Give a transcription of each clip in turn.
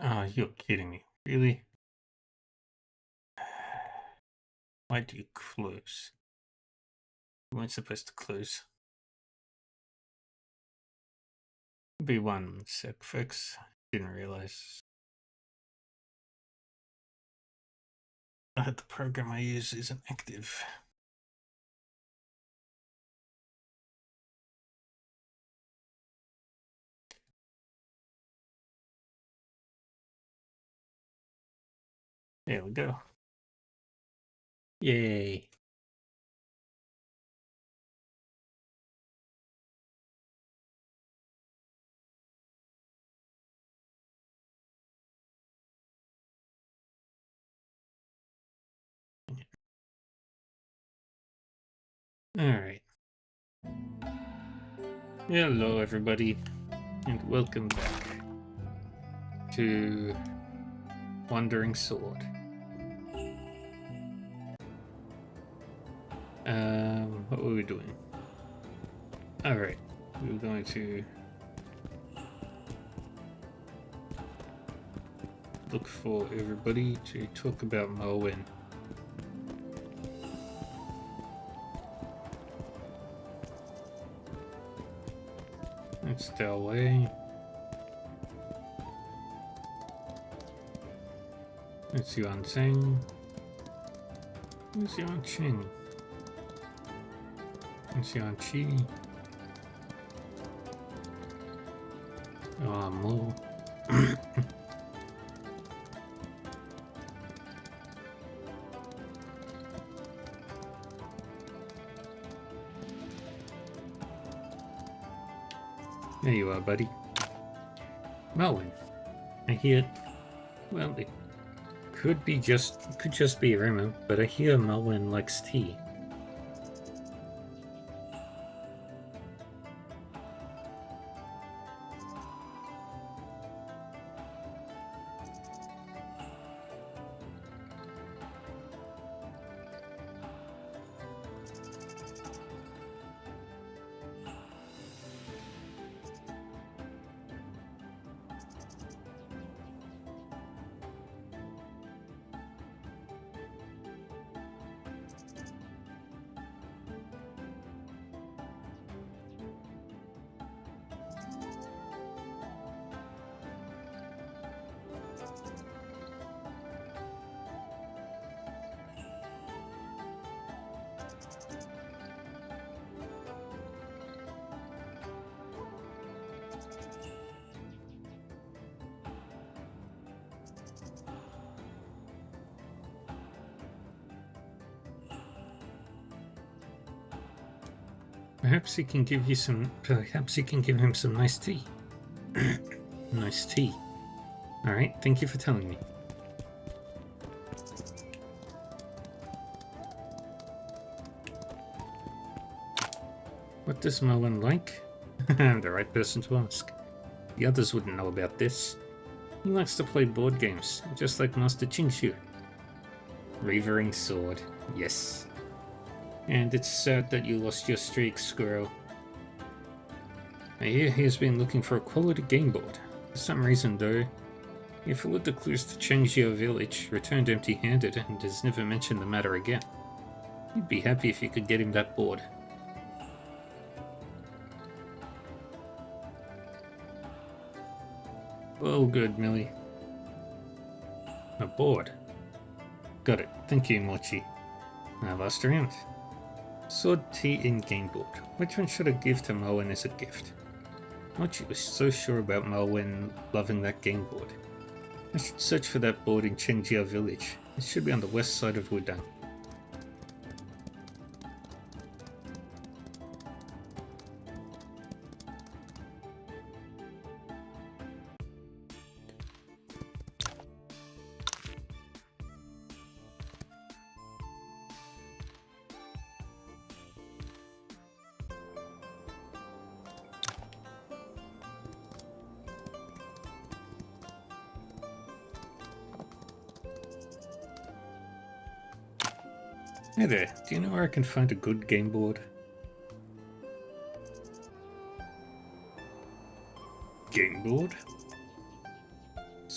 Oh, you're kidding me. Really? Why do you close? You weren't supposed to close. Be one sec, folks. Didn't realize that the program I use isn't active. There we go. Yay. Alright. Hello, everybody, and welcome back to Wandering Sword. What were we doing? Alright, we were going to look for everybody to talk about Merwin. That's our way. That's Yuan Zheng. Who's Yuan Qing? That's Yuan Qi. Oh, Mo. There you are, buddy. Merwin. I hear. Well, it could just be a rumor, but I hear Merwin likes tea. Perhaps he can give him some nice tea. Nice tea. Alright, thank you for telling me. What does Merwin like? I'm the right person to ask. The others wouldn't know about this. He likes to play board games, just like Master Qingxu. Reavering Sword, yes. And it's sad that you lost your streak, Squirrel. I hear he has been looking for a quality game board. For some reason, though, he followed the clues to Chengxia village, returned empty-handed, and has never mentioned the matter again. You'd be happy if you could get him that board. Oh, good, Millie. A board. Got it. Thank you, Mochi. Now last round. Sword, tea, and game board. Which one should I give to Merwin as a gift? Mochi was so sure about Merwin loving that game board. I should search for that board in Chengjia village. It should be on the west side of Wudang. Hey there, do you know where I can find a good game board? Game board?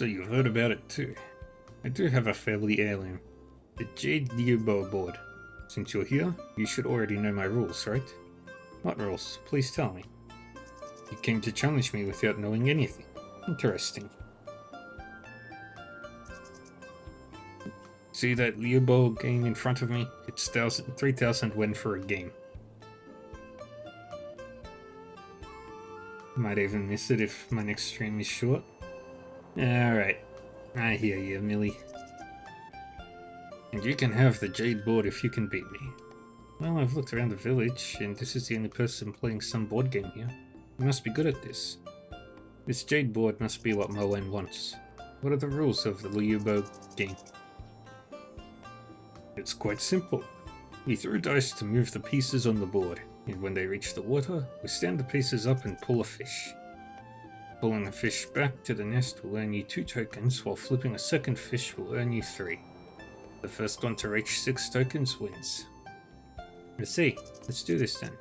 So you've heard about it too. I do have a family heirloom. The Jade Liubo board. Since you're here, you should already know my rules, right? What rules? Please tell me. You came to challenge me without knowing anything. Interesting. See that Liubo game in front of me? It's 3,000 yen for a game. Might even miss it if my next stream is short. Alright, I hear you, Millie. And you can have the Jade board if you can beat me. Well, I've looked around the village, and this is the only person playing some board game here. You must be good at this. This Jade board must be what Moen wants. What are the rules of the Liubo game? It's quite simple. We throw dice to move the pieces on the board, and when they reach the water, we stand the pieces up and pull a fish. Pulling a fish back to the nest will earn you 2 tokens, while flipping a second fish will earn you 3. The first one to reach 6 tokens wins. I see. Let's do this then.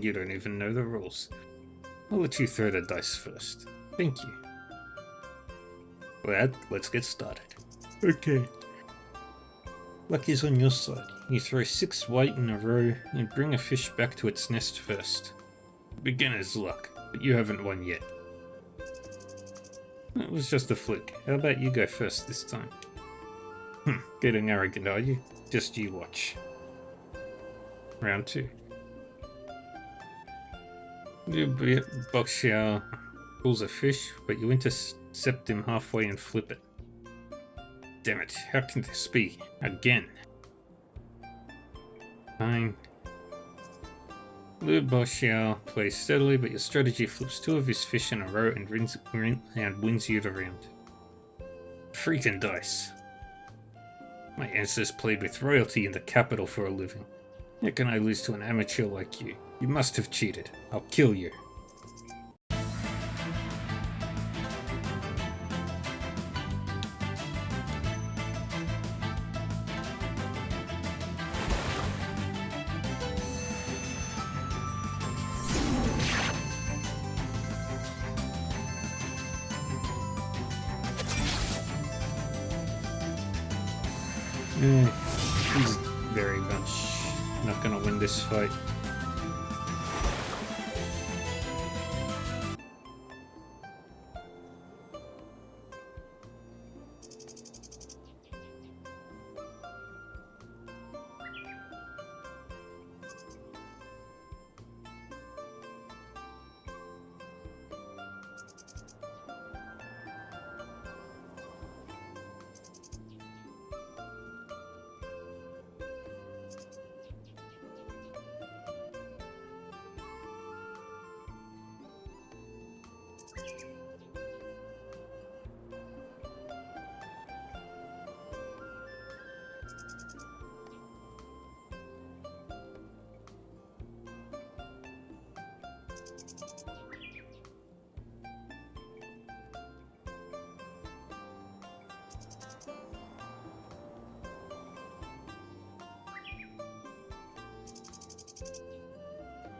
You don't even know the rules. I'll let you throw the dice first. Thank you. Well, let's get started. Okay. Luck is on your side. You throw 6 white in a row and bring a fish back to its nest first. Beginner's luck, but you haven't won yet. It was just a fluke. How about you go first this time? Getting arrogant, are you? Just you watch. Round 2. Boxiao pulls a fish, but you intercept him halfway and flip it. Damn it, how can this be? Again. Fine. Lu Boxiao plays steadily, but your strategy flips 2 of his fish in a row and wins you the round. Freaking dice. My ancestors played with royalty in the capital for a living. How can I lose to an amateur like you? You must have cheated. I'll kill you. He's very much not gonna win this fight.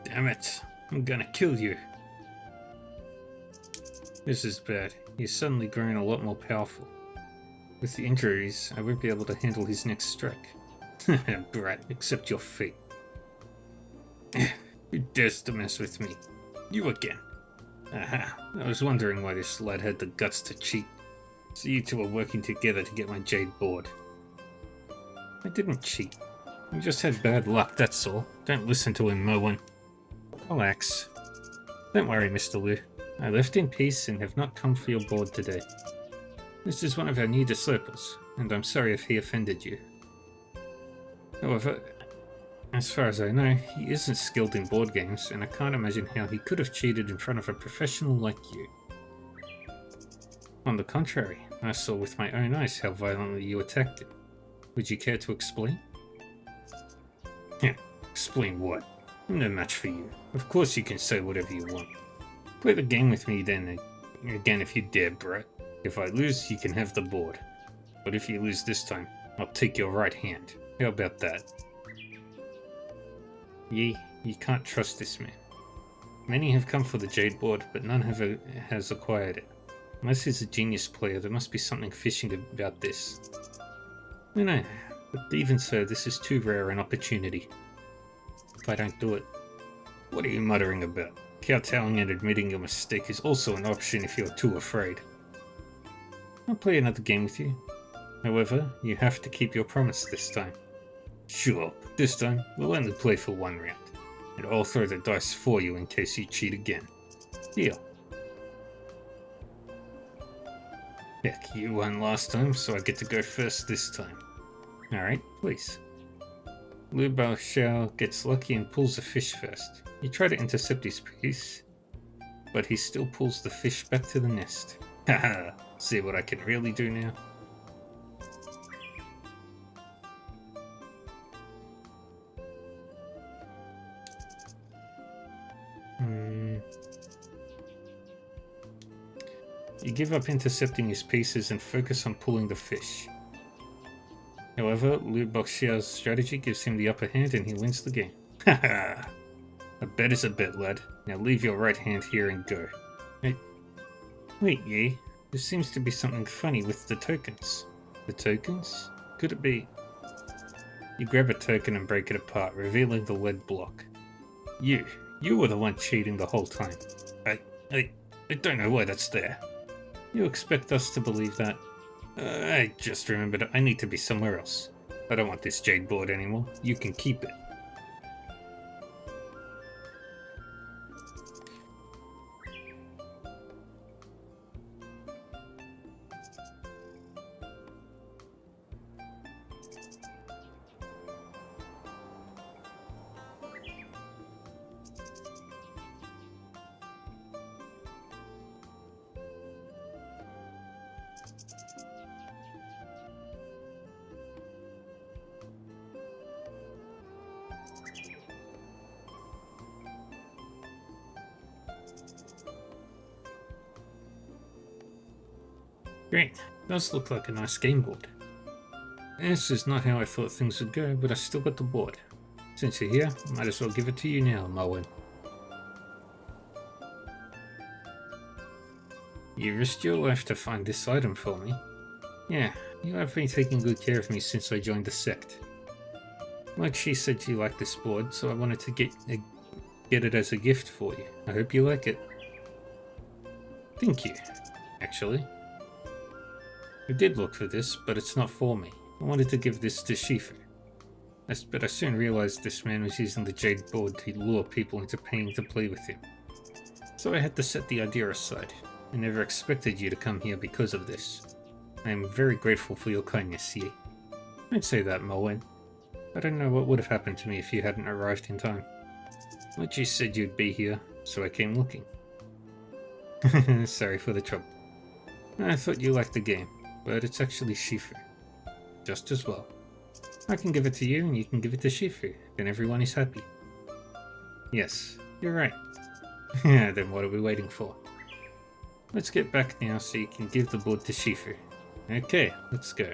Damn it, I'm gonna kill you. This is bad. He's suddenly grown a lot more powerful. With the injuries, I won't be able to handle his next strike. Brat, accept your fate. Who dares to mess with me? You again. Aha, I was wondering why this lad had the guts to cheat. So you two are working together to get my Jade board. I didn't cheat. You just had bad luck, that's all. Don't listen to him, Moen. Relax. Don't worry, Mr. Liu. I left in peace and have not come for your board today. This is one of our new disciples, and I'm sorry if he offended you. However, as far as I know, he isn't skilled in board games, and I can't imagine how he could have cheated in front of a professional like you. On the contrary, I saw with my own eyes how violently you attacked him. Would you care to explain? Explain what? I'm no match for you. Of course you can say whatever you want. Play the game with me then, again if you dare, Brett. If I lose, you can have the board. But if you lose this time, I'll take your right hand. How about that? You can't trust this man. Many have come for the Jade board, but none has acquired it. Unless he's a genius player, there must be something fishy about this. I know, but even so, this is too rare an opportunity. If I don't do it. What are you muttering about? Kowtowing and admitting your mistake is also an option if you're too afraid. I'll play another game with you. However, you have to keep your promise this time. Sure, but this time, we'll only play for one round. And I'll throw the dice for you in case you cheat again. Deal. Heck, you won last time, so I get to go first this time. Alright, please. Liu Baoxiao gets lucky and pulls a fish first. You try to intercept his piece, but he still pulls the fish back to the nest. Haha, see what I can really do now? You give up intercepting his pieces and focus on pulling the fish. However, Liu Baoxiao's strategy gives him the upper hand and he wins the game. Haha! A bet is a bet, lad. Now leave your right hand here and go. Wait, Yi. There seems to be something funny with the tokens. The tokens? Could it be? You grab a token and break it apart, revealing the lead block. You were the one cheating the whole time. I don't know why that's there. You expect us to believe that? I just remembered I need to be somewhere else. I don't want this jade board anymore. You can keep it. Great, does look like a nice game board. This is not how I thought things would go, but I still got the board. Since you're here, I might as well give it to you now, Moen. You risked your life to find this item for me. Yeah, you have been taking good care of me since I joined the sect. Like she said, you like this board, so I wanted to get it as a gift for you. I hope you like it. Thank you, actually. I did look for this, but it's not for me. I wanted to give this to Shifu. But I soon realized this man was using the jade board to lure people into paying to play with him. So I had to set the idea aside. I never expected you to come here because of this. I am very grateful for your kindness, Yi. I'd say that, Moen. I don't know what would have happened to me if you hadn't arrived in time. But you said you'd be here, so I came looking. Sorry for the trouble. I thought you liked the game, but it's actually Shifu. Just as well. I can give it to you and you can give it to Shifu, then everyone is happy. Yes, you're right. Then what are we waiting for? Let's get back now so you can give the board to Shifu. Okay, let's go.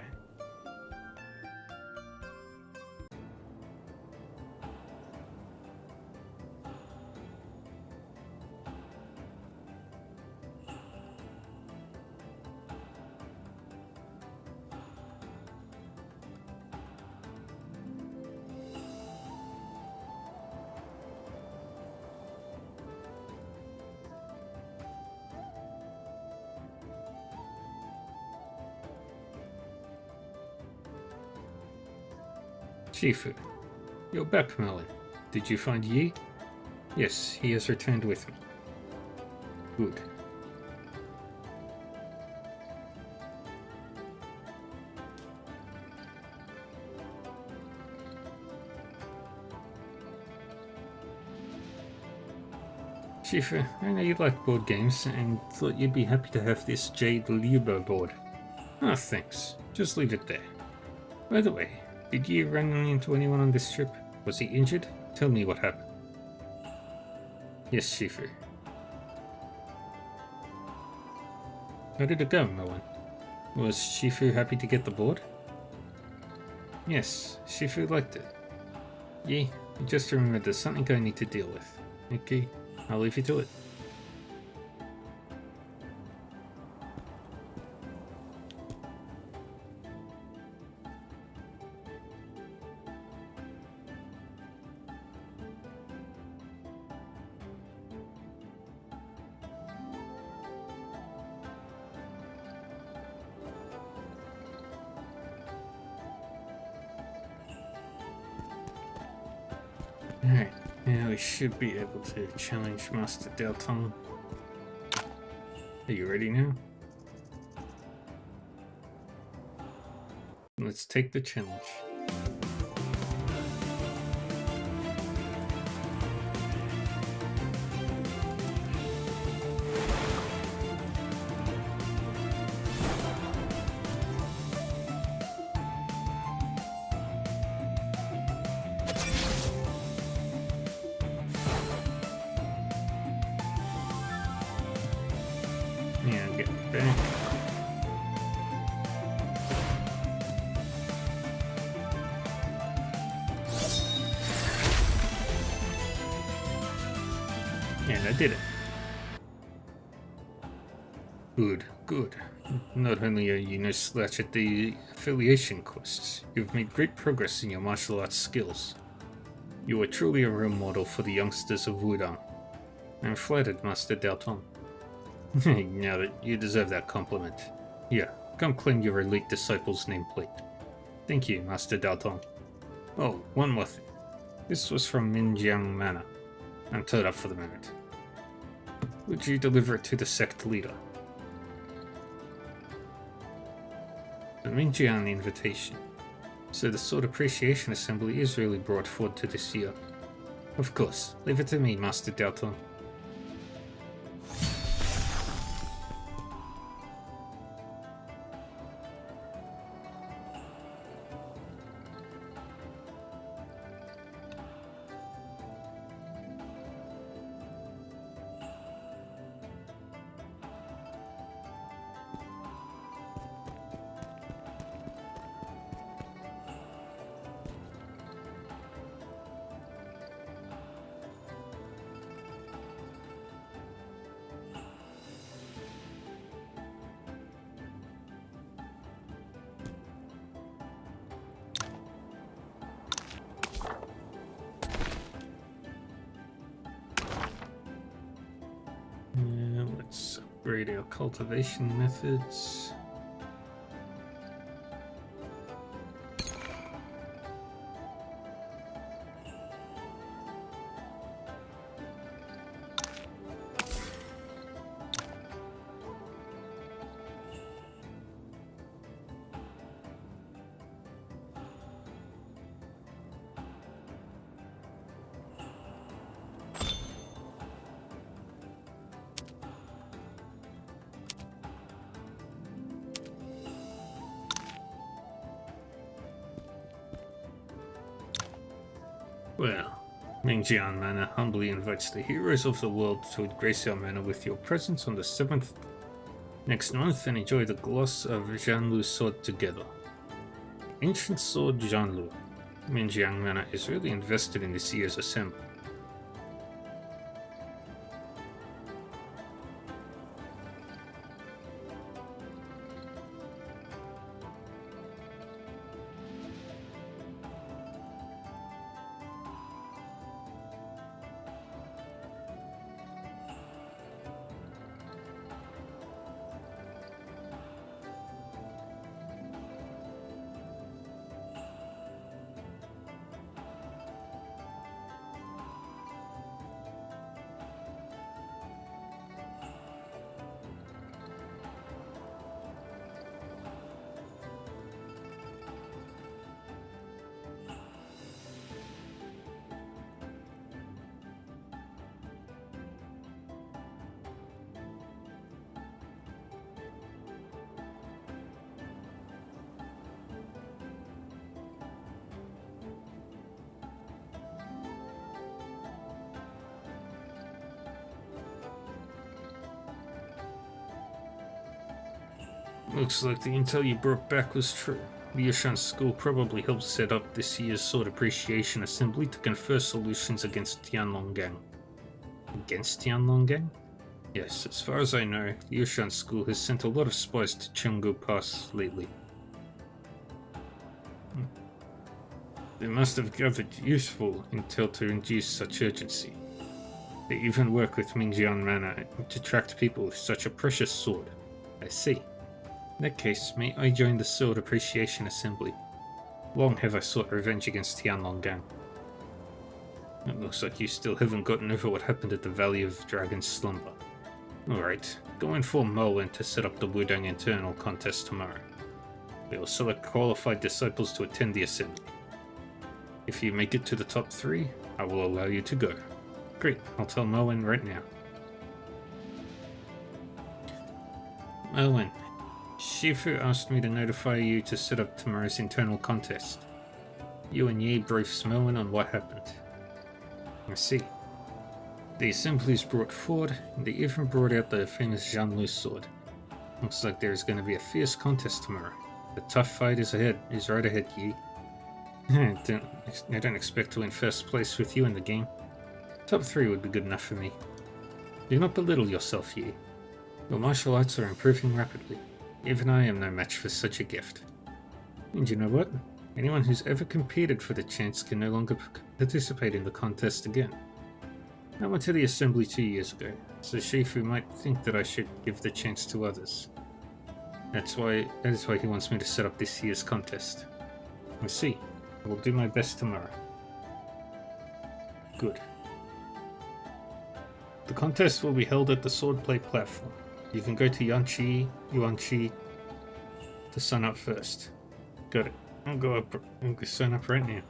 Shifu, you're back, Moen. Did you find Yi? Yes, he has returned with me. Good. Shifu, I know you like board games and thought you'd be happy to have this Jade Liubo board. Ah, thanks. Just leave it there. By the way, did you run into anyone on this trip? Was he injured? Tell me what happened. Yes, Shifu. How did it go, Moen? Was Shifu happy to get the board? Yes, Shifu liked it. Yi, just remember there's something I need to deal with. Okay, I'll leave you to it. Alright, now we should be able to challenge Master Dalton. Are you ready now? Let's take the challenge. Yeah, get back. And I did it. Good, good. Not only are you no slouch at the affiliation quests, you've made great progress in your martial arts skills. You are truly a role model for the youngsters of Wudang. I'm flattered, Master Dalton. Now that you deserve that compliment. Here, come claim your elite disciple's nameplate. Thank you, Master Dalton. Oh, one more thing. This was from Minjiang Manor. I'm tied up for the moment. Would you deliver it to the sect leader? The Minjiang invitation. So the Sword Appreciation Assembly is really brought forward to this year. Of course, leave it to me, Master Dalton. Let's upgrade our cultivation methods. Well, Mingjian Manor humbly invites the heroes of the world to grace our manor with your presence on the 7th next month and enjoy the gloss of Zhanlu's sword together. Ancient sword Zhanlu. Mingjiang Manor is really invested in this year's assembly. Looks like the intel you brought back was true. Liushan School probably helped set up this year's Sword Appreciation Assembly to confer solutions against Tianlong Gang. Against Tianlong Gang? Yes, as far as I know, Liushan School has sent a lot of spies to Chenggu Pass lately. They must have gathered useful intel to induce such urgency. They even work with Mingjian Manor to attract people with such a precious sword. I see. In that case, may I join the Sword Appreciation Assembly? Long have I sought revenge against Tianlong Gang. It looks like you still haven't gotten over what happened at the Valley of Dragon's Slumber. Alright, go inform Merlin to set up the Wudang Internal contest tomorrow. We will select qualified disciples to attend the assembly. If you make it to the top 3, I will allow you to go. Great, I'll tell Merlin right now. Merlin, Shifu asked me to notify you to set up tomorrow's internal contest. You and Yi briefed Merlin on what happened. I see. The assemblies brought forward, and they even brought out the famous Jianlu sword. Looks like there's going to be a fierce contest tomorrow. The tough fight is right ahead, Yi. I don't expect to win first place with you in the game. Top 3 would be good enough for me. Do not belittle yourself, Yi. Your martial arts are improving rapidly. Even I am no match for such a gift. And you know what? Anyone who's ever competed for the chance can no longer participate in the contest again. I went to the assembly 2 years ago, so Shifu might think that I should give the chance to others. That is why he wants me to set up this year's contest. I see. I will do my best tomorrow. Good. The contest will be held at the Swordplay platform. You can go to Yuanqi to sign up first. Got it. I'll go sign up right now.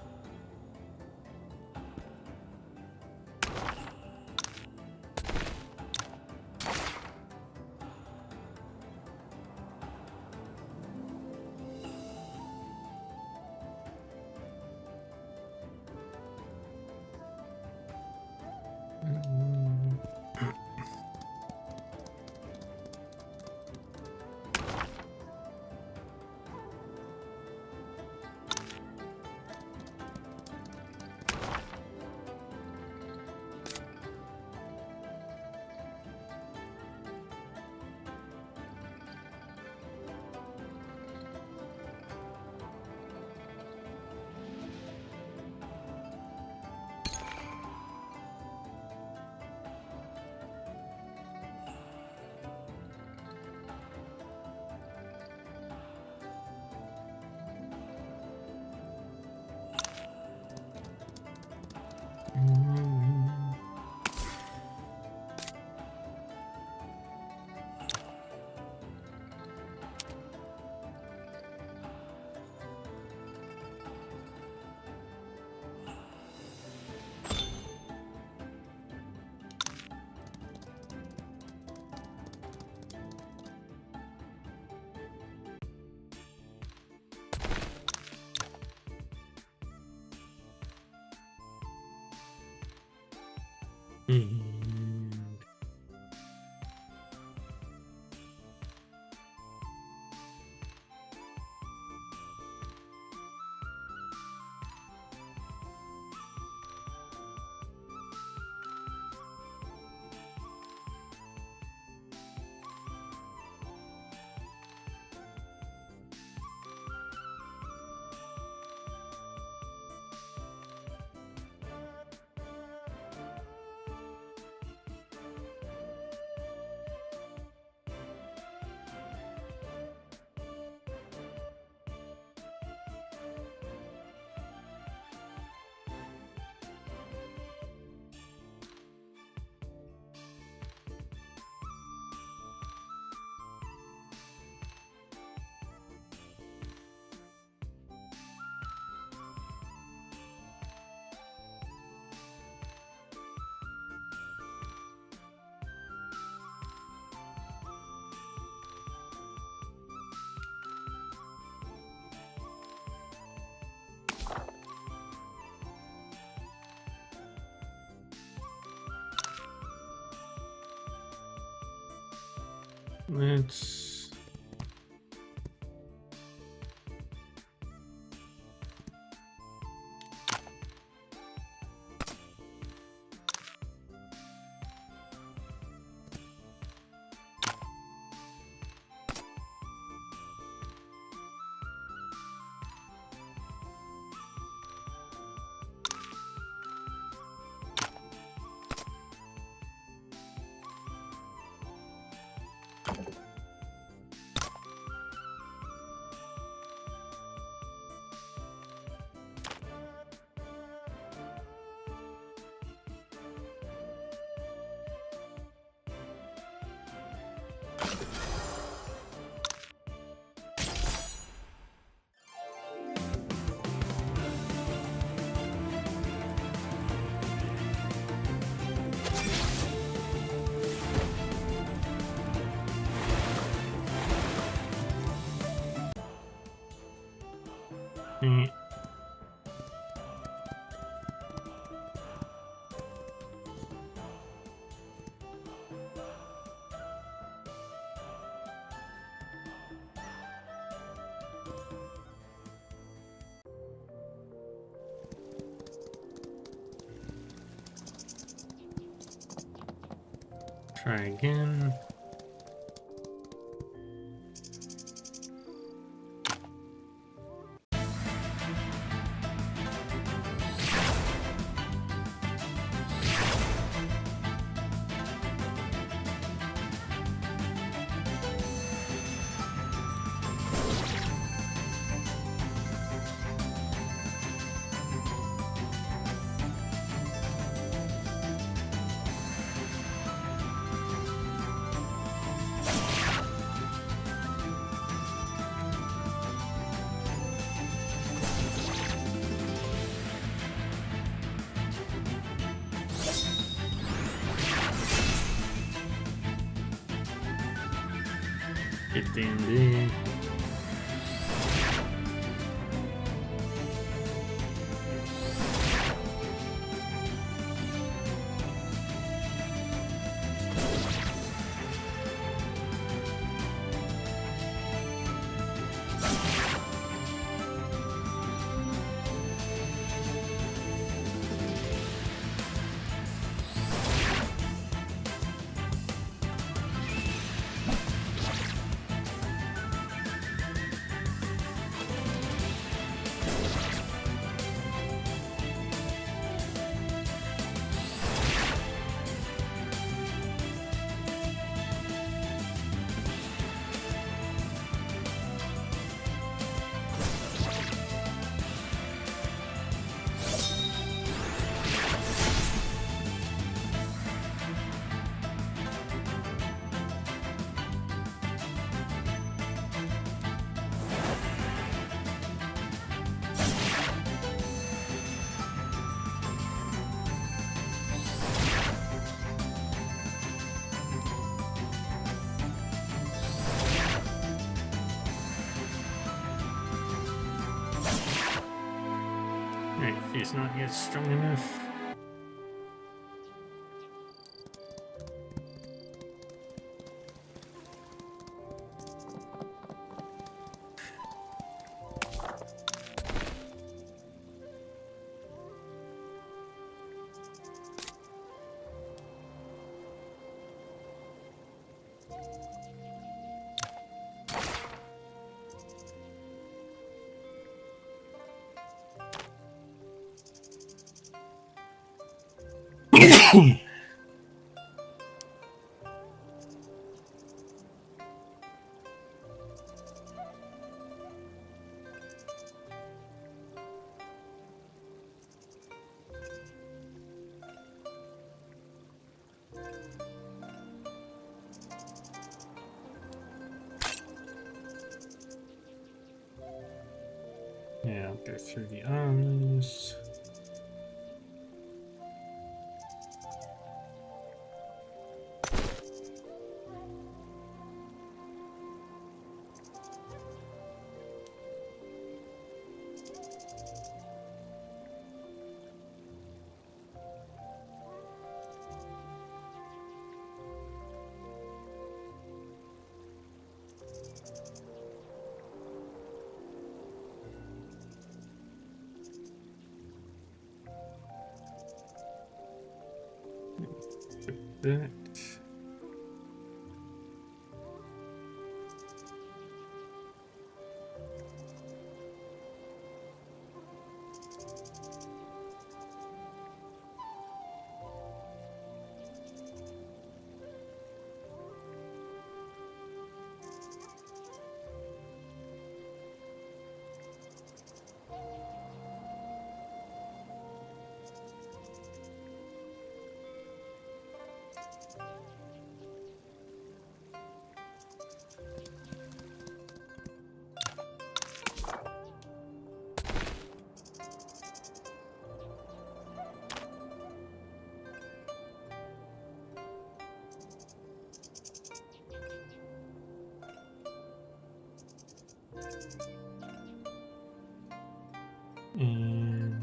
Let's... Mm. Try again. Get down there. Right, he's not yet strong enough. Yeah, I'll go through the arms. That. And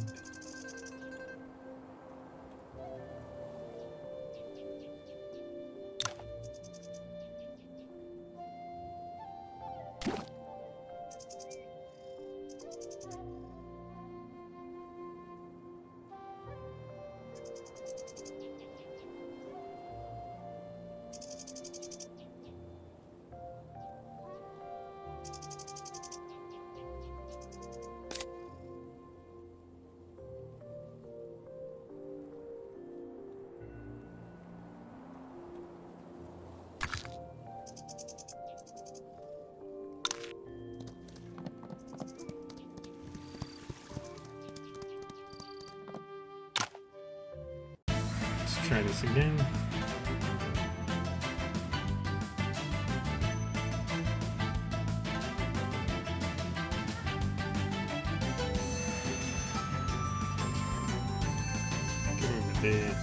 let's try this again. Get over there.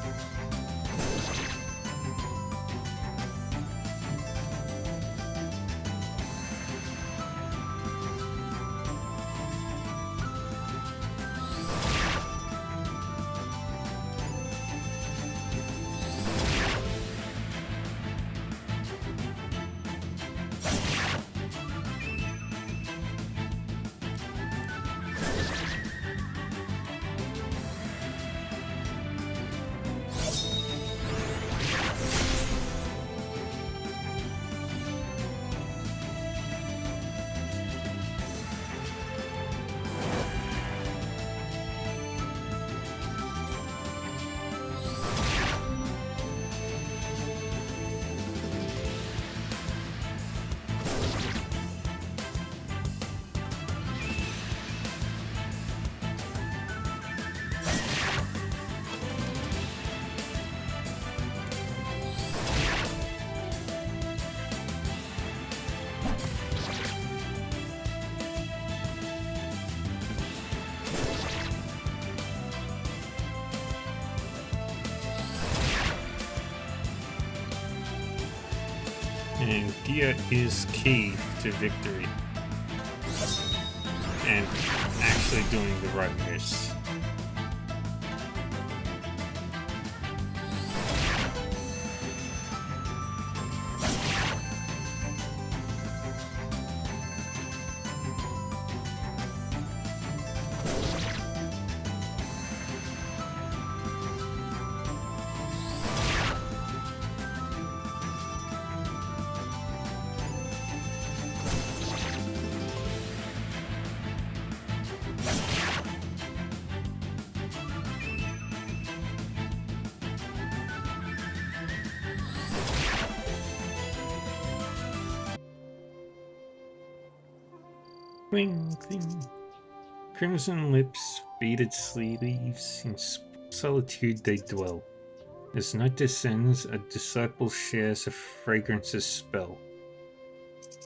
And gear is key to victory. And actually doing the right moves. Cling, cling. Crimson lips, beaded sleeves, in solitude they dwell. As night descends, a disciple shares a fragrance's spell.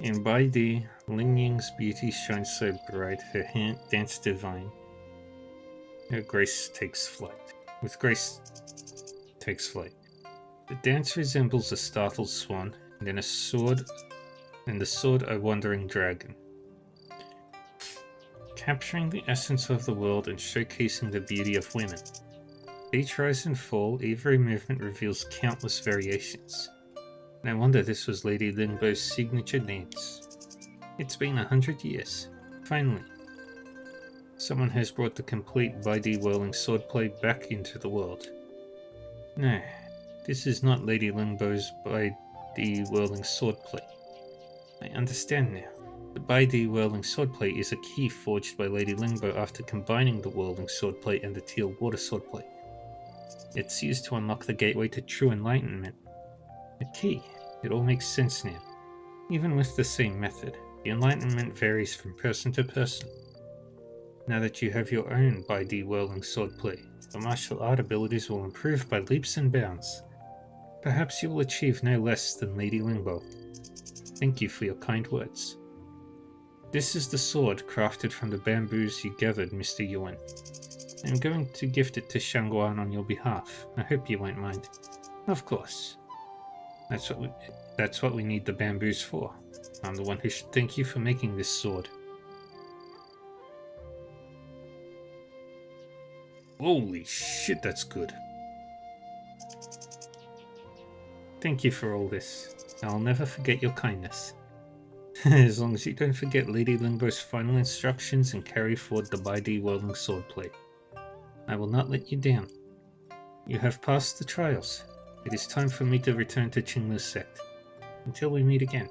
And by thee, Lingying's beauty shines so bright, her hand dance divine. Her grace takes flight. With grace takes flight. The dance resembles a startled swan, and then the sword a wandering dragon. Capturing the essence of the world and showcasing the beauty of women. Each rise and fall, every movement reveals countless variations. No wonder this was Lady Lingbow's signature dance. It's been 100 years. Finally, someone has brought the complete Baidi whirling swordplay back into the world. No, this is not Lady Lingbow's Baidi whirling swordplay. I understand now. The Baidi whirling swordplay is a key forged by Lady Lingbow after combining the whirling swordplay and the teal water swordplay. It's used to unlock the gateway to true enlightenment. A key. It all makes sense now. Even with the same method, the enlightenment varies from person to person. Now that you have your own Baidi whirling swordplay, your martial art abilities will improve by leaps and bounds. Perhaps you will achieve no less than Lady Lingbow. Thank you for your kind words. This is the sword crafted from the bamboos you gathered, Mr. Yuan. I'm going to gift it to Shangguan on your behalf. I hope you won't mind. Of course. That's what we need the bamboos for. I'm the one who should thank you for making this sword. Holy shit, that's good. Thank you for all this. I'll never forget your kindness. As long as you don't forget Lady Lingbo's final instructions and carry forward the Baidi Whirling Swordplay. I will not let you down. You have passed the trials. It is time for me to return to Qinglu's sect. Until we meet again.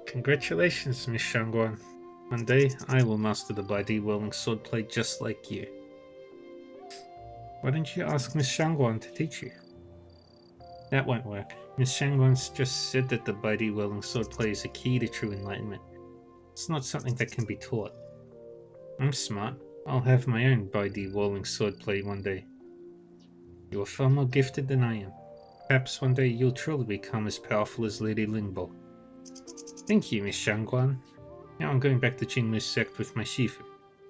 Congratulations, Miss Shangguan. One day, I will master the Baidi Whirling Swordplay just like you. Why don't you ask Miss Shangguan to teach you? That won't work. Miss Shangguan's just said that the Baidi Whirling Swordplay is a key to true enlightenment. It's not something that can be taught. I'm smart. I'll have my own Baidi Whirling Swordplay one day. You are far more gifted than I am. Perhaps one day you'll truly become as powerful as Lady Lingbo. Thank you, Miss Shangguan. Now I'm going back to Qinglu's sect with my Shifu.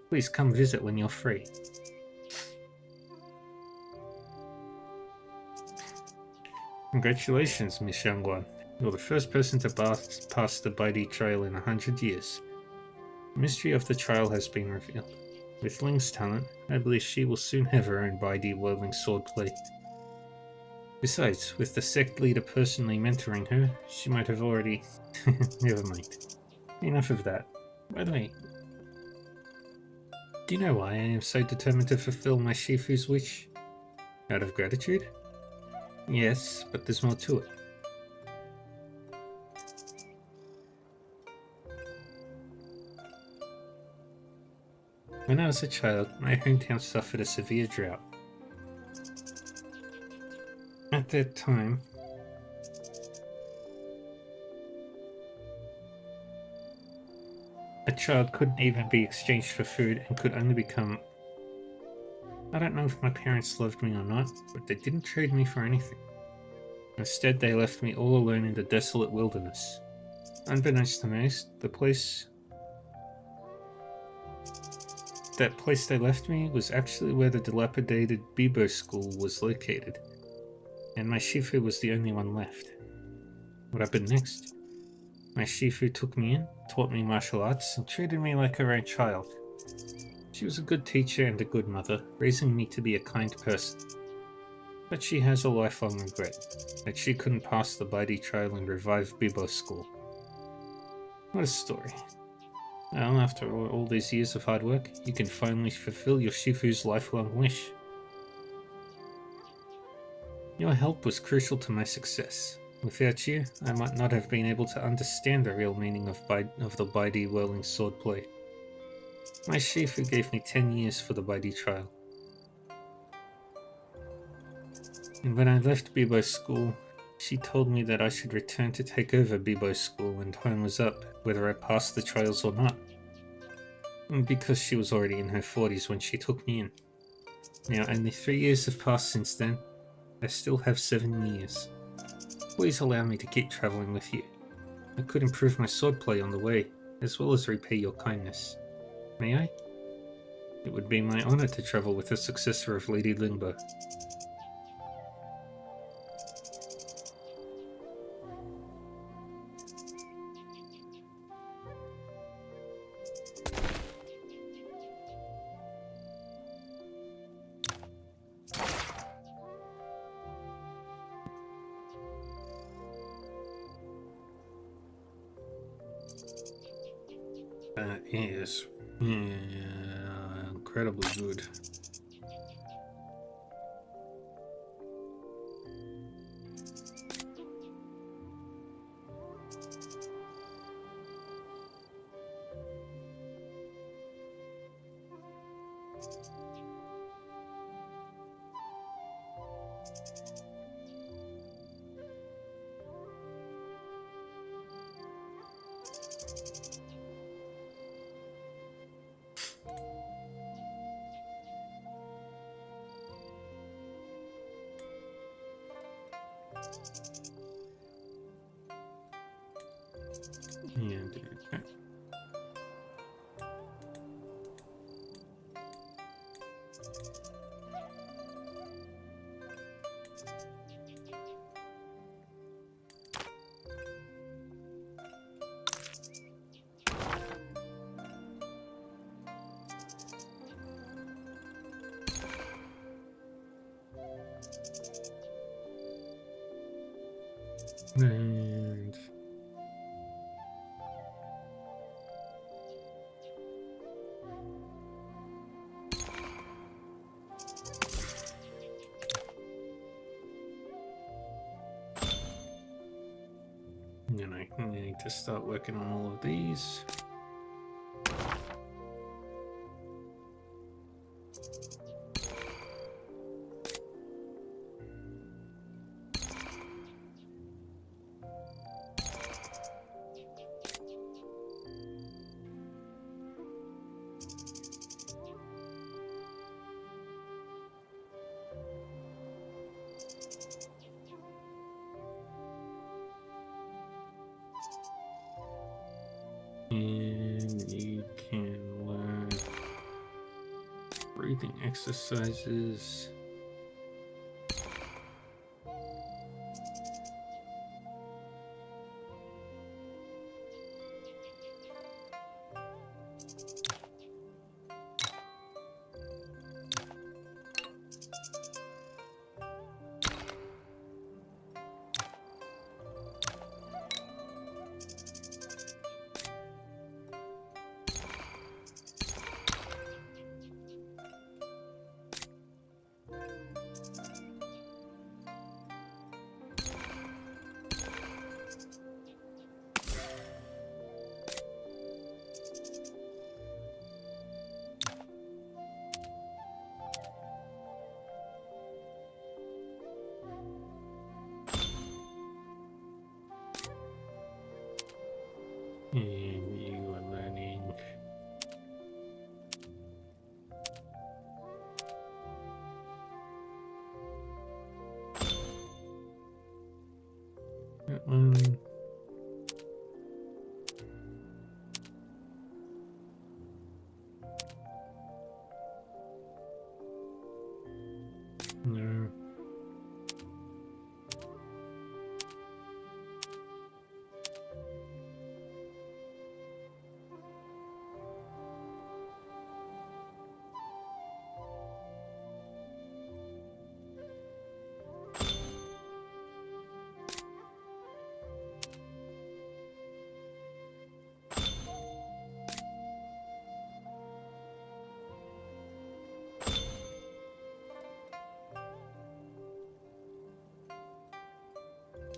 Please come visit when you're free. Congratulations, Miss Shangguan. You're the first person to pass the Baidi trial in 100 years. The mystery of the trial has been revealed. With Ling's talent, I believe she will soon have her own Baidi Whirling Swordplay. Besides, with the sect leader personally mentoring her, she might have already... Never mind. Enough of that. By the way, do you know why I am so determined to fulfill my Shifu's wish? Out of gratitude? Yes, but there's more to it. When I was a child, my hometown suffered a severe drought. At that time, a child couldn't even be exchanged for food and could only become... I don't know if my parents loved me or not, but they didn't trade me for anything. Instead, they left me all alone in the desolate wilderness. Unbeknownst to most, that place they left me was actually where the dilapidated Bibo school was located, and my Shifu was the only one left. What happened next? My Shifu took me in, taught me martial arts, and treated me like her own child. She was a good teacher and a good mother, raising me to be a kind person. But she has a lifelong regret, that she couldn't pass the Baidi trial and revive Bibo school. What a story. Well, after all these years of hard work, you can finally fulfill your Shifu's lifelong wish. Your help was crucial to my success. Without you, I might not have been able to understand the real meaning of the Baidi Whirling Swordplay. My Shifu gave me 10 years for the Baidi trial. And when I left Bibo school, she told me that I should return to take over Bibo school when time was up, whether I passed the trials or not. And because she was already in her 40s when she took me in. Now, only 3 years have passed since then. I still have 7 years. Please allow me to keep traveling with you. I could improve my swordplay on the way, as well as repay your kindness. May I? It would be my honor to travel with the successor of Lady Lingbo. That is incredibly good. Yeah. And then I need to start working on all of these. And you can learn breathing exercises. And you are learning that one. No.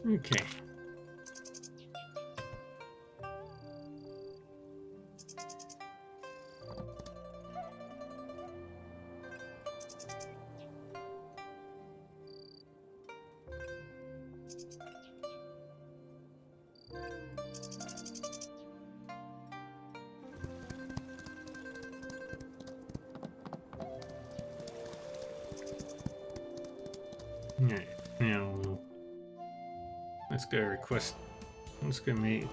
Okay. Alright, now let's go request. Let's go meet.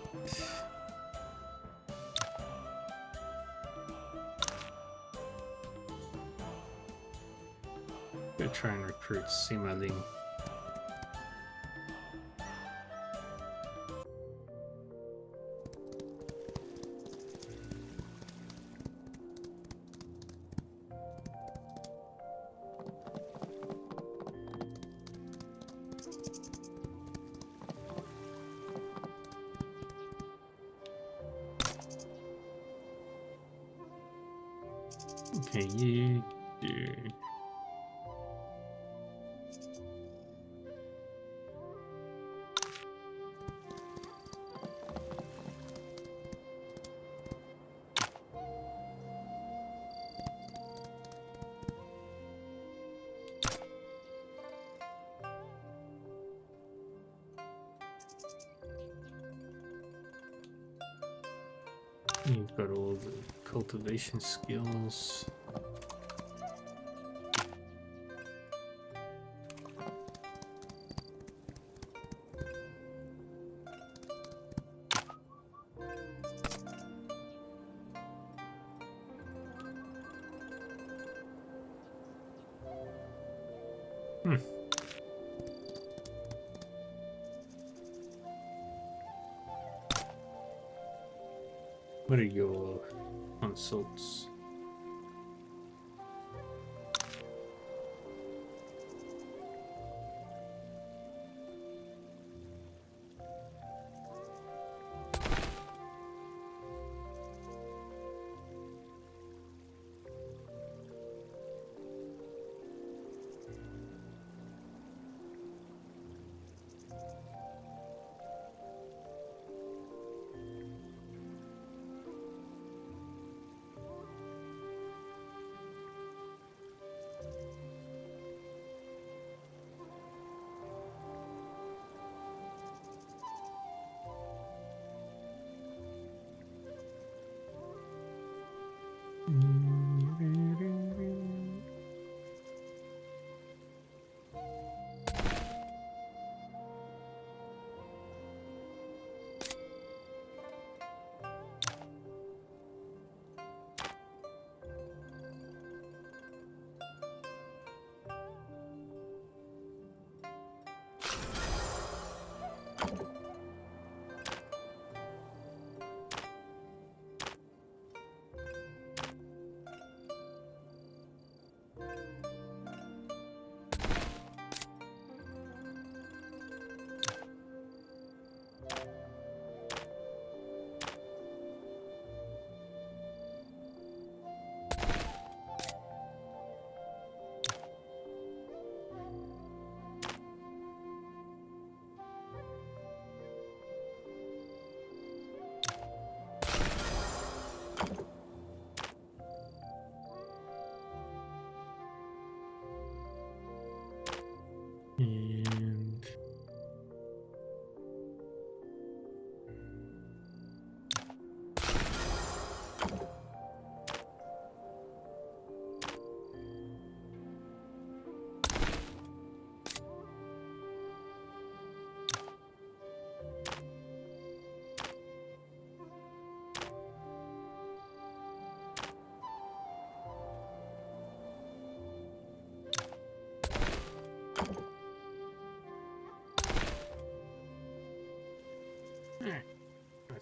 Go try and recruit Sima Ling. Okay, you do. You've got all the cultivation skills. What are your consults?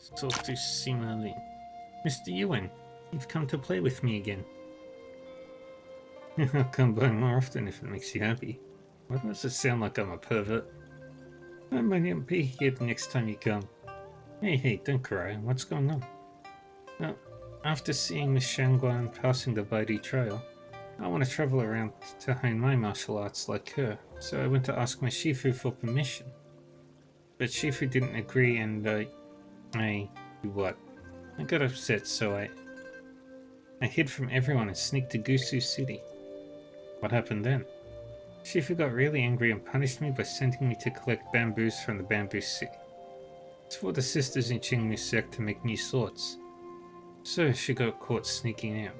Let's talk to Sima Lin. Mr. Yuan, you've come to play with me again. I'll come by more often if it makes you happy. Why does it sound like I'm a pervert? I might be here the next time you come. Hey, don't cry. What's going on? Well, after seeing Miss Shangguan passing the Baidi Trail, I want to travel around to hone my martial arts like her, so I went to ask my Shifu for permission. But Shifu didn't agree and I got upset, so I hid from everyone and sneaked to Gusu City. What happened then? Shifu got really angry and punished me by sending me to collect bamboos from the Bamboo Sea. It's for the sisters in Qingmu sect to make new swords. So she got caught sneaking out.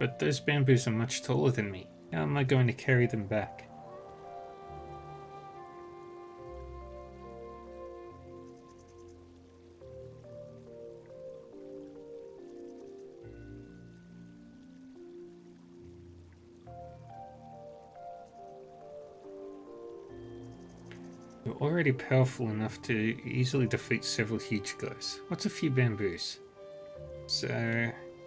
But those bamboos are much taller than me. How am I going to carry them back? You're already powerful enough to easily defeat several huge guys. What's a few bamboos? So,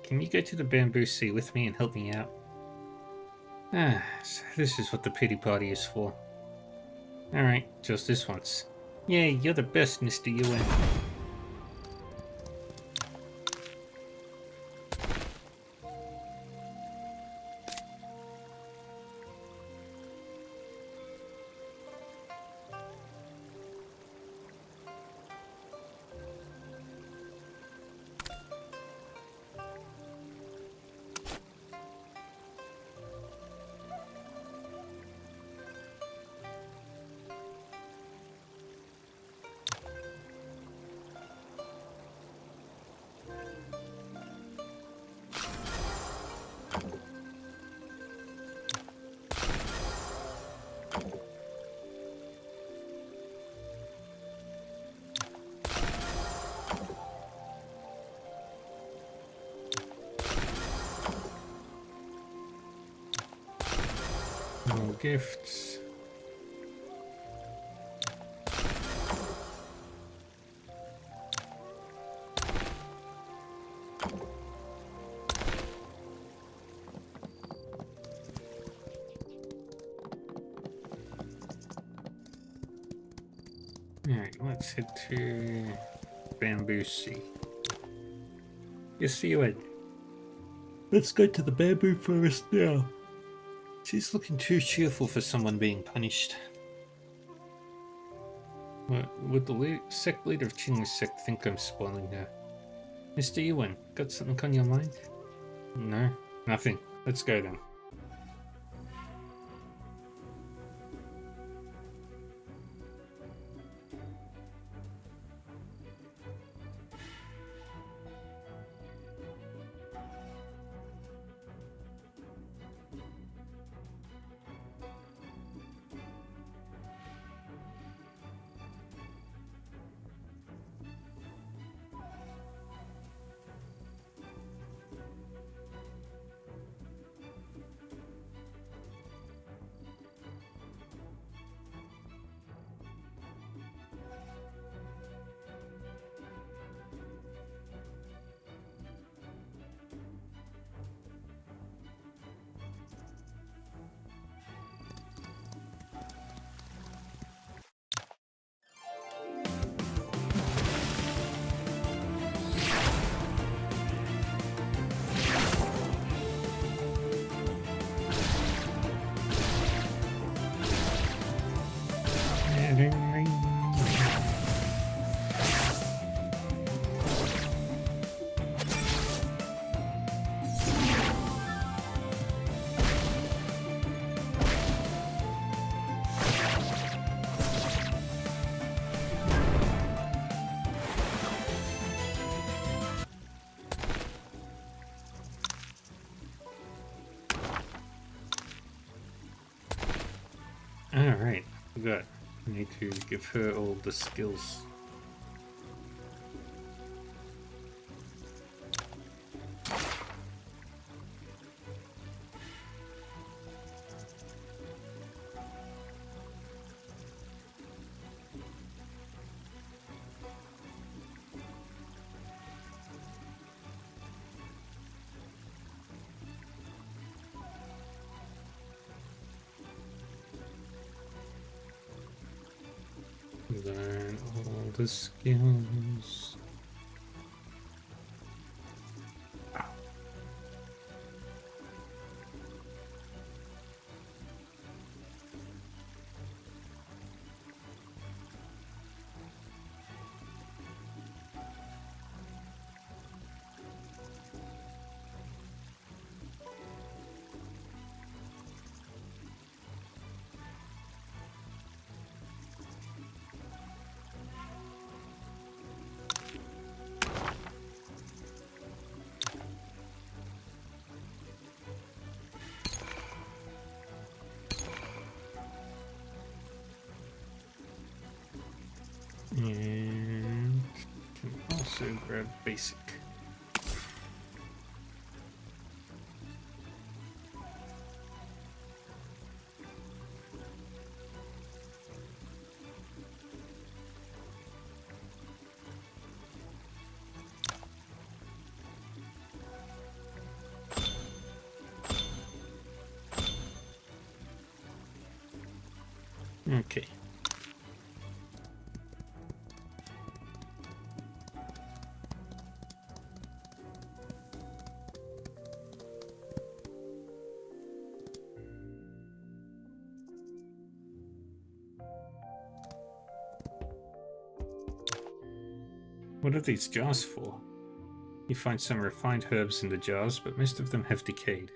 can you go to the Bamboo Sea with me and help me out? So this is what the pity party is for. Alright, just this once. Yeah, you're the best, Mr. Yuan. More gifts. Alright, let's head to Bamboo Sea. Yes, Yuan. Let's go to the bamboo forest now. She's looking too cheerful for someone being punished. Would the sect leader of Qingyu sect think I'm spoiling her? Mr. Yuan, got something on your mind? No, nothing. Let's go then. Alright, good. I need to give her all the skills. Learn all the skills. And can also grab basic. Okay. What are these jars for? You find some refined herbs in the jars, but most of them have decayed.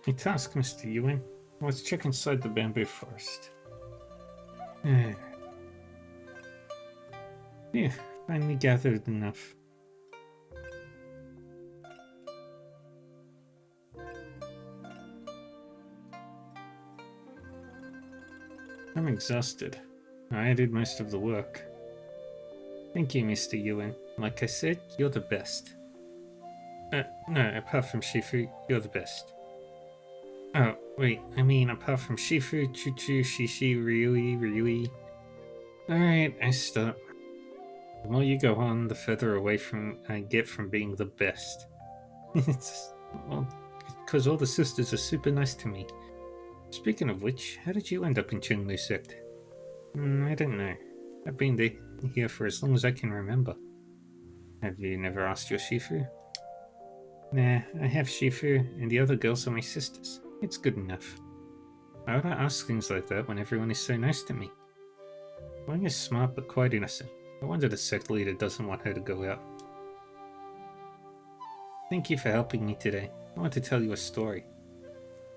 A task, Mr. Ewan. Let's check inside the bamboo forest. Yeah, finally gathered enough. I'm exhausted. I did most of the work. Thank you, Mr. Ewan. Like I said, you're the best. No, apart from Shifu, you're the best. Oh, wait, I mean, apart from Shifu, Chuchu, Shishi, Ryui. Alright, I stop. The more you go on, the further away from I get from being the best. It's, well, because all the sisters are super nice to me. Speaking of which, how did you end up in Chunglu sect? I don't know. I've been here for as long as I can remember. Have you never asked your Shifu? Nah, I have Shifu, and the other girls are my sisters. It's good enough. Why would I ask things like that when everyone is so nice to me? Wang is smart but quite innocent. I wonder the sect leader doesn't want her to go out. Thank you for helping me today. I want to tell you a story.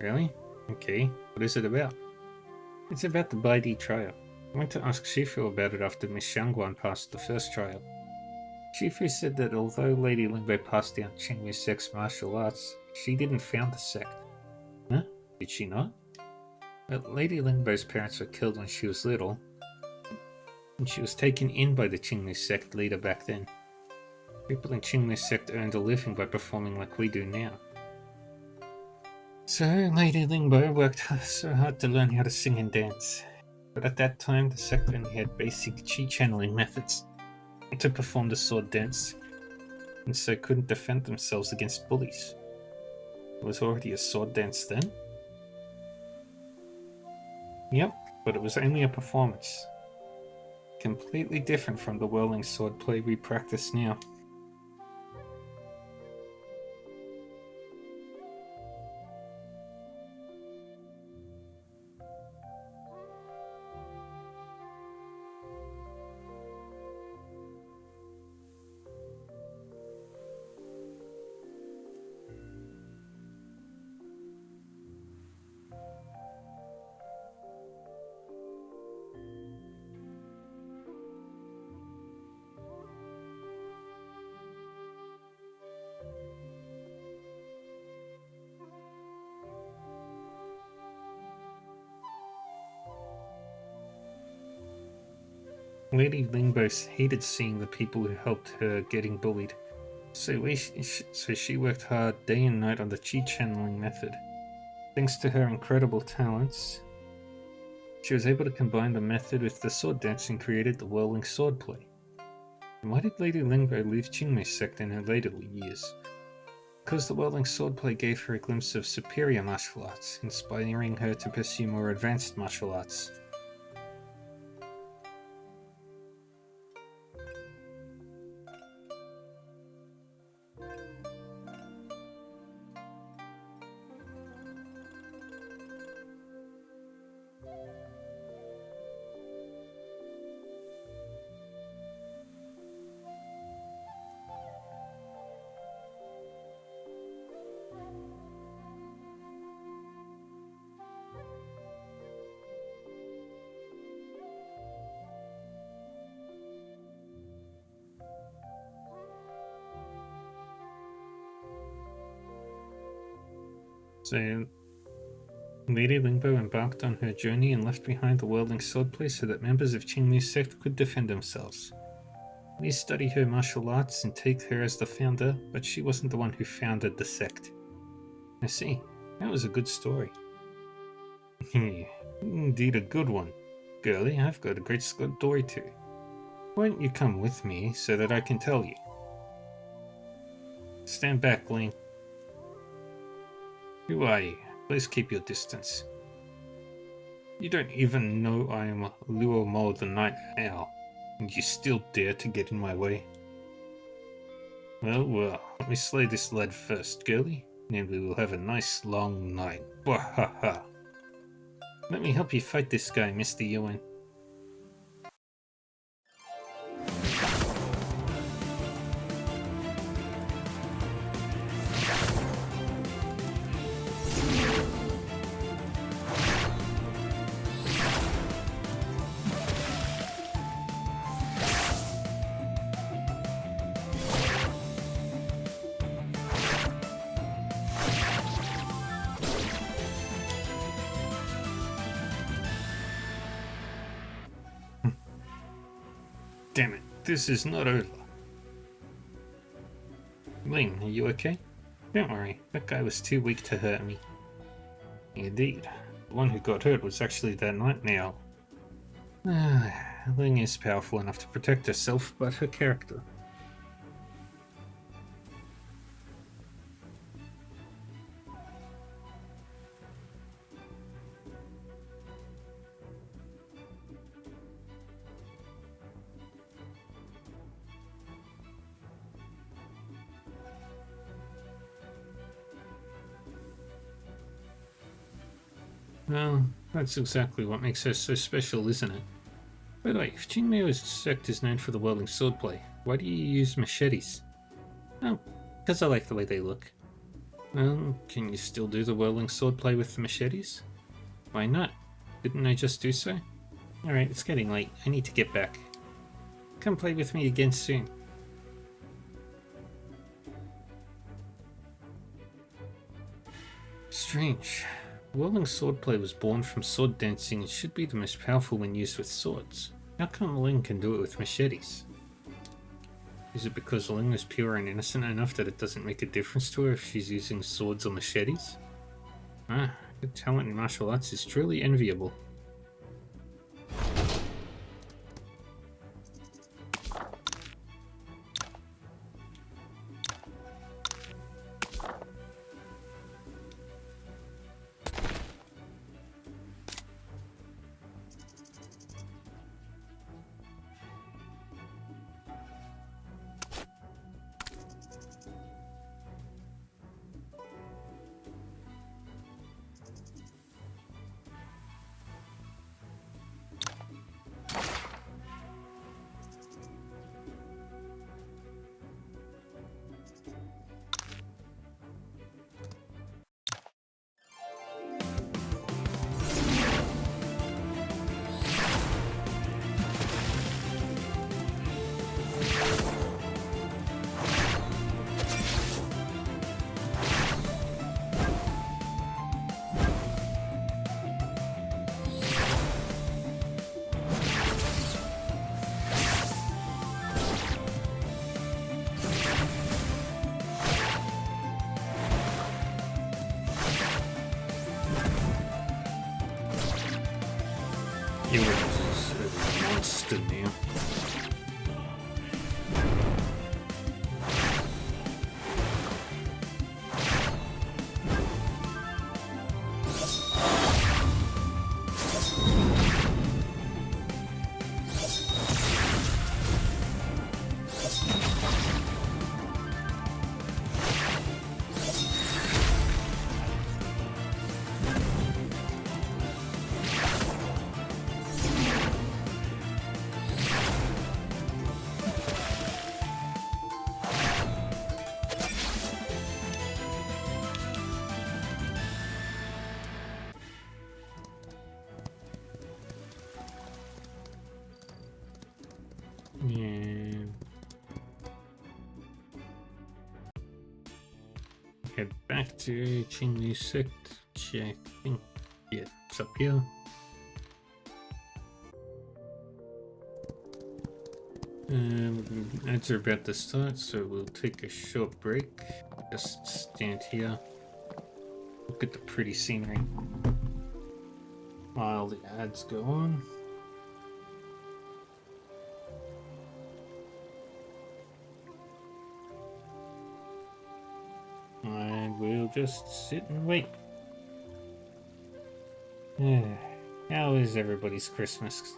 Really? Okay, what is it about? It's about the Baidi trial. I went to ask Shifu about it after Miss Xiangguan passed the first trial. Shifu said that although Lady Lingbo passed down Qingwu sect's martial arts, she didn't found the sect. Huh? Did she not? But Lady Lingbo's parents were killed when she was little, and she was taken in by the Qingwu sect leader back then. People in Qingwu sect earned a living by performing like we do now. So Lady Lingbo worked so hard to learn how to sing and dance. But at that time, the sect only had basic chi channeling methods to perform the sword dance, and so couldn't defend themselves against bullies. It was already a sword dance then? Yep, but it was only a performance. Completely different from the whirling swordplay we practice now. Lady Lingbo hated seeing the people who helped her getting bullied, so she worked hard day and night on the chi channeling method. Thanks to her incredible talents, she was able to combine the method with the sword dance and created the whirling swordplay. And why did Lady Lingbo leave Qingmei's sect in her later years? Because the whirling swordplay gave her a glimpse of superior martial arts, inspiring her to pursue more advanced martial arts. So, Lady Lingbo embarked on her journey and left behind the whirling swordplay so that members of Qingmei's sect could defend themselves. We study her martial arts and take her as the founder, but she wasn't the one who founded the sect. I see. That was a good story. Indeed a good one. Girlie, I've got a great story too. Why don't you come with me so that I can tell you? Stand back, Ling. Who are you? Please keep your distance. You don't even know I am Luo Mo the Night Owl, and you still dare to get in my way? Well, let me slay this lad first, girlie. Namely, we'll have a nice long night. Wahaha! Let me help you fight this guy, Mr. Yuan. Damn it, this is not over. Ling, are you okay? Don't worry, that guy was too weak to hurt me. Indeed, the one who got hurt was actually that night owl. Ling is powerful enough to protect herself, but her character. Well, that's exactly what makes her so special, isn't it? By the way, if Qingmei's sect is known for the whirling swordplay, why do you use machetes? Oh, because I like the way they look. Well, can you still do the whirling swordplay with the machetes? Why not? Didn't I just do so? Alright, it's getting late. I need to get back. Come play with me again soon. Strange. Whirling swordplay was born from sword dancing and should be the most powerful when used with swords. How come Ling can do it with machetes? Is it because Ling is pure and innocent enough that it doesn't make a difference to her if she's using swords or machetes? Her talent in martial arts is truly enviable. understood now. Yeah. Head back to Chinlu Sect, which I think, yeah, it's up here. Ads are about to start, so we'll take a short break. Just stand here, look at the pretty scenery while the ads go on. And we'll just sit and wait. How is everybody's Christmas?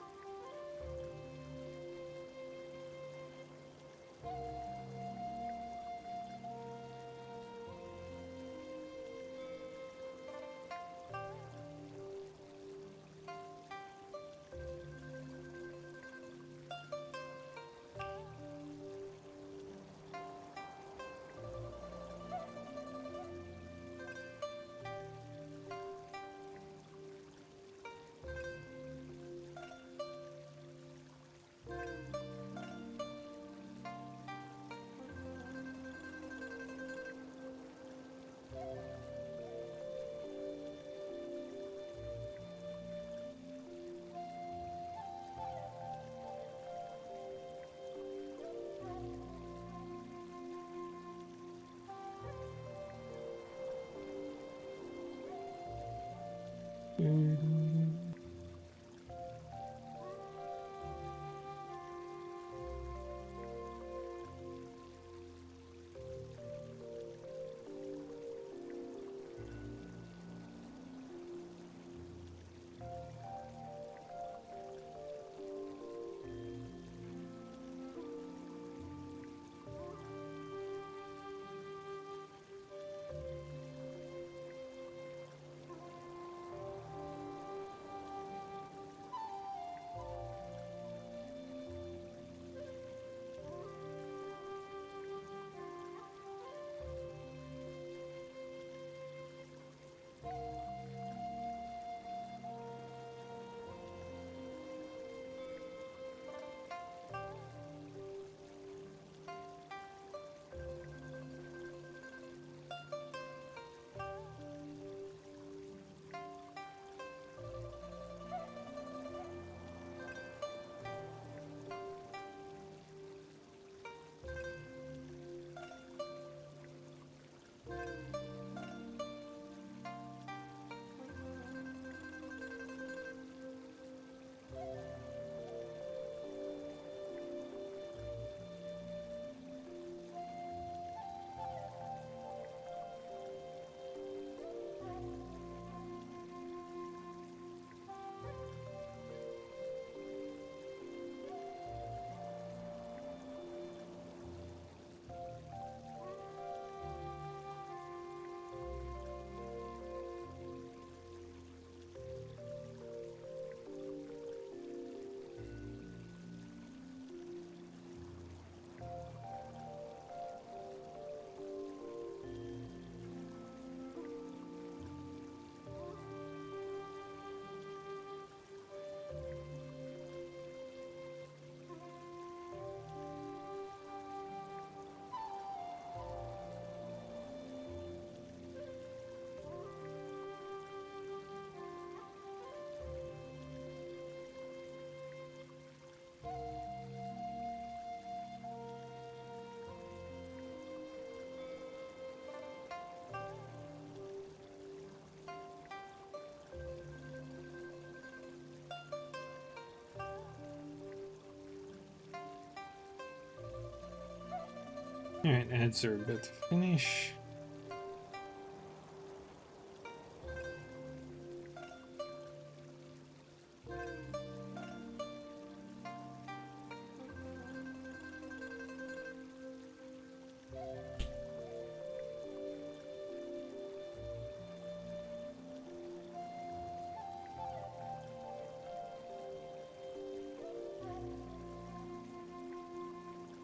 Alright, ads are about to finish.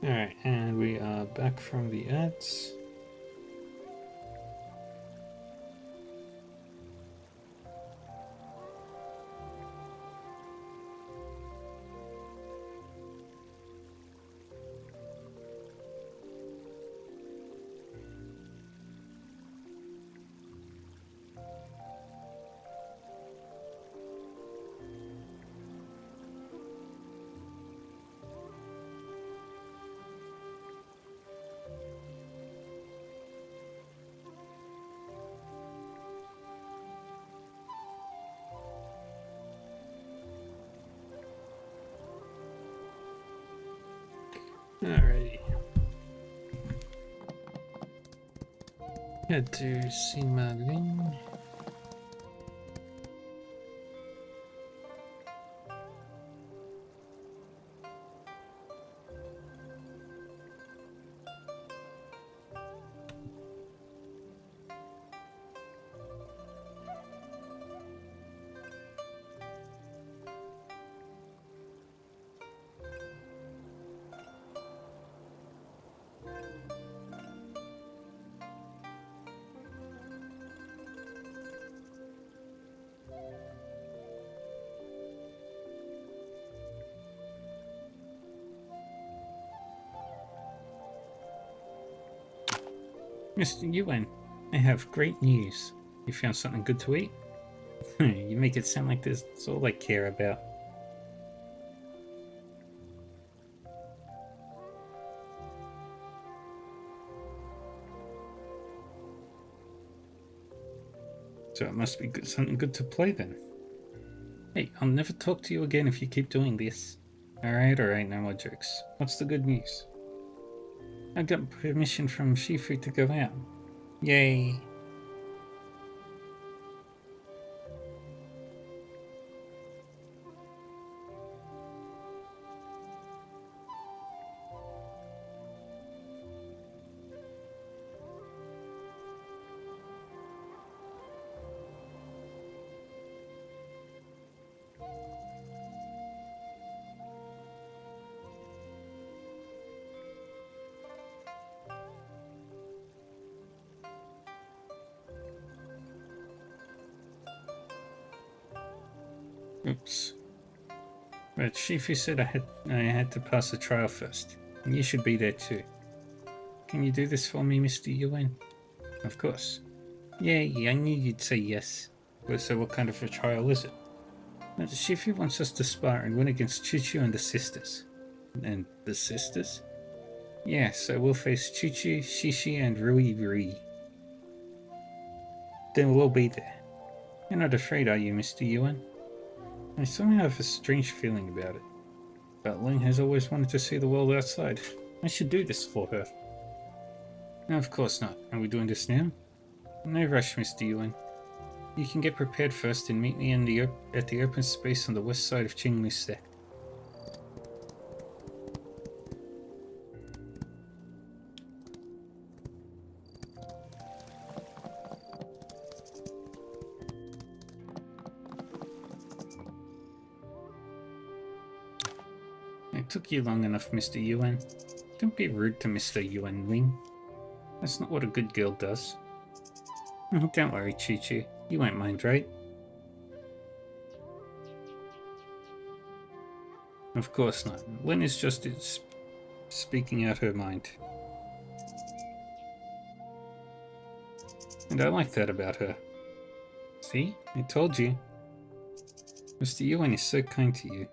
Alright, and we are back from the ads. Alrighty. Head to Simaling. Mr. Yuan, I have great news. You found something good to eat? You make it sound like that's all I care about. So it must be good, something good to play then. Hey, I'll never talk to you again if you keep doing this. Alright, no more jokes. What's the good news? I got permission from Shifu to go out. Yay! Oops. But Shifu said I had to pass the trial first, and you should be there too. Can you do this for me, Mr. Yuan? Of course. Yay, I knew you'd say yes. But so what kind of a trial is it? Well, Shifu wants us to spar and win against Chuchu and the sisters. And the sisters? Yeah, so we'll face Chuchu, Shishi, and Rui Rui. Then we'll all be there. You're not afraid, are you, Mr. Yuan? I somehow have a strange feeling about it. But Ling has always wanted to see the world outside. I should do this for her. No, of course not. Are we doing this now? No rush, Mr. Yuan. You can get prepared first and meet me at the open space on the west side of Qinglu Sect. It took you long enough, Mr. Yuan. Don't be rude to Mr. Yuan Ling. That's not what a good girl does. Don't worry, Chuchu. You won't mind, right? Of course not. Lin is just speaking out her mind. And I like that about her. See? I told you. Mr. Yuan is so kind to you.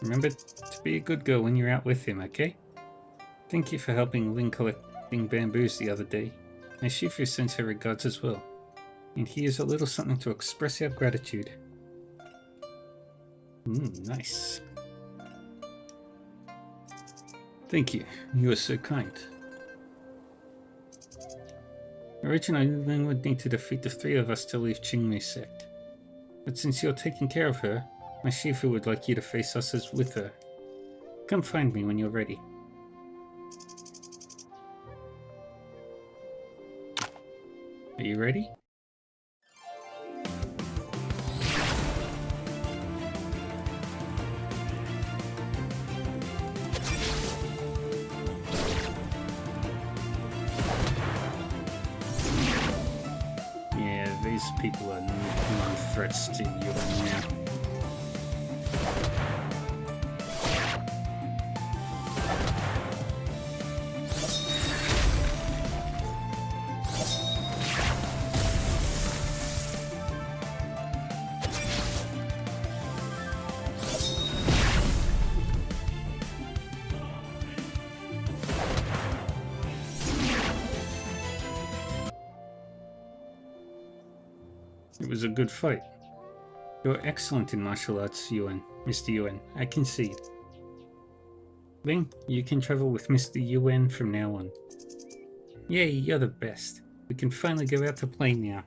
Remember to be a good girl when you're out with him, okay? Thank you for helping Ling collecting bamboos the other day. And Shifu sends her regards as well. And here's a little something to express our gratitude. Nice. Thank you. You are so kind. Originally, Lin would need to defeat the three of us to leave Qingmei sect. But since you're taking care of her, my Shifu would like you to face us as with her. Come find me when you're ready. Are you ready? Yeah, these people are non-threats to you now. It was a good fight. You're excellent in martial arts, Yuan, Mr. Yuan. I can see it. Ling, you can travel with Mr. Yuan from now on. Yay, you're the best. We can finally go out to play now.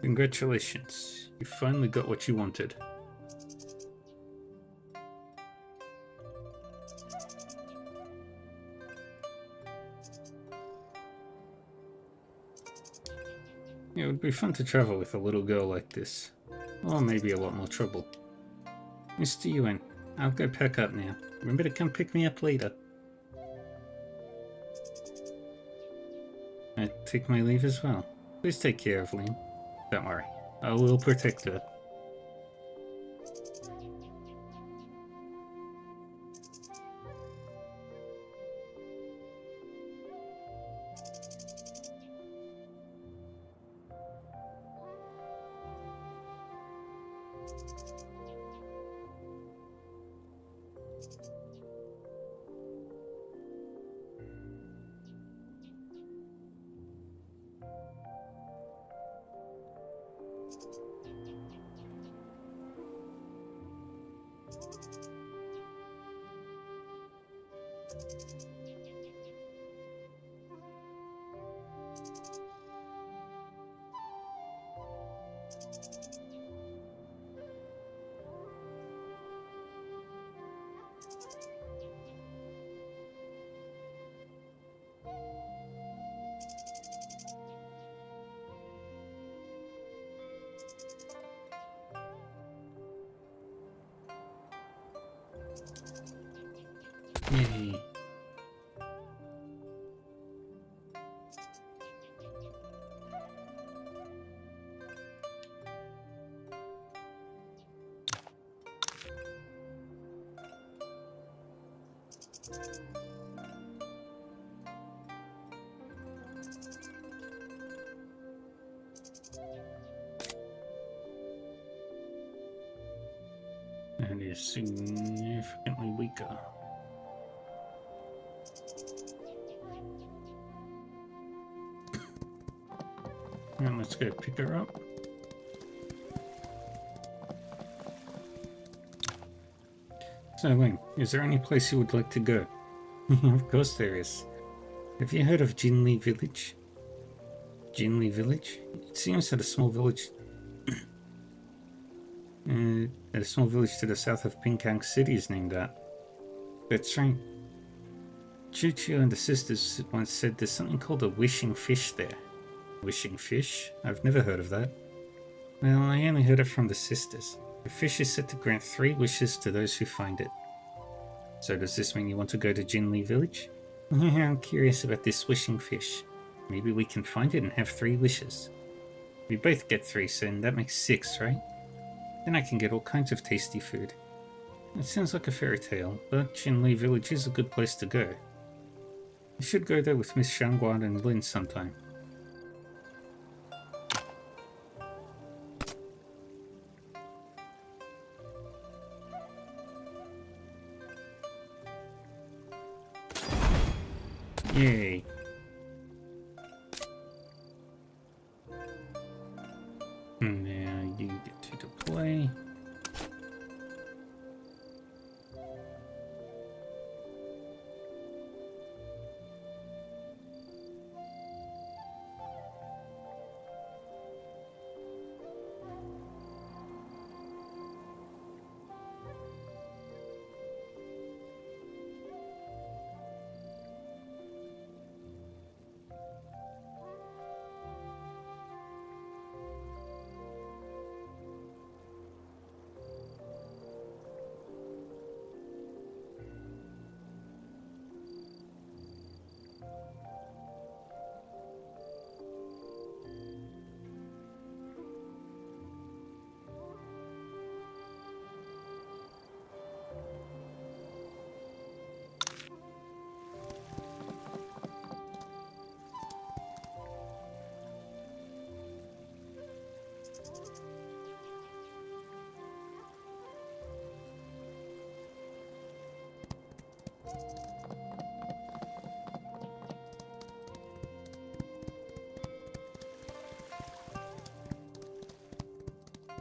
Congratulations, you finally got what you wanted. It would be fun to travel with a little girl like this, or maybe a lot more trouble. Mr. Yuan, I'll go pack up now. Remember to come pick me up later. I take my leave as well. Please take care of Ling. Don't worry, I will protect her. Yay. And is significantly weaker. And let's go pick her up. So, Ling, is there any place you would like to go? Of course there is. Have you heard of Jinli Village? Jinli Village? It seems that a small village to the south of Pinkang City is named that. That's right. Chuchu and the sisters once said there's something called a wishing fish there. Wishing fish? I've never heard of that. Well, I only heard it from the sisters. The fish is said to grant 3 wishes to those who find it. So does this mean you want to go to Jinli Village? I'm curious about this wishing fish. Maybe we can find it and have 3 wishes. We both get 3 sin, that makes 6, right? Then I can get all kinds of tasty food. It sounds like a fairy tale, but Jinli Village is a good place to go. I should go there with Miss Shangguan and Lin sometime. Yay. Now you get to play.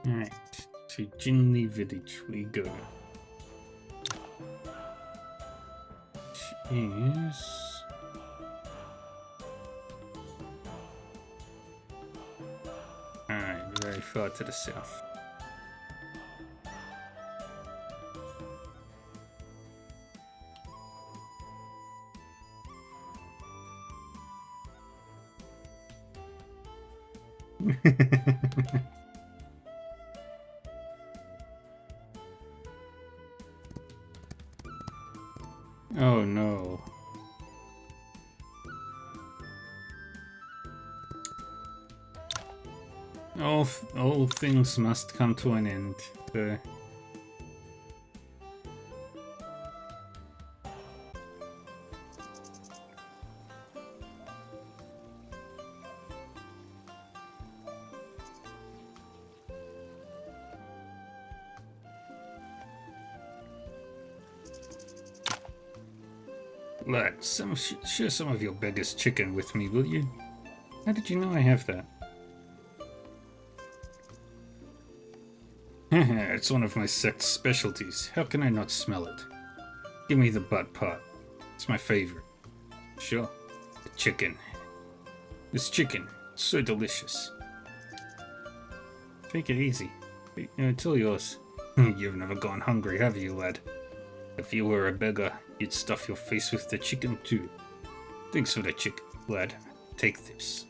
Alright, to Jinli Village we go. Which is... Alright, very far to the south. Oh no. All things must come to an end. Lad, share some of your beggar's chicken with me, will you? How did you know I have that? It's one of my sect's specialties. How can I not smell it? Give me the butt part. It's my favorite. Sure. The chicken. This chicken. It's so delicious. Take it easy. It's all yours. You've never gone hungry, have you, lad? If you were a beggar, you'd stuff your face with the chicken too. Thanks for the chicken, lad. Take this.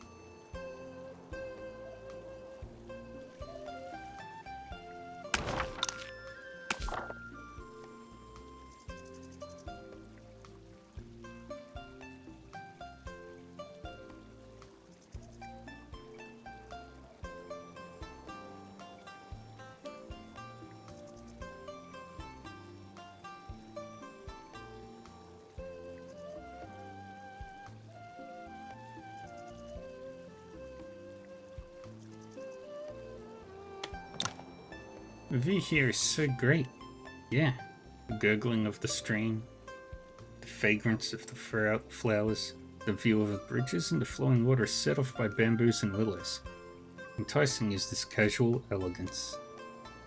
The view here is so great. Yeah, the gurgling of the stream, the fragrance of the flowers, the view of the bridges and the flowing water set off by bamboos and willows. Enticing is this casual elegance.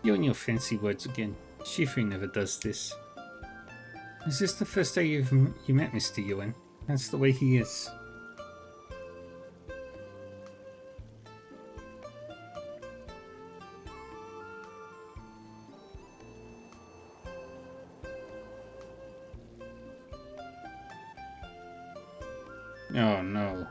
You and your fancy words again. Shifu never does this. Is this the first day you met Mr. Yuan? That's the way he is. Oh no.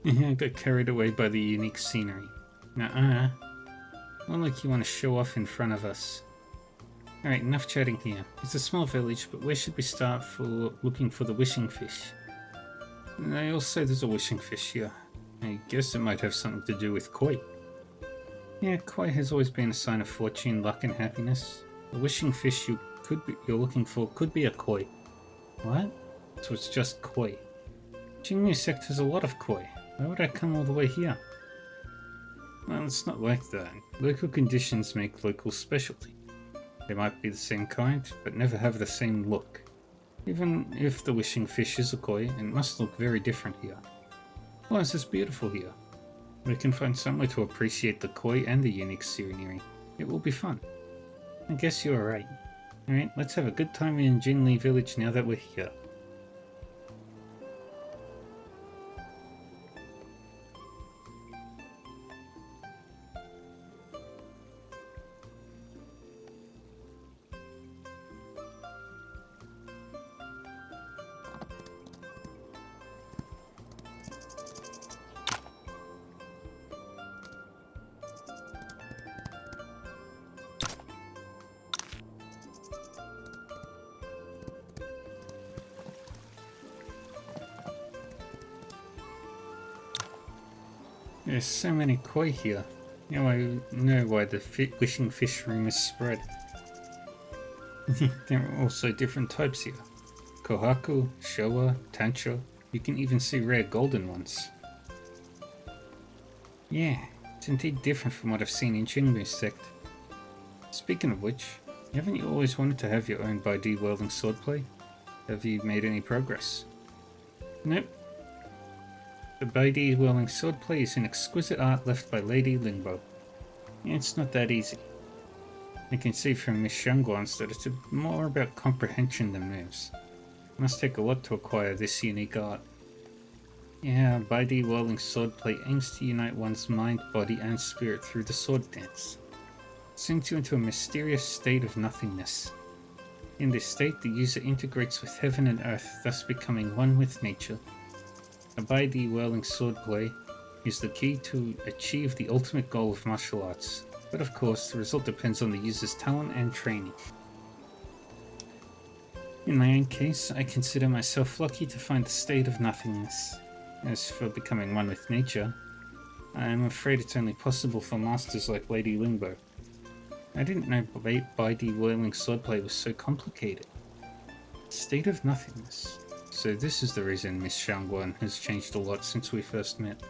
I got carried away by the unique scenery. Nuh-uh. Not like you want to show off in front of us. Alright, enough chatting here. It's a small village, but where should we start for looking for the wishing fish? They all say there's a wishing fish here. I guess it might have something to do with koi. Yeah, koi has always been a sign of fortune, luck, and happiness. The wishing fish you're looking for could be a koi. What? So it's just koi. Jingmu sect has a lot of koi. Why would I come all the way here? Well, it's not like that. Local conditions make local specialty. They might be the same kind, but never have the same look. Even if the wishing fish is a koi, it must look very different here. Plus, it's beautiful here. We can find somewhere to appreciate the koi and the unique scenery. It will be fun. I guess you're right. Alright, let's have a good time in Jinli village now that we're here. There's so many koi here. Now I know why the wishing fish room is spread. There are also different types here. Kohaku, Showa, Tancho. You can even see rare golden ones. Yeah, it's indeed different from what I've seen in Jinmu sect. Speaking of which, haven't you always wanted to have your own Baidi Whirling Swordplay? Have you made any progress? Nope. The Baidi Whirling Swordplay is an exquisite art left by Lady Lingbo. It's not that easy. I can see from Miss Xiangguan's that it's more about comprehension than moves. It must take a lot to acquire this unique art. Yeah, Baidi Whirling Swordplay aims to unite one's mind, body, and spirit through the sword dance. It sends you into a mysterious state of nothingness. In this state, the user integrates with heaven and earth, thus becoming one with nature. A Baidi Whirling Swordplay is the key to achieve the ultimate goal of martial arts, but of course the result depends on the user's talent and training. In my own case, I consider myself lucky to find the state of nothingness. As for becoming one with nature, I am afraid it's only possible for masters like Lady Lingbo. I didn't know Baidi Whirling Swordplay was so complicated. State of nothingness. So this is the reason Miss Xiangguan has changed a lot since we first met.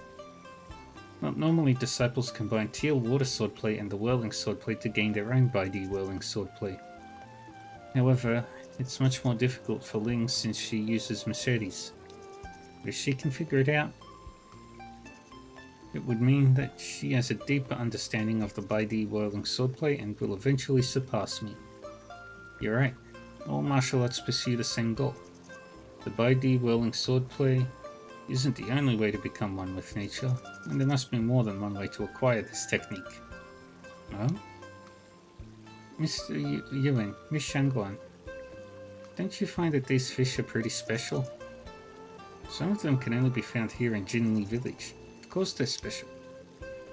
Well, normally disciples combine Teal Water Swordplay and the Whirling Swordplay to gain their own Baidi Whirling Swordplay. However, it's much more difficult for Ling since she uses Mercedes. But if she can figure it out, it would mean that she has a deeper understanding of the Baidi Whirling Swordplay and will eventually surpass me. You're right, all martial arts pursue the same goal. The Baidi Whirling Swordplay isn't the only way to become one with nature, and there must be more than one way to acquire this technique. No? Mr. Yuan, Miss Xiangguan, don't you find that these fish are pretty special? Some of them can only be found here in Jinli village. Of course they're special.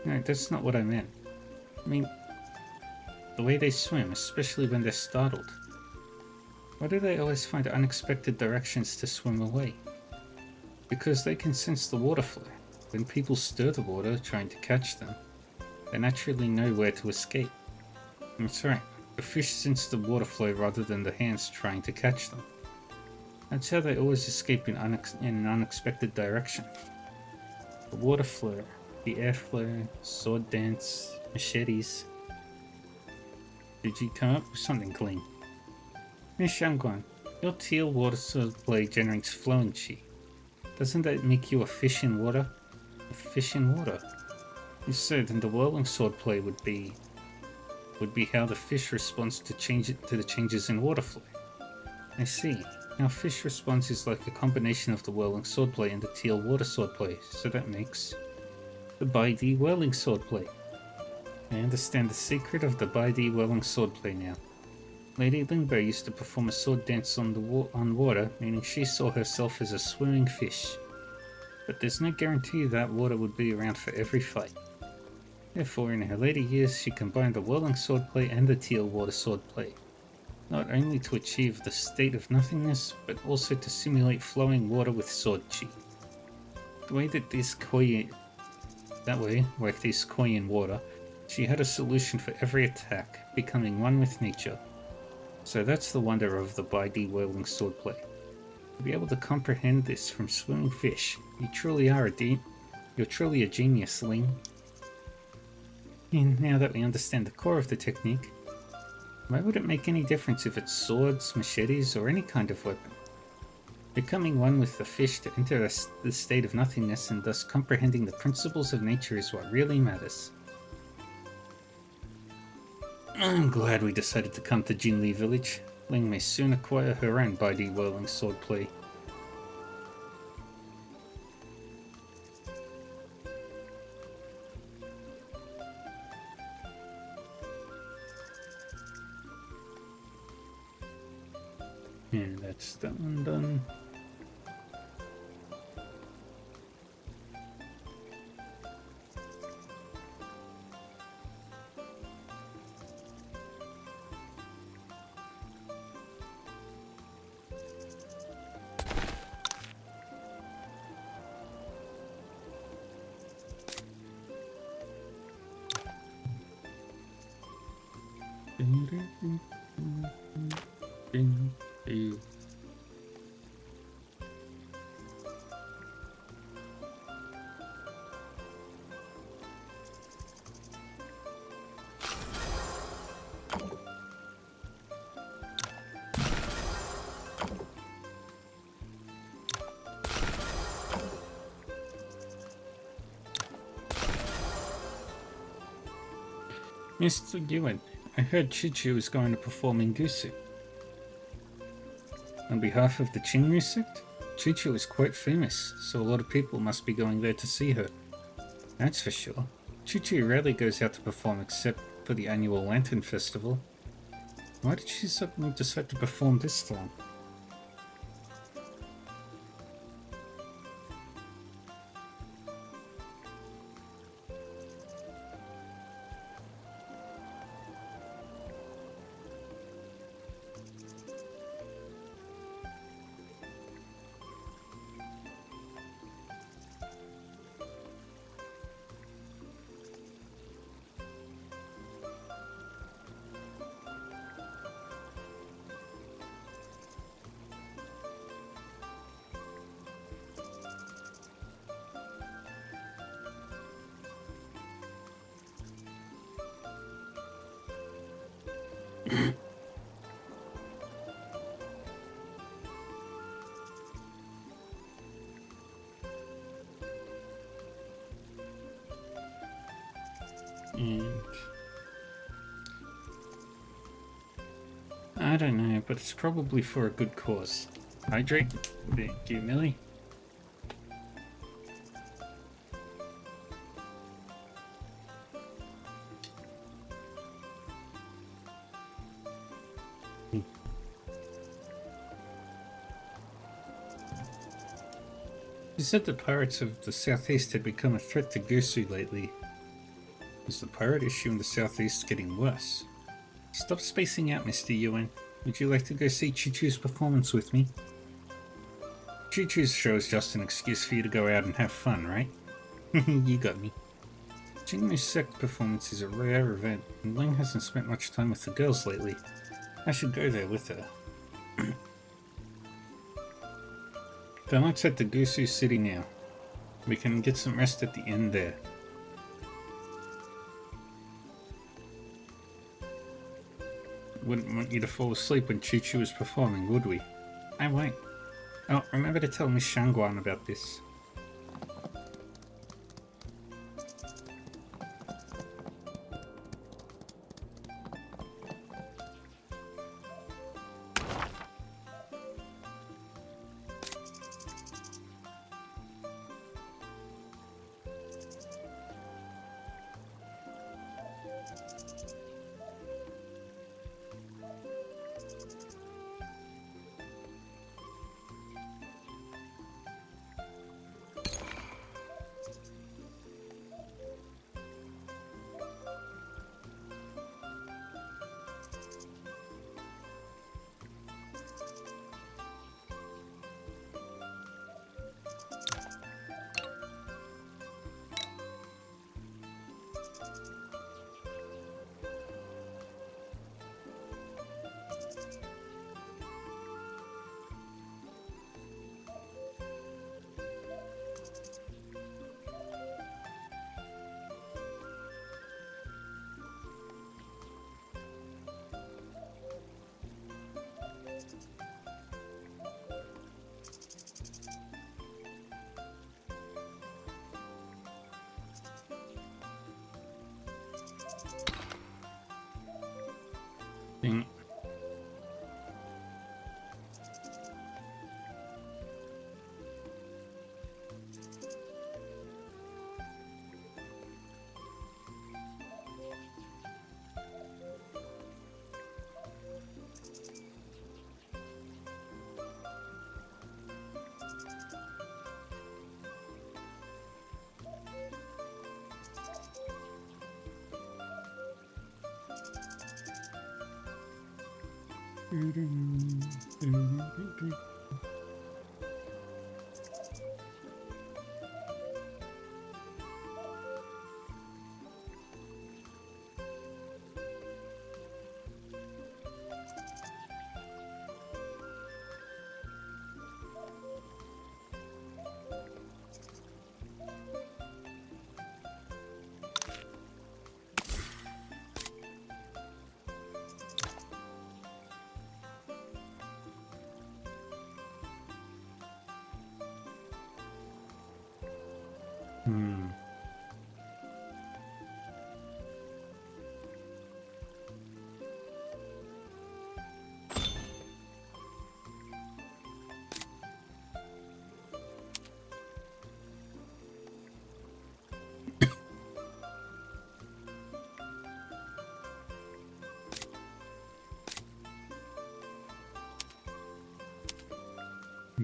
No, that's not what I meant. I mean, the way they swim, especially when they're startled. Why do they always find unexpected directions to swim away? Because they can sense the water flow. When people stir the water trying to catch them, they naturally know where to escape. That's right, the fish sense the water flow rather than the hands trying to catch them. That's how they always escape in an unexpected direction. The water flow, the airflow, sword dance, machetes. Did you come up with something clean? Miss Xiangguan, your teal water swordplay generates flowing chi. Doesn't that make you a fish in water? A fish in water? If so, then the whirling swordplay would be how the fish responds to the changes in water flow. I see. Now fish response is like a combination of the whirling swordplay and the teal water swordplay, so that makes the Baidi Whirling Swordplay. I understand the secret of the Baidi Whirling Swordplay now. Lady Lingbo used to perform a sword dance on water, meaning she saw herself as a swimming fish. but there's no guarantee that water would be around for every fight. Therefore, in her later years, she combined the whirling swordplay and the teal water swordplay, not only to achieve the state of nothingness, but also to simulate flowing water with sword chi. The way that these koi like these koi in water, she had a solution for every attack, becoming one with nature. So that's the wonder of the Baidi whirling swordplay. To be able to comprehend this from swimming fish, you're truly a genius, Ling. And now that we understand the core of the technique, why would it make any difference if it's swords, machetes, or any kind of weapon? Becoming one with the fish to enter the state of nothingness and thus comprehending the principles of nature is what really matters. I'm glad we decided to come to Jinli village. Ling may soon acquire her own Baidi whirling swordplay. And that's that one done. Mr. Ewan, I heard Chichu is going to perform in Gusu. On behalf of the Chinryu sect, Chichu is quite famous, so a lot of people must be going there to see her. That's for sure. Chichu rarely goes out to perform except for the annual Lantern Festival. Why did she suddenly decide to perform this time? I don't know, but it's probably for a good cause. Hydrate? Thank you, Millie. You said the pirates of the southeast had become a threat to Gusu lately. Is the pirate issue in the southeast getting worse? Stop spacing out, Mr. Yuan. Would you like to go see Chichu's performance with me? Chichu's show is just an excuse for you to go out and have fun, right? You got me. Jinmu's sect performance is a rare event, and Ling hasn't spent much time with the girls lately. I should go there with her. Then let's head to Gusu City now. We can get some rest at the end there. Wouldn't want you to fall asleep when Chichu is performing, would we? I won't. Oh, remember to tell Miss Shangguan about this.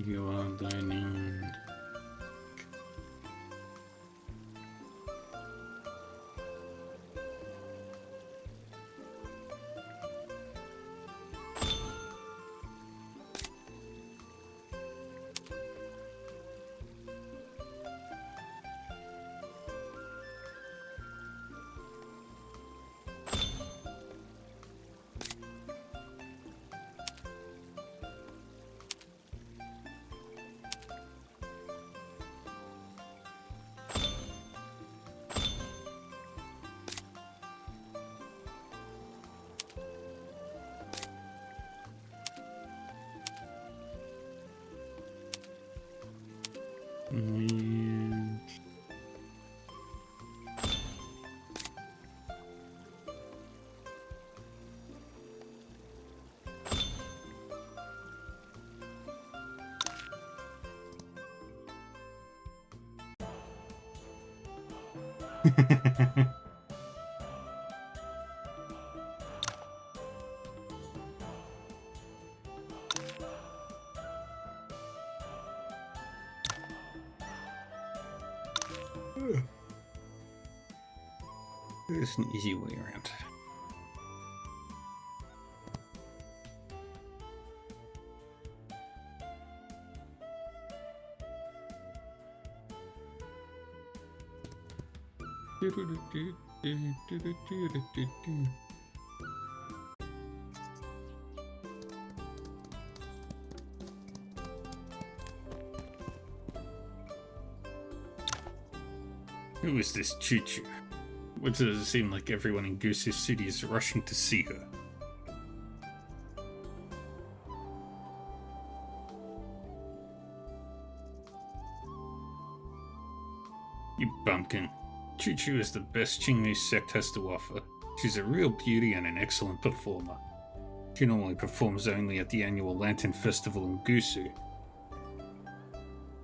You are dining. And there's an easy way around. Who is this Choo-Choo? What does it seem like everyone in Goosey City is rushing to see her? You bumpkin. Choo-Choo is the best Qingmei sect has to offer. She's a real beauty and an excellent performer. She normally performs only at the annual Lantern Festival in Goosey.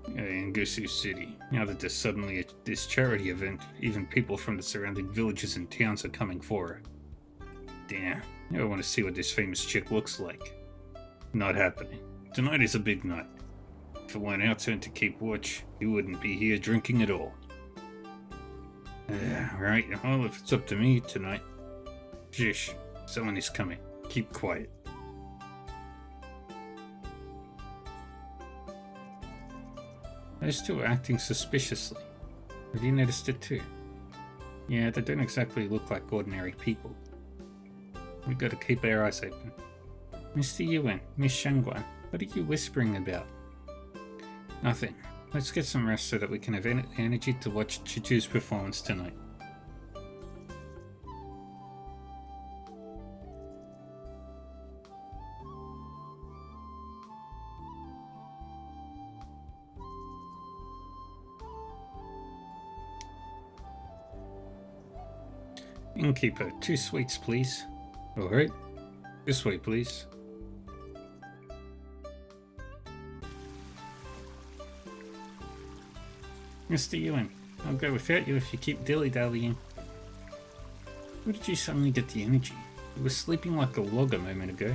In Goosey City. Now that there's suddenly this charity event, even people from the surrounding villages and towns are coming for her. Damn, I want to see what this famous chick looks like. Not happening. Tonight is a big night. If it weren't our turn to keep watch, you wouldn't be here drinking at all. Right, well, if it's up to me tonight. Jish, someone is coming. Keep quiet. Those two are acting suspiciously. Have you noticed it too? Yeah, they don't exactly look like ordinary people. We've got to keep our eyes open. Mr. Yuan, Miss Shangguan, what are you whispering about? Nothing. Let's get some rest so that we can have energy to watch Choo-Choo's performance tonight. Innkeeper, 2 sweets, please. Alright. This way, please. Mr. Yuan, I'll go without you if you keep dilly-dallying. Where did you suddenly get the energy? You were sleeping like a log a moment ago.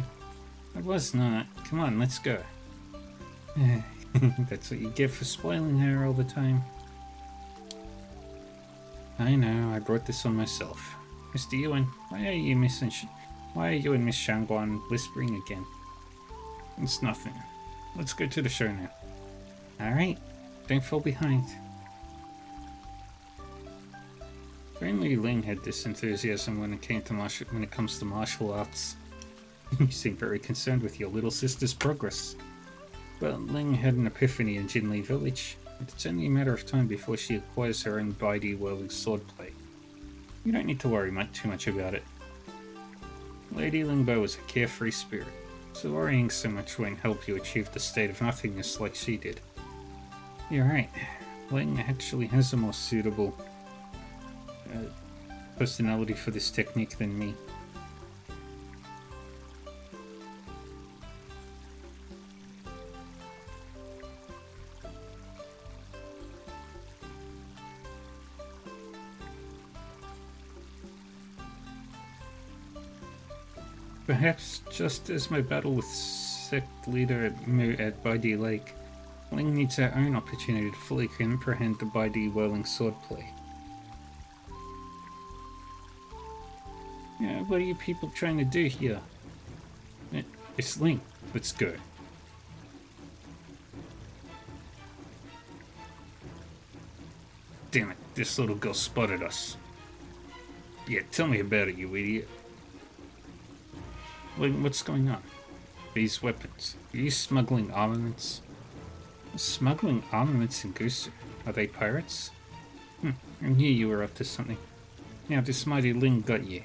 I was not. Come on, let's go. That's what you get for spoiling her all the time. I know, I brought this on myself. Mr. Yuan, why are you and Miss Shangguan whispering again? It's nothing. Let's go to the show now. Alright, don't fall behind. If only Ling had this enthusiasm when it comes to martial arts. You seem very concerned with your little sister's progress. Well, Ling had an epiphany in Jinli Village, and it's only a matter of time before she acquires her own Baidi whirling swordplay. You don't need to worry too much about it. Lady Lingbo is a carefree spirit, so worrying so much won't help you achieve the state of nothingness like she did. You're right, Ling actually has a more suitable personality for this technique than me. Perhaps just as my battle with sect leader at Baidi Lake, Ling needs her own opportunity to fully comprehend the Baidi whirling swordplay. Yeah, what are you people trying to do here? It's Ling. Let's go. Damn it, this little girl spotted us. Yeah, tell me about it, you idiot. Ling, what's going on? These weapons. Are you smuggling armaments? Smuggling armaments in Gusu? Are they pirates? I knew you were up to something. Now this mighty Ling got you.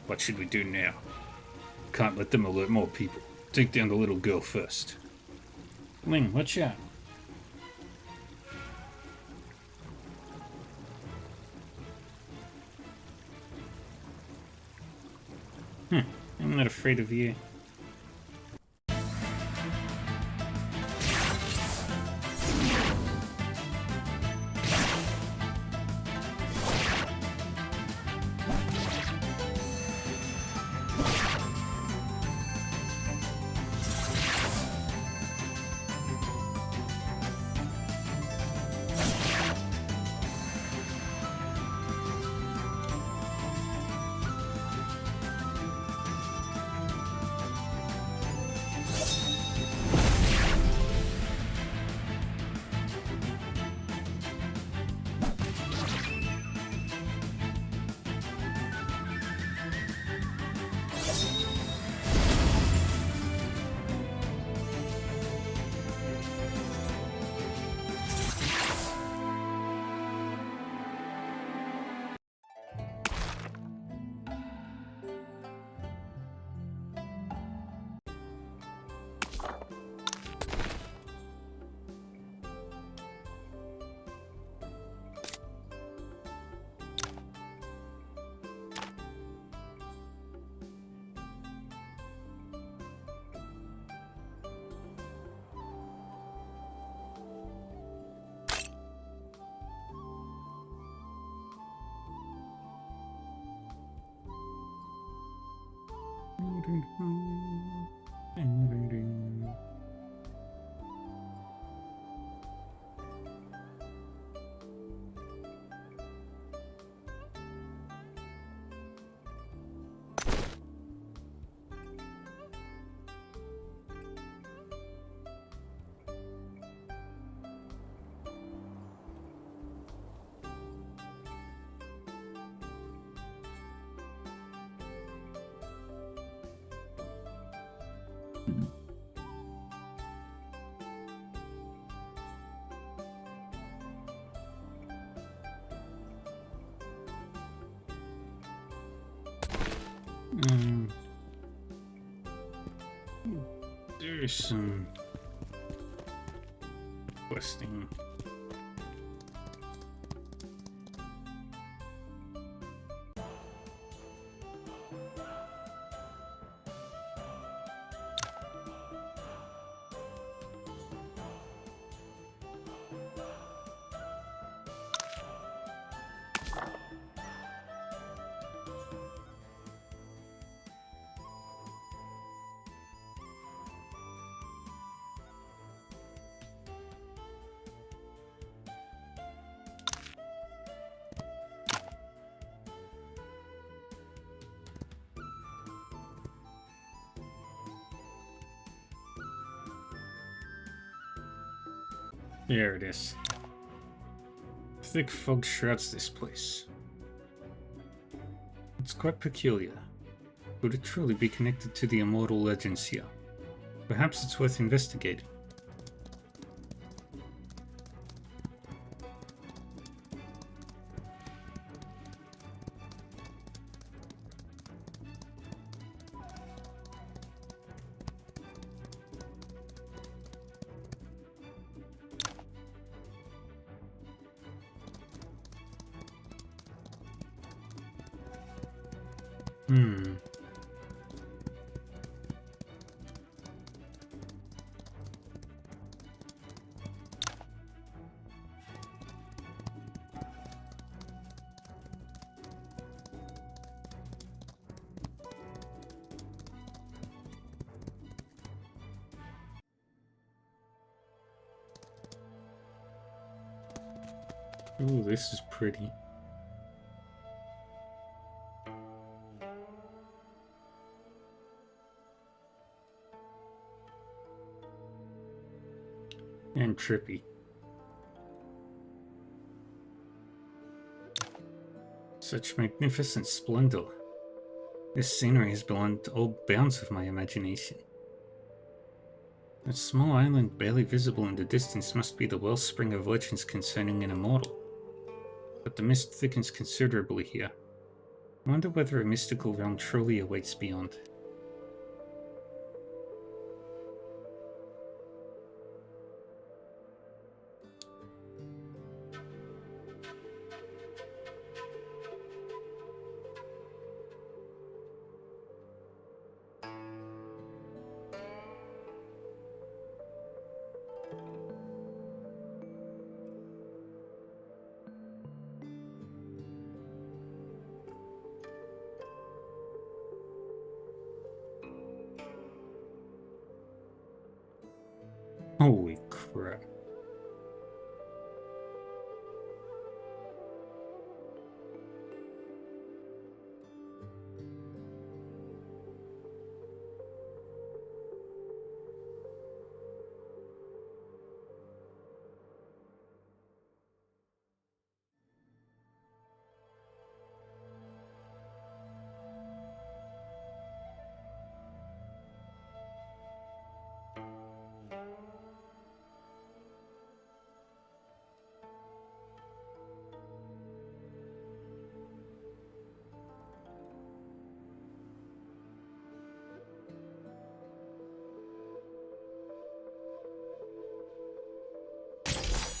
What should we do now? Can't let them alert more people. Take down the little girl first. Ling, watch out. I'm not afraid of you. There's some questing. There it is. Thick fog shrouds this place. It's quite peculiar. Could it truly be connected to the immortal legends here? Perhaps it's worth investigating. Ooh, this is pretty. And trippy. Such magnificent splendor. This scenery has beyond all bounds of my imagination. That small island barely visible in the distance must be the wellspring of legends concerning an immortal. But the mist thickens considerably here. I wonder whether a mystical realm truly awaits beyond. Holy crap.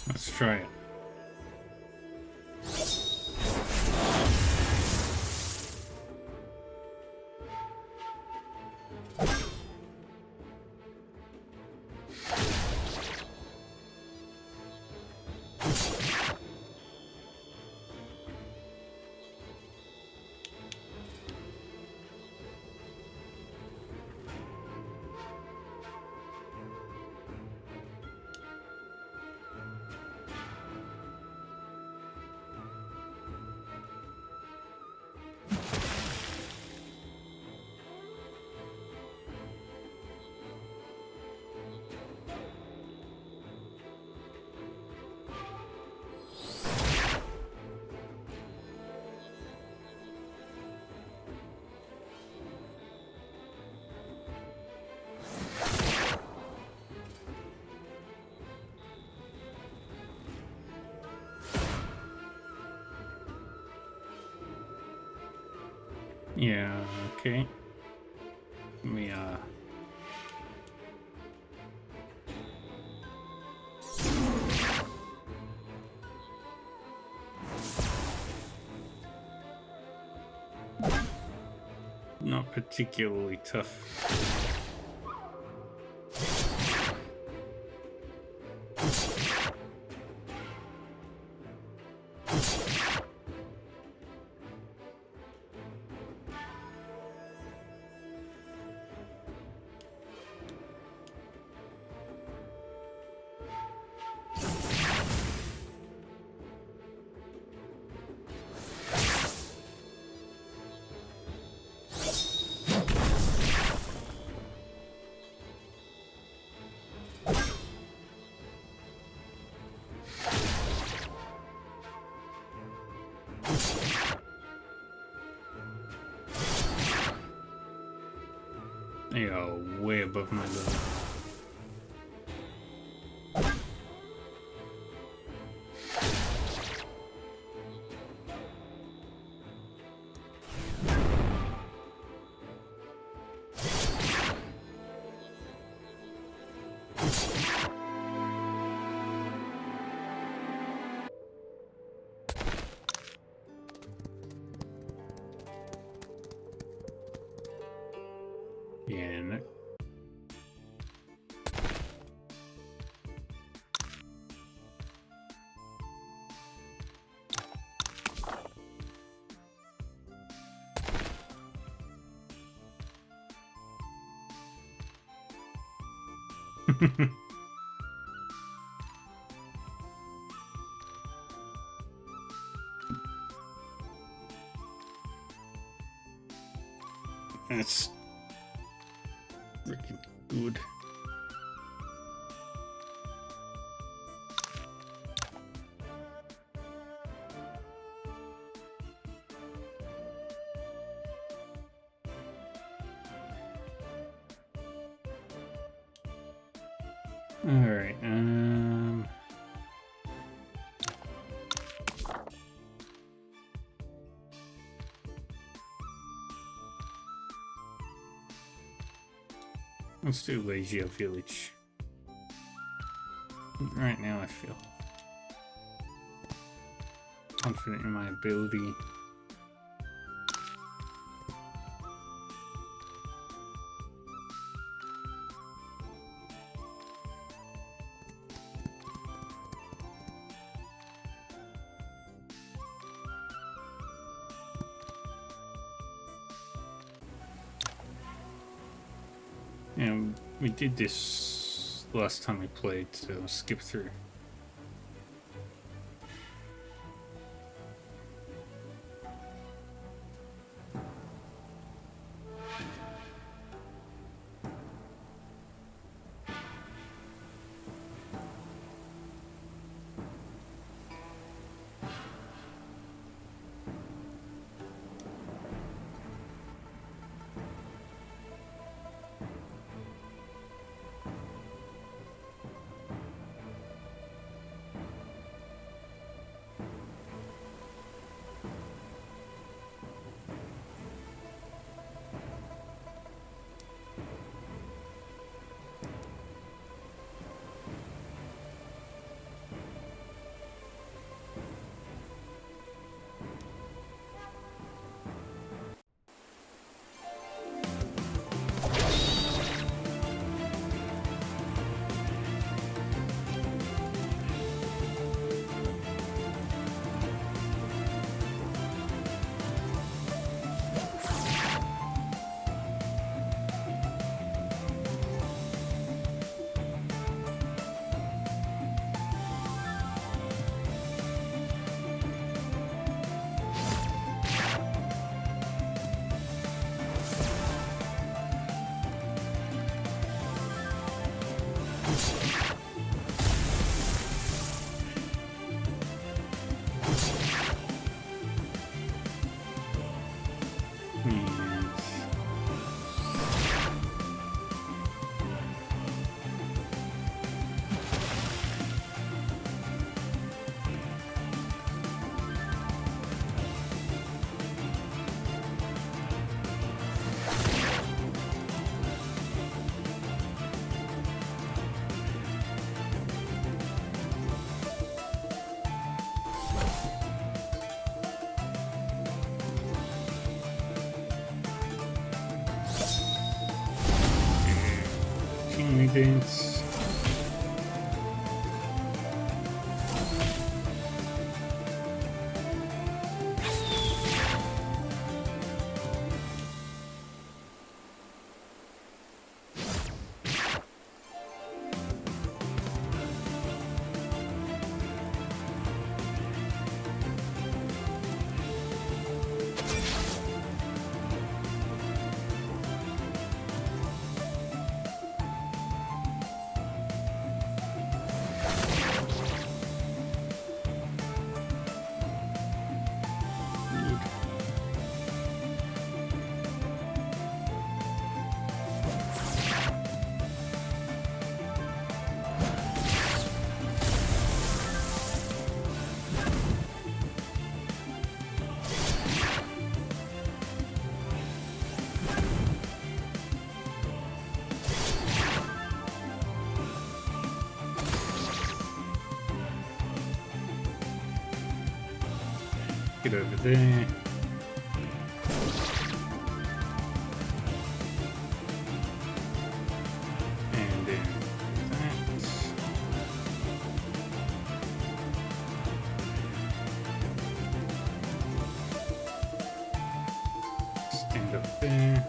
Let's try it. Yeah, okay. Let me, not particularly tough. They are way above my level. Yeah, no. That's freaking good. All right. Let's do Legia Village. Right now I feel confident in my ability. And we did this last time we played, so skip through. Dance. Get over there. And then that. Stand up there.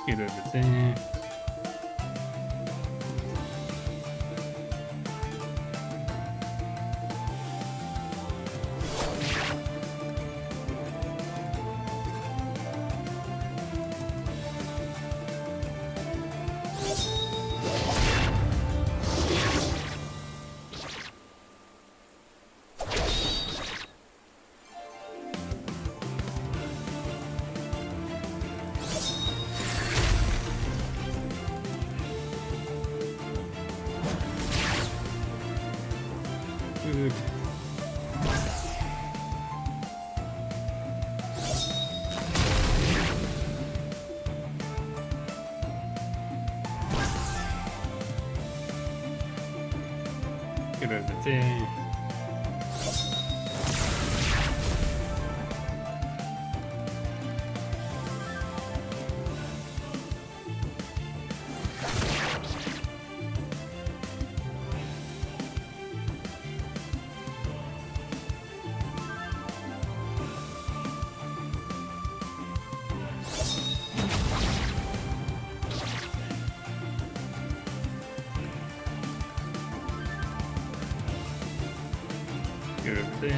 Get over there. Good. Get over there. Get over there.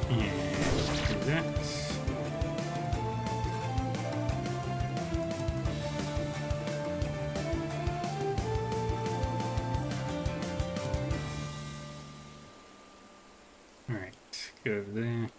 And do that. Alright, go over there.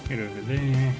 Get over there.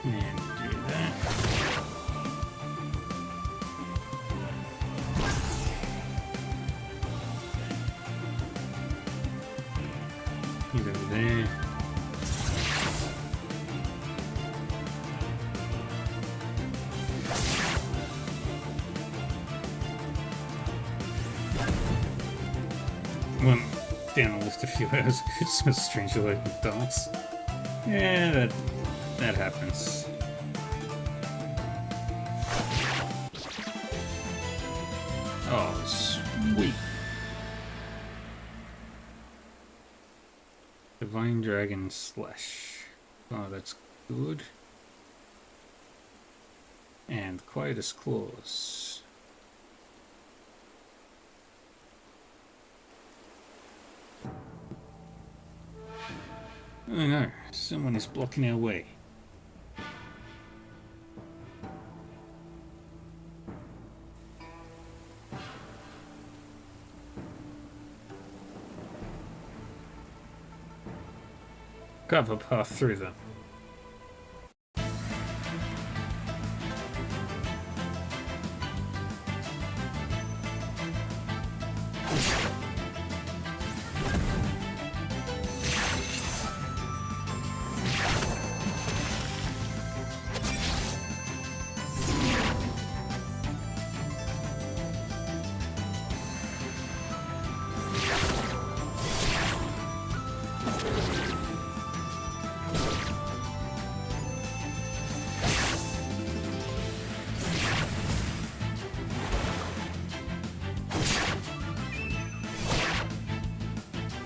And do that. Get over there. Went down the list a few hours ago, just a strange load of darts. Yeah, that happens. Oh, sweet. Divine Dragon Slash. Oh, that's good. And Quietus Claws. Oh no, someone is blocking our way. Carve a path through them.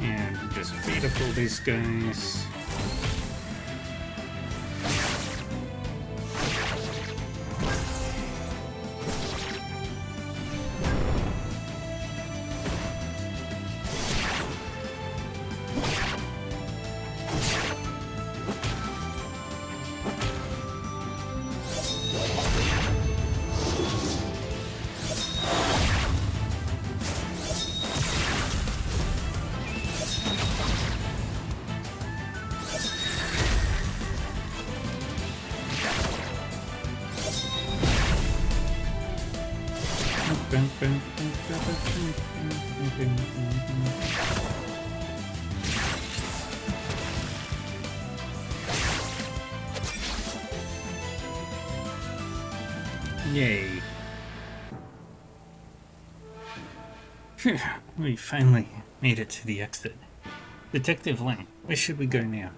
And just beat up all these guys. Yay. Phew, we finally made it to the exit. Detective Lang, where should we go now?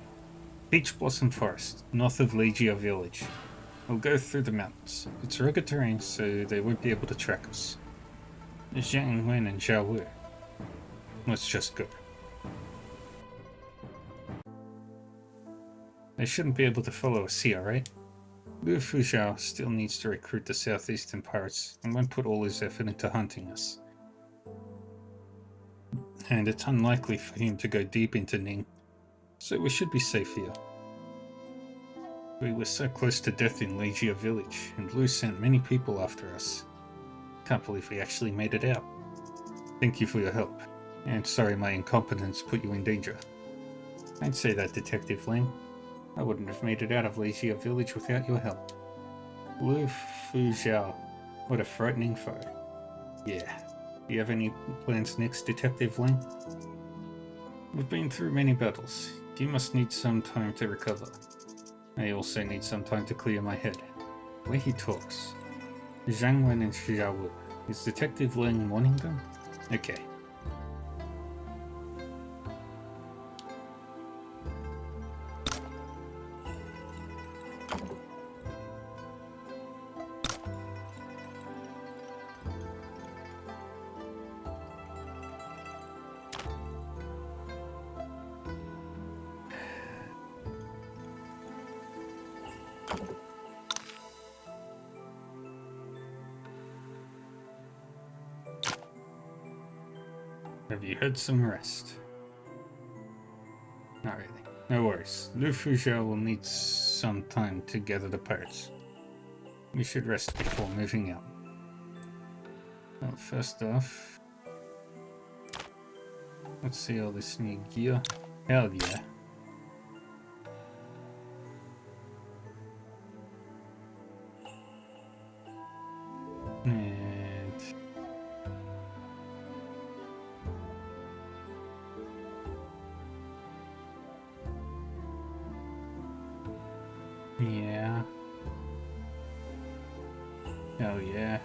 Peach Blossom Forest, north of Legia Village. We'll go through the mountains. It's rugged terrain, so they won't be able to track us. Zhang Wen and Zhao Wu. Let's just go. They shouldn't be able to follow us here, right? Lu Fuzhou still needs to recruit the southeastern pirates and won't put all his effort into hunting us. And it's unlikely for him to go deep into Ning, so we should be safe here. We were so close to death in Legia Village, and Lu sent many people after us. Can't believe we actually made it out. Thank you for your help, and sorry my incompetence put you in danger. I'd say that, Detective Lang. I wouldn't have made it out of Legia Village without your help. Lu Fuzhou, what a frightening foe. Yeah. Do you have any plans next, Detective Lang? We've been through many battles. You must need some time to recover. I also need some time to clear my head. The way he talks. Zhang Wen and Zhao Wu. Is Detective Lang wanting them? Okay. Have you had some rest? Not really. No worries. Le Fougere will need some time to gather the parts. We should rest before moving out. Well, first off, let's see all this new gear. Hell yeah. And yeah. Hell yeah.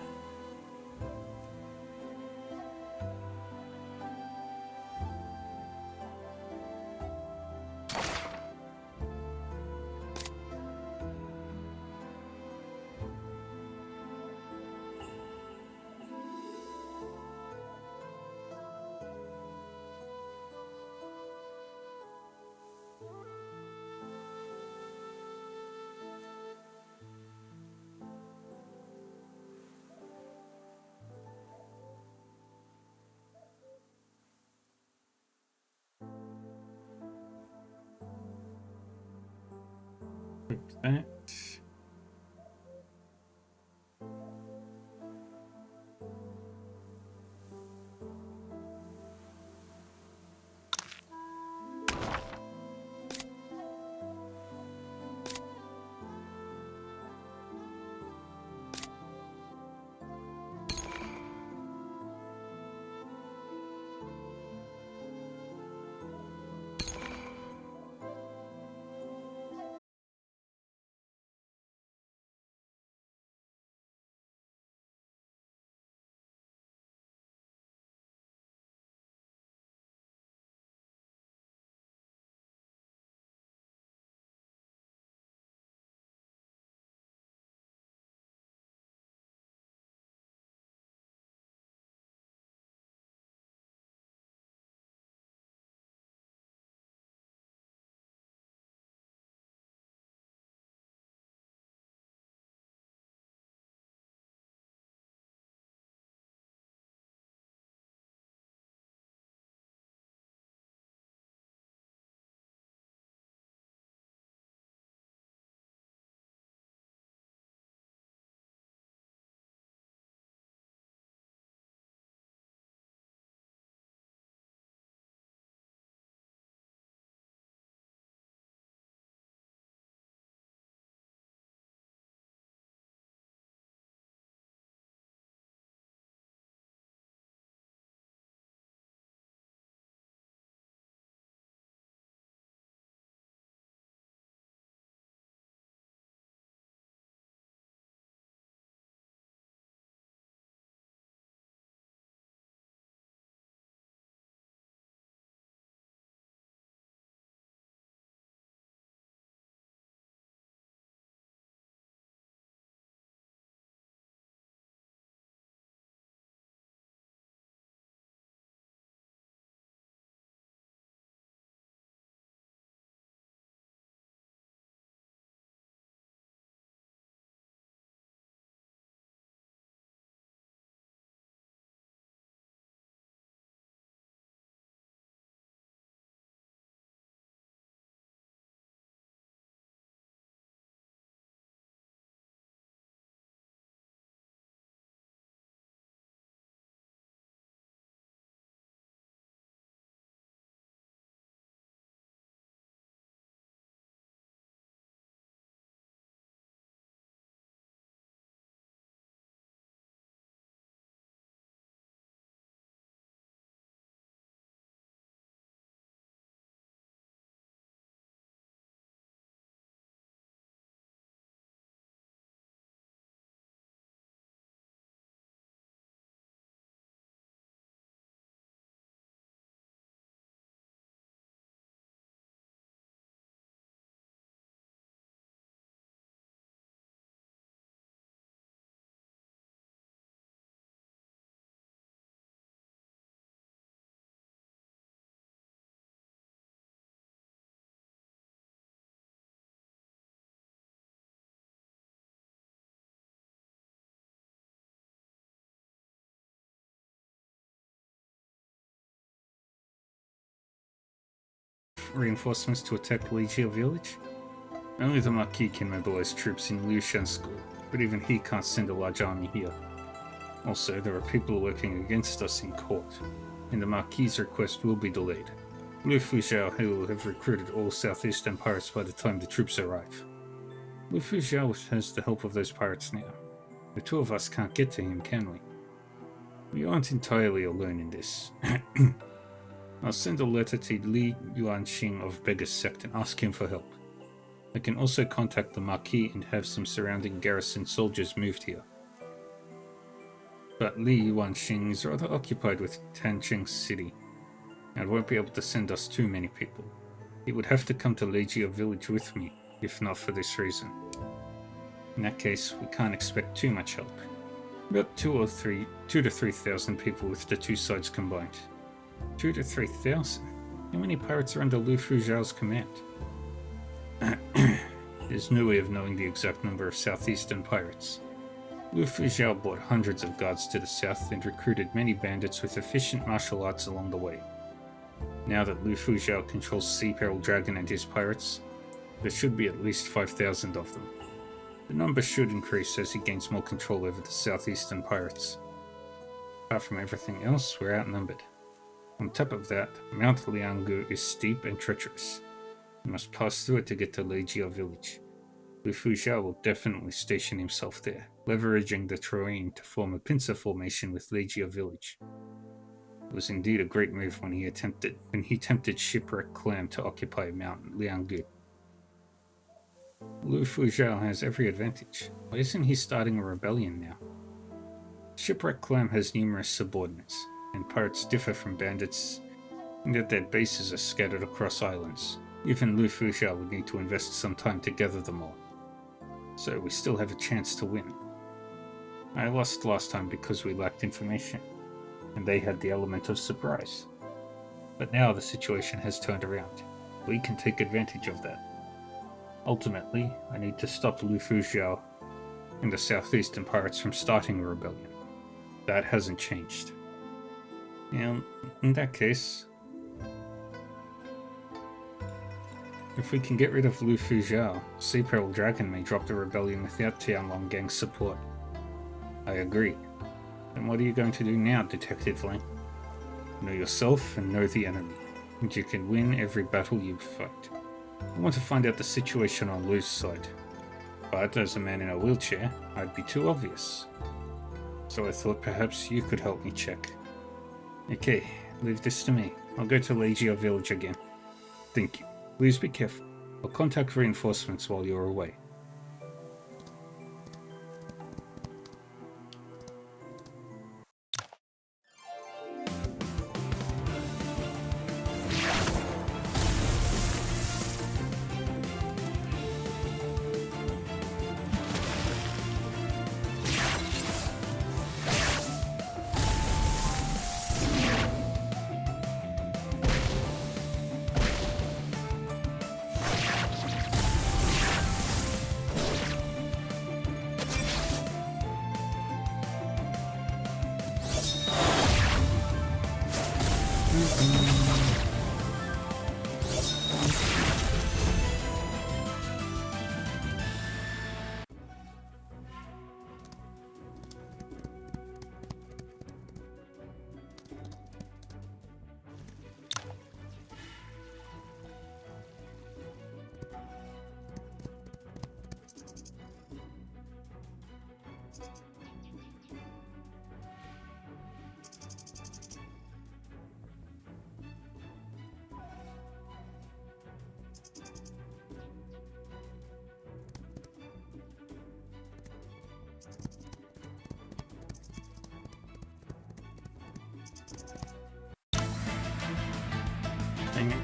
Put that. reinforcements to attack Legia village? Only the Marquis can mobilize troops in Liushan School, but even he can't send a large army here. Also, there are people working against us in court, and the Marquis' request will be delayed. Lu Fuzhou will have recruited all southeastern pirates by the time the troops arrive. Lu Fuzhou has the help of those pirates now. The two of us can't get to him, can we? We aren't entirely alone in this. I'll send a letter to Li Yuanxing of Beggar's Sect and ask him for help. I can also contact the Marquis and have some surrounding garrison soldiers moved here. But Li Yuanxing is rather occupied with Tancheng City, and won't be able to send us too many people. He would have to come to Legia village with me, if not for this reason. In that case, we can't expect too much help. About 2 to 3,000 people with the two sides combined. 2 to 3,000? How many pirates are under Lu Fuzhou's command? There's no way of knowing the exact number of southeastern pirates. Lu Fuzhou brought hundreds of guards to the south and recruited many bandits with efficient martial arts along the way. Now that Lu Fuzhou controls Sea Peril Dragon and his pirates, there should be at least 5,000 of them. The number should increase as he gains more control over the southeastern pirates. Apart from everything else, we're outnumbered. On top of that, Mount Lianggu is steep and treacherous. You must pass through it to get to Legia village. Lu Fuzhou will definitely station himself there, leveraging the terrain to form a pincer formation with Legia village. It was indeed a great move when he tempted Shipwreck Clam to occupy Mount Lianggu. Lu Fuzhou has every advantage. Why isn't he starting a rebellion now? Shipwreck Clam has numerous subordinates, and pirates differ from bandits in that their bases are scattered across islands. Even Lu Fuzhou would need to invest some time to gather them all. So we still have a chance to win. I lost last time because we lacked information, and they had the element of surprise. But now the situation has turned around. We can take advantage of that. Ultimately, I need to stop Lu Fuzhou and the southeastern pirates from starting a rebellion. That hasn't changed. And in that case, if we can get rid of Lu Fuzhou, Sea Peril Dragon may drop the rebellion without Tianlong Gang's support. I agree. Then what are you going to do now, Detective Lang? Know yourself and know the enemy, and you can win every battle you fight. I want to find out the situation on Lu's side, but as a man in a wheelchair, I'd be too obvious. So I thought perhaps you could help me check. Okay, leave this to me. I'll go to Legia village again. Thank you. Please be careful. I'll contact reinforcements while you're away. Dang it.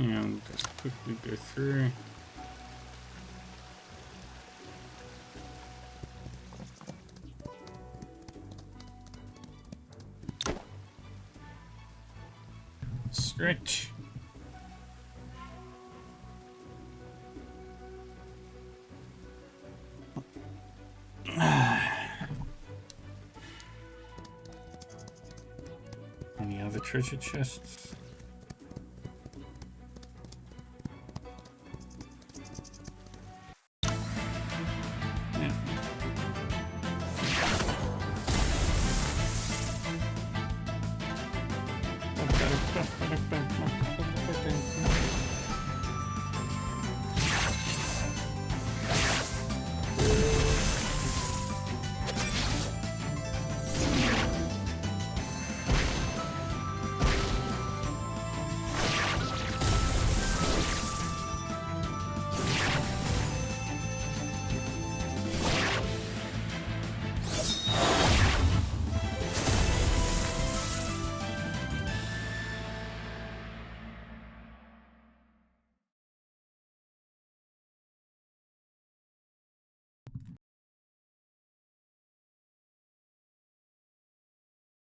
And just quickly go through. Stretch. Any other treasure chests? Yeah.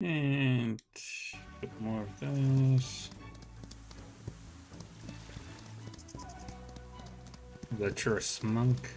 And a bit more of those. Lecherous monk.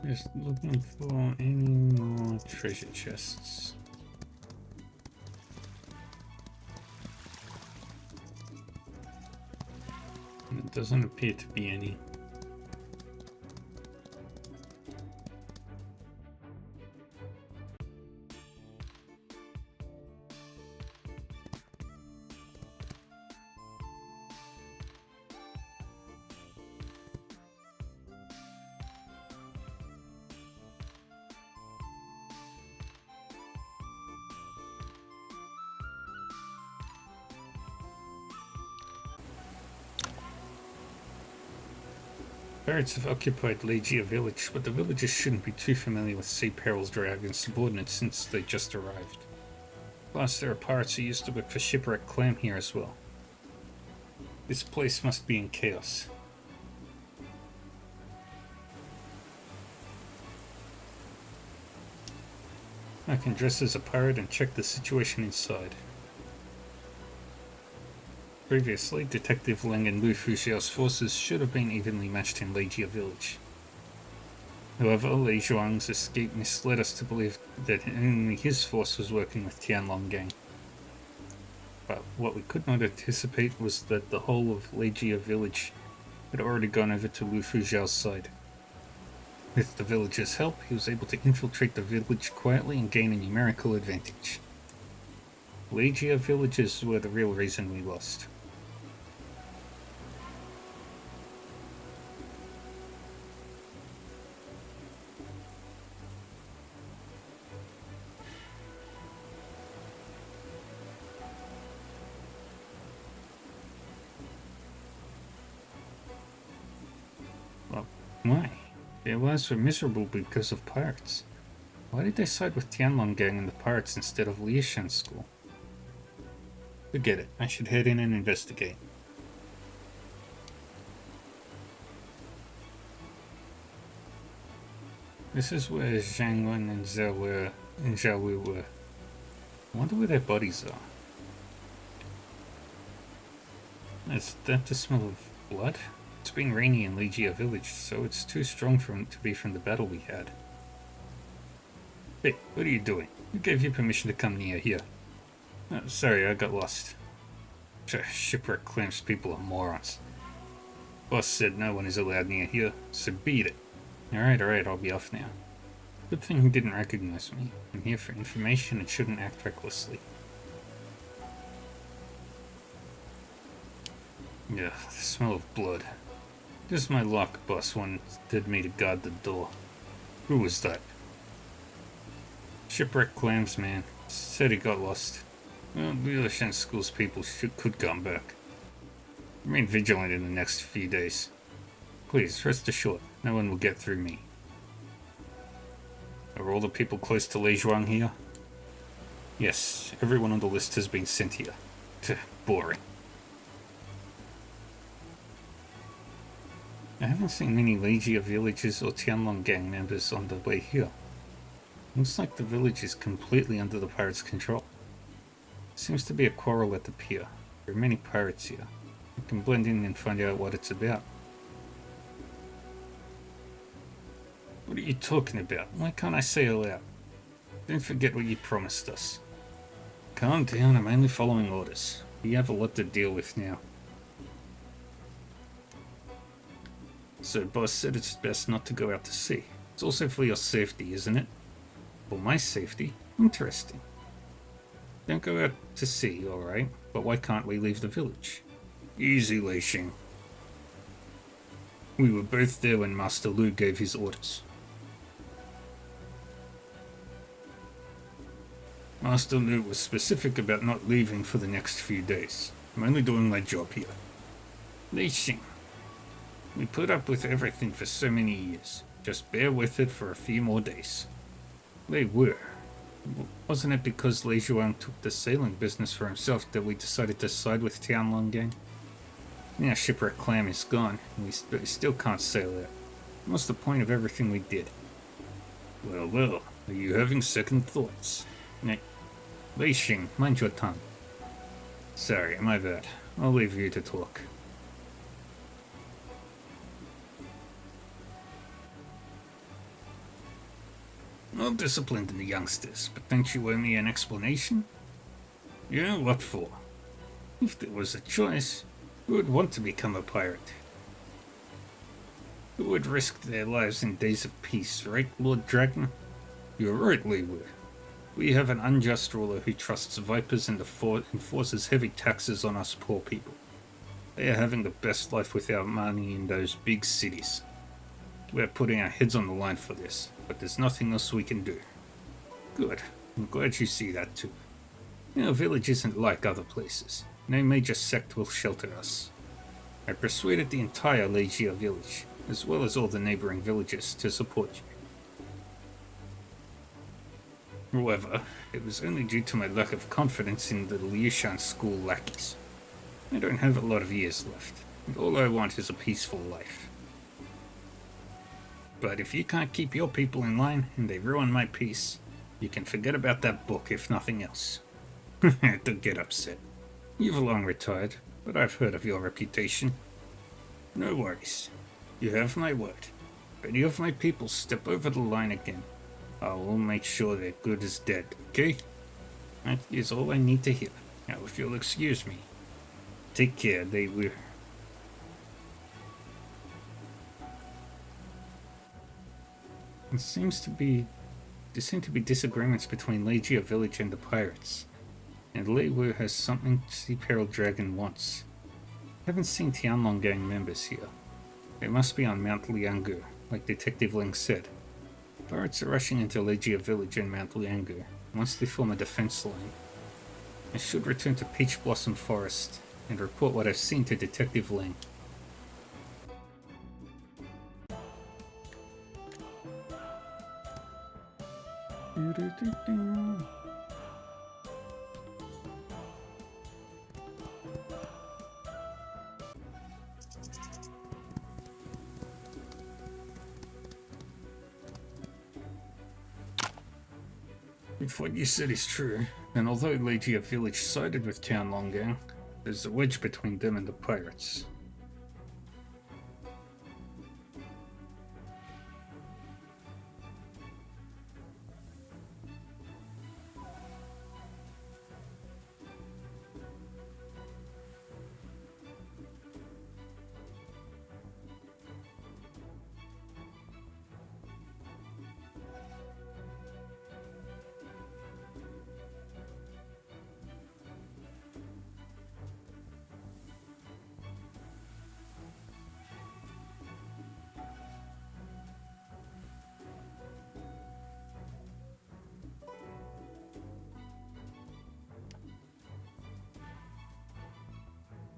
Just looking for any more treasure chests. It doesn't appear to be any. Pirates have occupied Legia village, but the villagers shouldn't be too familiar with Sea Peril's Dragon's subordinates since they just arrived. Plus, there are pirates who used to work for Shipwreck Clam here as well. This place must be in chaos. I can dress as a pirate and check the situation inside. Previously, Detective Leng and Lu Fuxiao's forces should have been evenly matched in Legia village. However, Li Zhuang's escape misled us to believe that only his force was working with Tianlong Gang. But what we could not anticipate was that the whole of Legia village had already gone over to Lu Fuxiao's side. With the villagers' help, he was able to infiltrate the village quietly and gain a numerical advantage. Legia villagers were the real reason we lost. Well, why? Their lives were miserable because of pirates. Why did they side with Tianlong Gang and the pirates instead of Liushan's school? Forget it. I should head in and investigate. This is where Zhang Wen and Zhao Wu were. I wonder where their bodies are. Is that the smell of blood? It's been rainy in Legia village, so it's too strong for it to be from the battle we had. Hey, what are you doing? Who gave you permission to come near here? Oh, sorry, I got lost. Shipwreck Clam's people are morons. Boss said no one is allowed near here, so beat it. Alright, I'll be off now. Good thing he didn't recognize me. I'm here for information and shouldn't act recklessly. Ugh, the smell of blood. Just my luck, boss wanted me to guard the door. Who was that? Shipwrecked clams, man. Said he got lost. Well, the Ocean School's people could come back. Remain vigilant in the next few days. Please, rest assured, no one will get through me. Are all the people close to Leizhuang here? Yes, everyone on the list has been sent here. Boring. I haven't seen many Legia villagers or Tianlong gang members on the way here. Looks like the village is completely under the pirates' control. Seems to be a quarrel at the pier. There are many pirates here. I can blend in and find out what it's about. What are you talking about? Why can't I say it out? Don't forget what you promised us. Calm down, I'm only following orders. We have a lot to deal with now. So boss said it's best not to go out to sea. It's also for your safety, isn't it? For my safety? Interesting. Don't go out to sea, alright, but why can't we leave the village? Easy, Lei Xing. We were both there when Master Lu gave his orders. Master Lu was specific about not leaving for the next few days. I'm only doing my job here. Lei Xing. We put up with everything for so many years. Just bear with it for a few more days. They were. Wasn't it because Leizhuang took the sailing business for himself that we decided to side with Tianlong Gang? Now Shipwreck Clam is gone, and we still can't sail out. What's the point of everything we did? Well, are you having second thoughts? Lei Xing, mind your tongue. Sorry, my bad. I'll leave you to talk. Well disciplined in the youngsters, but don't you owe me an explanation? Yeah, what for? If there was a choice, who would want to become a pirate? Who would risk their lives in days of peace, right, Lord Dragon? You're right, Li Wu. We have an unjust ruler who trusts vipers and enforces heavy taxes on us poor people. They are having the best life without money in those big cities. We're putting our heads on the line for this, but there's nothing else we can do. Good. I'm glad you see that too. Our village isn't like other places. No major sect will shelter us. I persuaded the entire Legia village, as well as all the neighboring villages, to support you. However, it was only due to my lack of confidence in the Liushan school lackeys. I don't have a lot of years left, and all I want is a peaceful life. But if you can't keep your people in line and they ruin my peace, you can forget about that book if nothing else. Don't get upset. You've long retired, but I've heard of your reputation. No worries. You have my word. If any of my people step over the line again, I will make sure they're good as dead, okay? That is all I need to hear. Now if you'll excuse me. Take care, they will. There seem to be disagreements between Legia village and the pirates, and Lei Wu has something Sea Peril Dragon wants. I haven't seen Tianlong Gang members here. They must be on Mount Liangu, like Detective Ling said. Pirates are rushing into Legia village and Mount Liangu, once they form a defense line. I should return to Peach Blossom Forest and report what I've seen to Detective Ling. If what you said is true, then although Legia village sided with Tianlong Gang, there's a wedge between them and the pirates.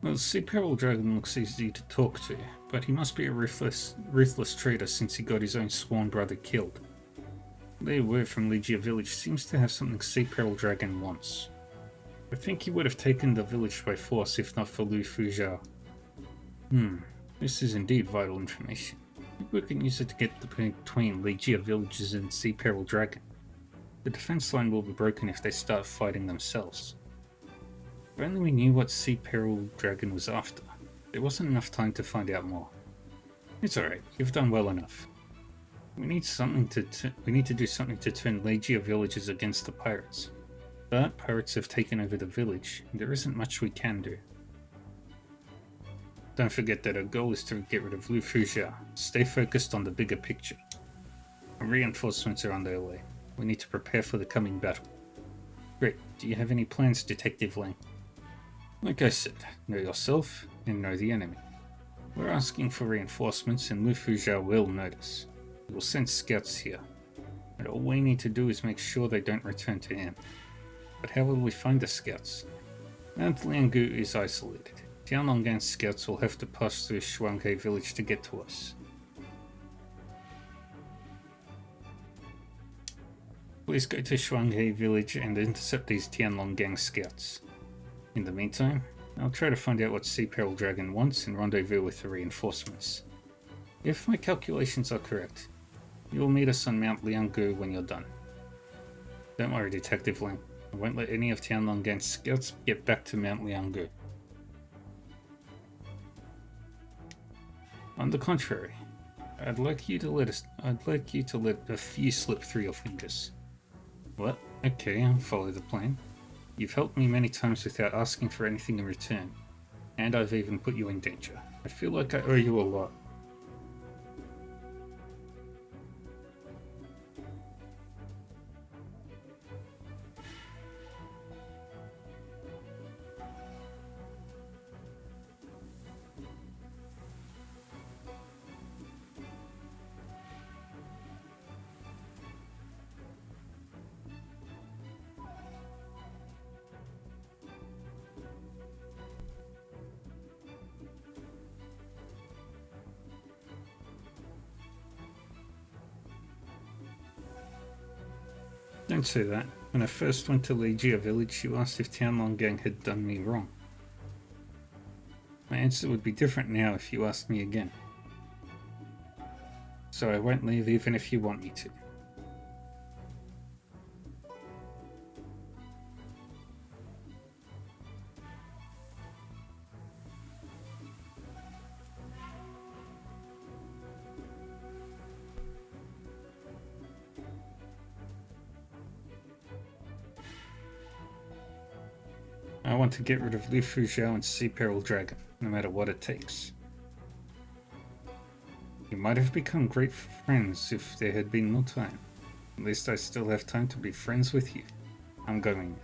Well, the Sea Peril Dragon looks easy to talk to, but he must be a ruthless traitor since he got his own sworn brother killed. Their word from Legia Village seems to have something Sea Peril Dragon wants. I think he would have taken the village by force if not for Lu Fuzhou. This is indeed vital information. Maybe we can use it to get between Legia Villages and Sea Peril Dragon. The defense line will be broken if they start fighting themselves. If only we knew what Sea Peril Dragon was after. There wasn't enough time to find out more. It's alright, you've done well enough. We need to do something to turn Legia Villages against the pirates. But pirates have taken over the village, and there isn't much we can do. Don't forget that our goal is to get rid of Lu Fuzhou. Stay focused on the bigger picture. Reinforcements are on their way. We need to prepare for the coming battle. Great. Do you have any plans, Detective Lang? Like I said, know yourself and know the enemy. We're asking for reinforcements and Lu Fuzhou will notice. We will send scouts here. And all we need to do is make sure they don't return to him. But how will we find the scouts? Mount Liangu is isolated. Tianlonggang scouts will have to pass through Shuanghe village to get to us. Please go to Shuanghe village and intercept these Tianlonggang scouts. In the meantime, I'll try to find out what Sea Peril Dragon wants and rendezvous with the reinforcements. If my calculations are correct, you will meet us on Mount Liangu when you're done. Don't worry, Detective Lang. I won't let any of Tianlonggang's scouts get back to Mount Liangu. On the contrary, I'd like you to let a few slip through your fingers. What? Okay, I'll follow the plan. You've helped me many times without asking for anything in return, and I've even put you in danger. I feel like I owe you a lot. Don't say that. When I first went to Legia village, you asked if Tianlonggang had done me wrong. My answer would be different now if you asked me again. So I won't leave even if you want me to. I want to get rid of Lu Fuzhou and Sea Peril Dragon, no matter what it takes. You might have become great friends if there had been more time. At least I still have time to be friends with you. I'm going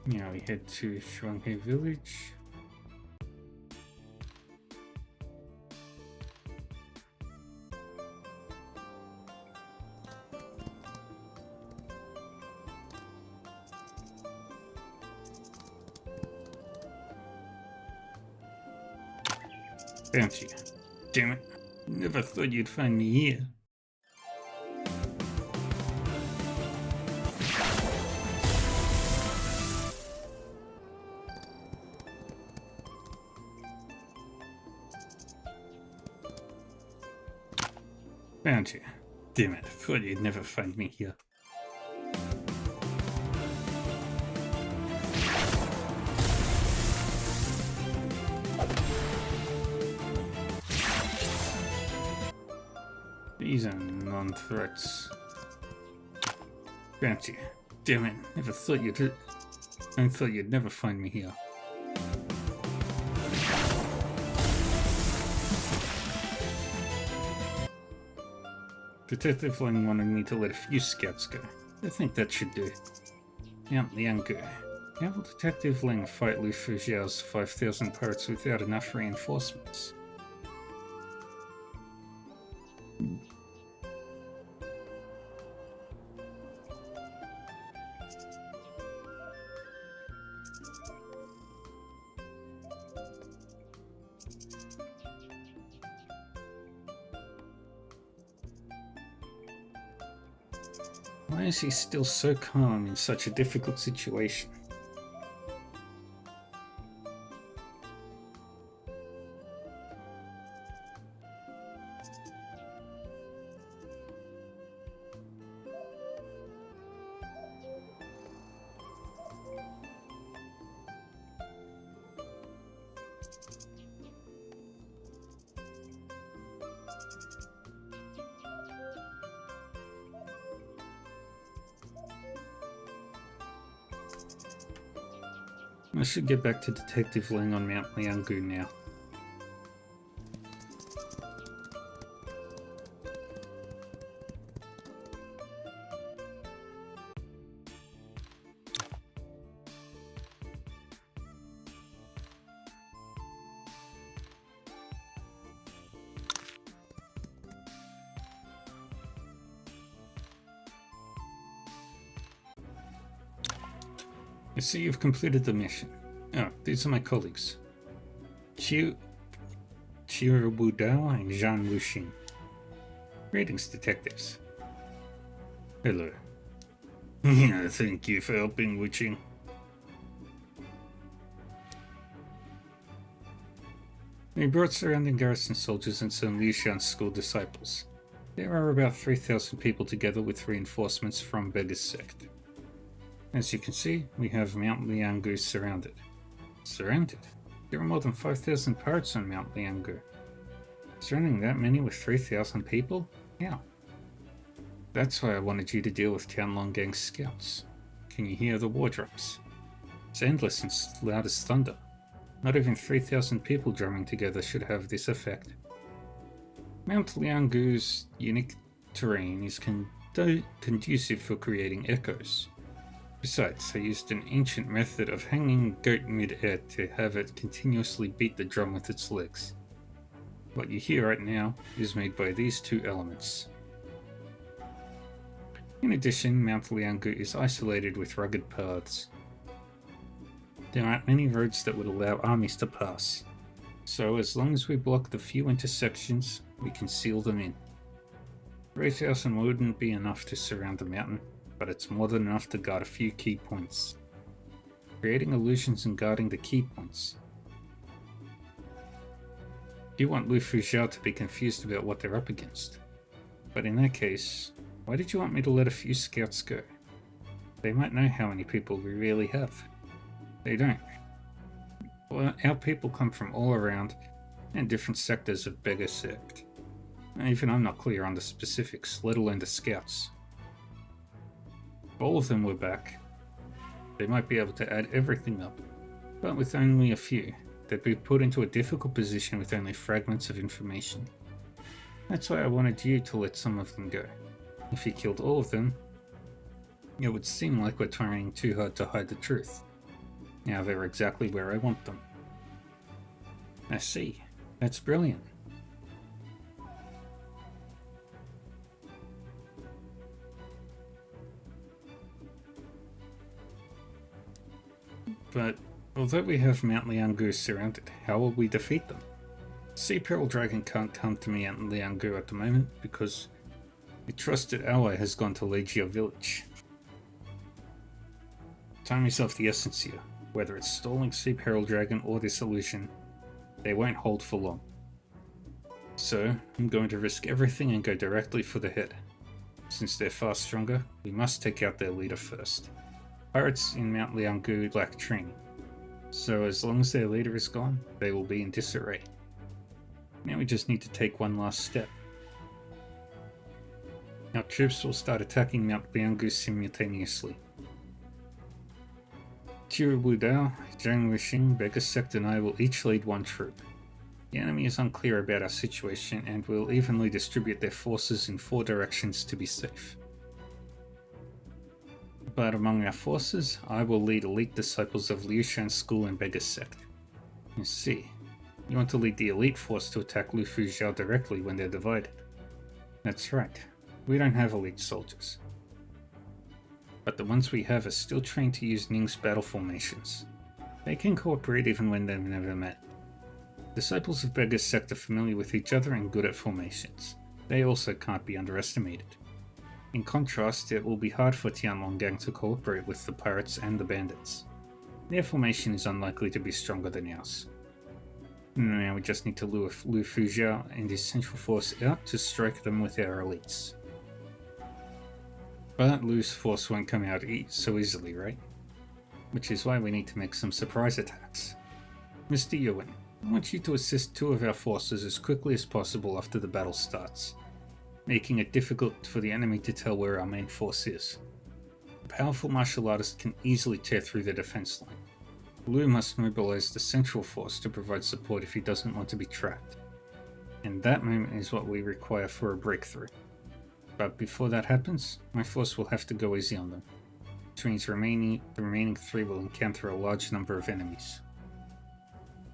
now. Now we head to Shuanghe village. Bounty. Damn it. Never thought you'd find me here. Bounty. Damn it. Thought you'd never find me here. These are non-threats. Bounty. Damn it. I thought you'd never find me here. Detective Lang wanted me to let a few scouts go. I think that should do. Mount Liangu. How will Detective Lang fight Lu Fuzhou's 5,000 pirates without enough reinforcements? Why is he still so calm in such a difficult situation? I should get back to Detective Ling on Mount Liangu now. I see you've completed the mission. Oh, these are my colleagues. Qiu Wudao and Zhang Wuxing. Greetings, detectives. Hello. Thank you for helping, Wuxing. We brought surrounding garrison soldiers and some Liushan school disciples. There are about 3,000 people together with reinforcements from Bega's sect. As you can see, we have Mount Liangu surrounded. Surrounded? There are more than 5,000 pirates on Mount Liangu. Surrounding that many with 3,000 people? How? That's why I wanted you to deal with Tianlong Gang's scouts. Can you hear the war drums? It's endless and loud as thunder. Not even 3,000 people drumming together should have this effect. Mount Liangu's unique terrain is conducive for creating echoes. Besides, I used an ancient method of hanging a goat mid-air to have it continuously beat the drum with its legs. What you hear right now is made by these two elements. In addition, Mount Liangu is isolated with rugged paths. There aren't many roads that would allow armies to pass, so as long as we block the few intersections, we can seal them in. 3,000 wouldn't be enough to surround the mountain, but it's more than enough to guard a few key points. Creating illusions and guarding the key points. You want Lu Fuzhou to be confused about what they're up against. But in that case, why did you want me to let a few scouts go? They might know how many people we really have. They don't. Well, our people come from all around and different sectors of Bega sect. Even I'm not clear on the specifics, let alone the scouts. If all of them were back, they might be able to add everything up, but with only a few, they'd be put into a difficult position with only fragments of information. That's why I wanted you to let some of them go. If you killed all of them, it would seem like we're trying too hard to hide the truth. Now they're exactly where I want them. I see. That's brilliant. But although we have Mount Liangu surrounded, how will we defeat them? Sea Pearl Dragon can't come to Mount Liangu at the moment because a trusted ally has gone to Legia Village. Time is of the essence here. Whether it's stalling Sea Peril Dragon or this illusion, they won't hold for long. So, I'm going to risk everything and go directly for the head. Since they're far stronger, we must take out their leader first. Pirates in Mount Liangu lack training, so as long as their leader is gone, they will be in disarray. Now we just need to take one last step. Our troops will start attacking Mount Liangu simultaneously. Qiu Wudao, Zhang Wuxing, Bega Sect and I will each lead one troop. The enemy is unclear about our situation and will evenly distribute their forces in 4 directions to be safe. But among our forces, I will lead elite disciples of Liushan School and Bega Sect. You see, you want to lead the elite force to attack Lu Fuzhou directly when they're divided. That's right, we don't have elite soldiers. But the ones we have are still trained to use Ning's battle formations. They can cooperate even when they've never met. Disciples of Bega's sect are familiar with each other and good at formations. They also can't be underestimated. In contrast, it will be hard for Tianlong Gang to cooperate with the pirates and the bandits. Their formation is unlikely to be stronger than ours. Now we just need to lure Lu Fujiao and his central force out to strike them with our elites. But Lu's force won't come out so easily, right? Which is why we need to make some surprise attacks. Mr. Yuan, I want you to assist 2 of our forces as quickly as possible after the battle starts, making it difficult for the enemy to tell where our main force is. A powerful martial artist can easily tear through the defense line. Lu must mobilize the central force to provide support if he doesn't want to be trapped. And that moment is what we require for a breakthrough. But before that happens, my force will have to go easy on them, which means the remaining 3 will encounter a large number of enemies.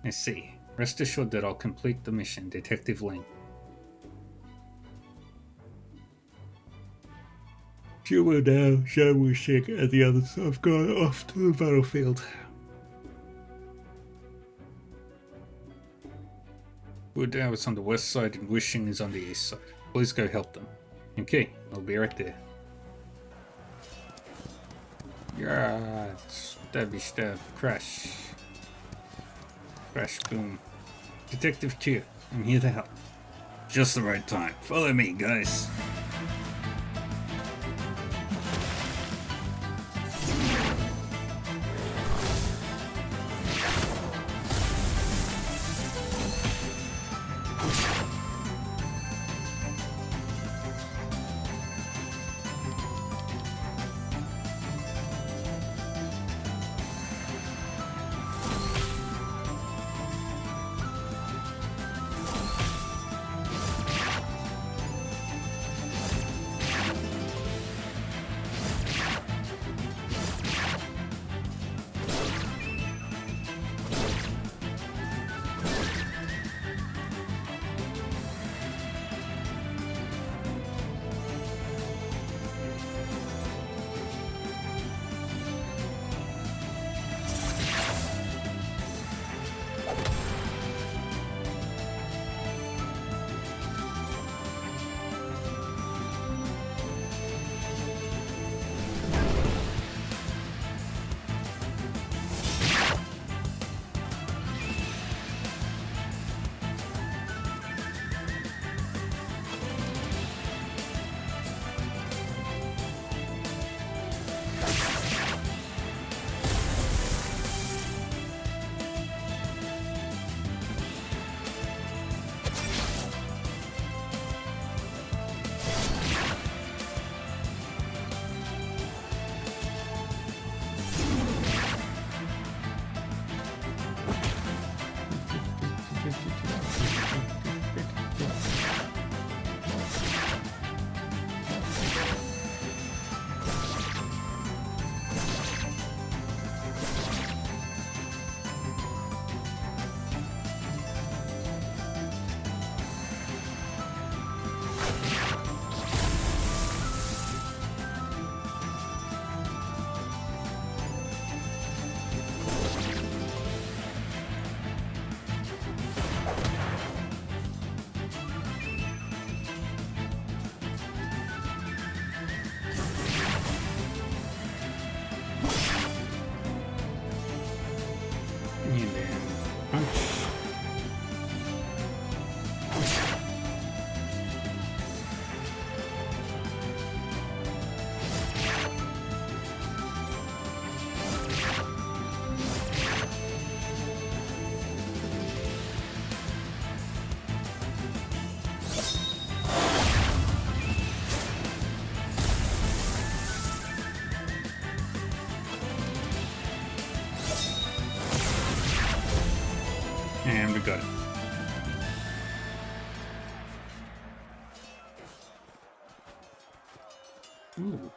I see. Rest assured that I'll complete the mission, Detective Ling. Zhuo Dao, Zhao Wuxing, and the others have gone off to the battlefield. Wu Dao is on the west side and Wuxing is on the east side. Please go help them. Okay, I'll be right there. Yeah, stabby stab, crash. Crash, boom. Detective Q, I'm here to help. Just the right time. Follow me, guys. And we got it. Ooh.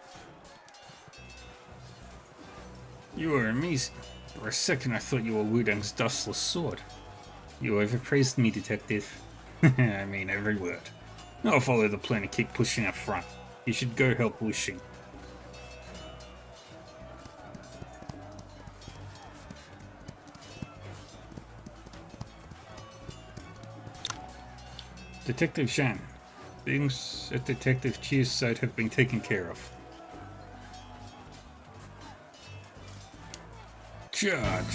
You are amazing. For a second I thought you were Wudang's dustless sword. You overpraised me, detective. I mean every word. I'll follow the plan and keep pushing up front. You should go help Wuxing. Detective Shan, Things at Detective Chia's side have been taken care of. Charge!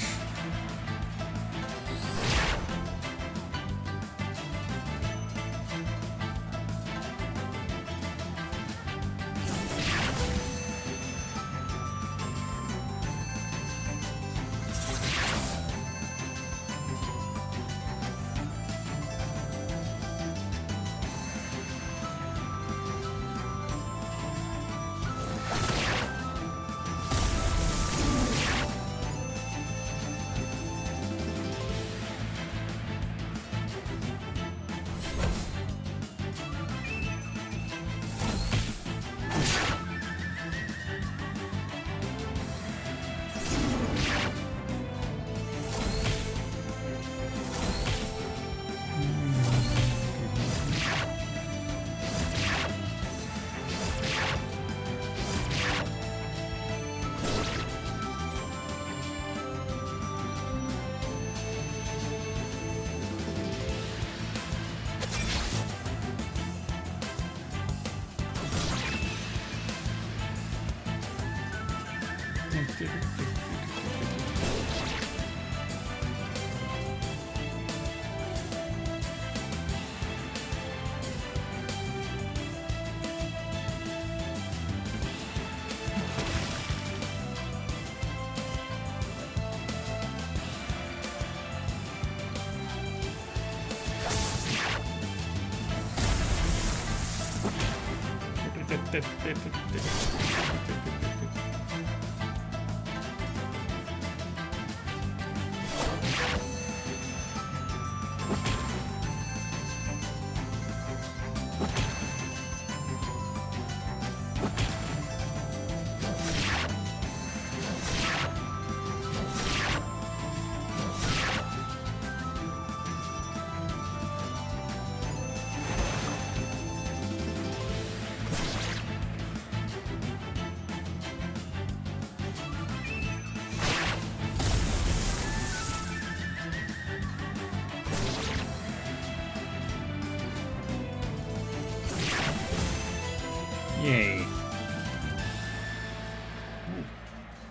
Yay. Ooh,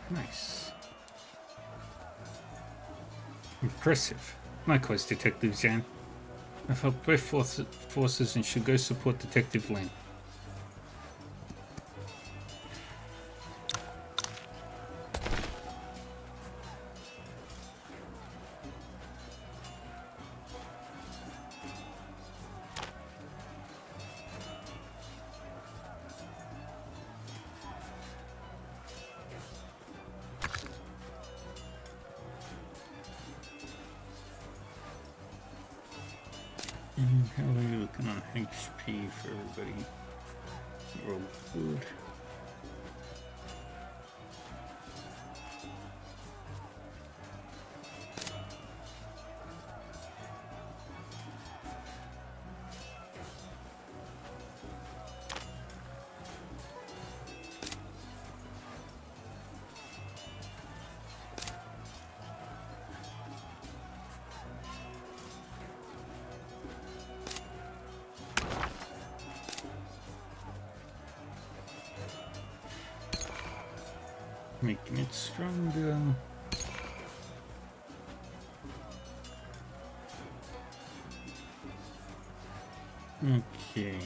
nice. Impressive. Likewise, Detective Zan. I've helped both forces and should go support Detective Lin. How are we looking on HP for everybody? Roll good. Making it stronger. Okay.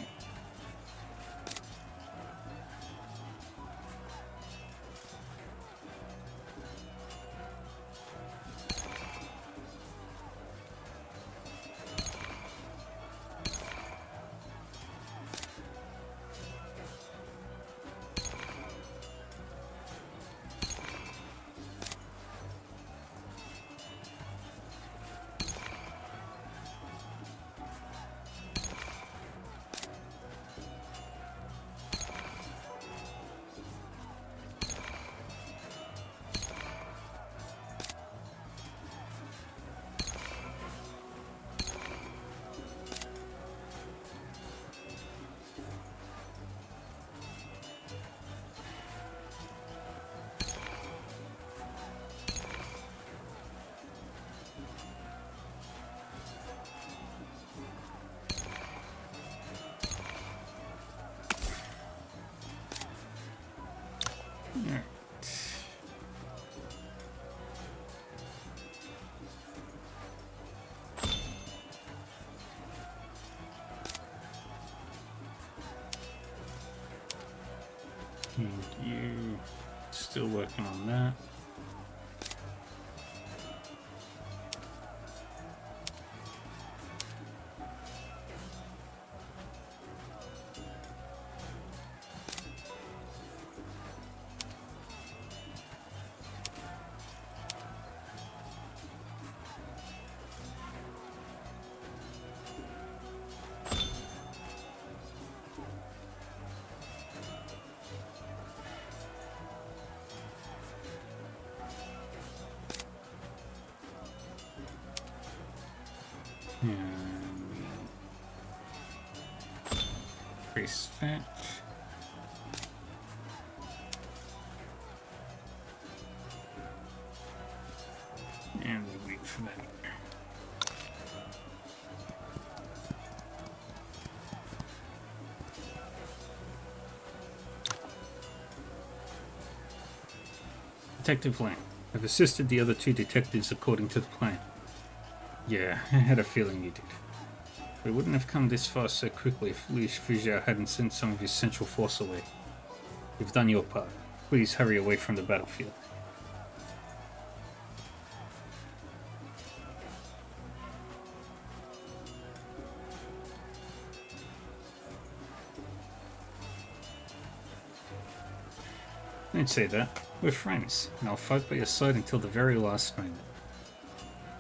Still working on that. Increase fetch. And we wait for that. Detective Lang, I've assisted the other two detectives according to the plan. Yeah, I had a feeling you did. We wouldn't have come this far so quickly if Li Fuzhou hadn't sent some of his central force away. You've done your part. Please hurry away from the battlefield. Don't say that. We're friends, and I'll fight by your side until the very last moment.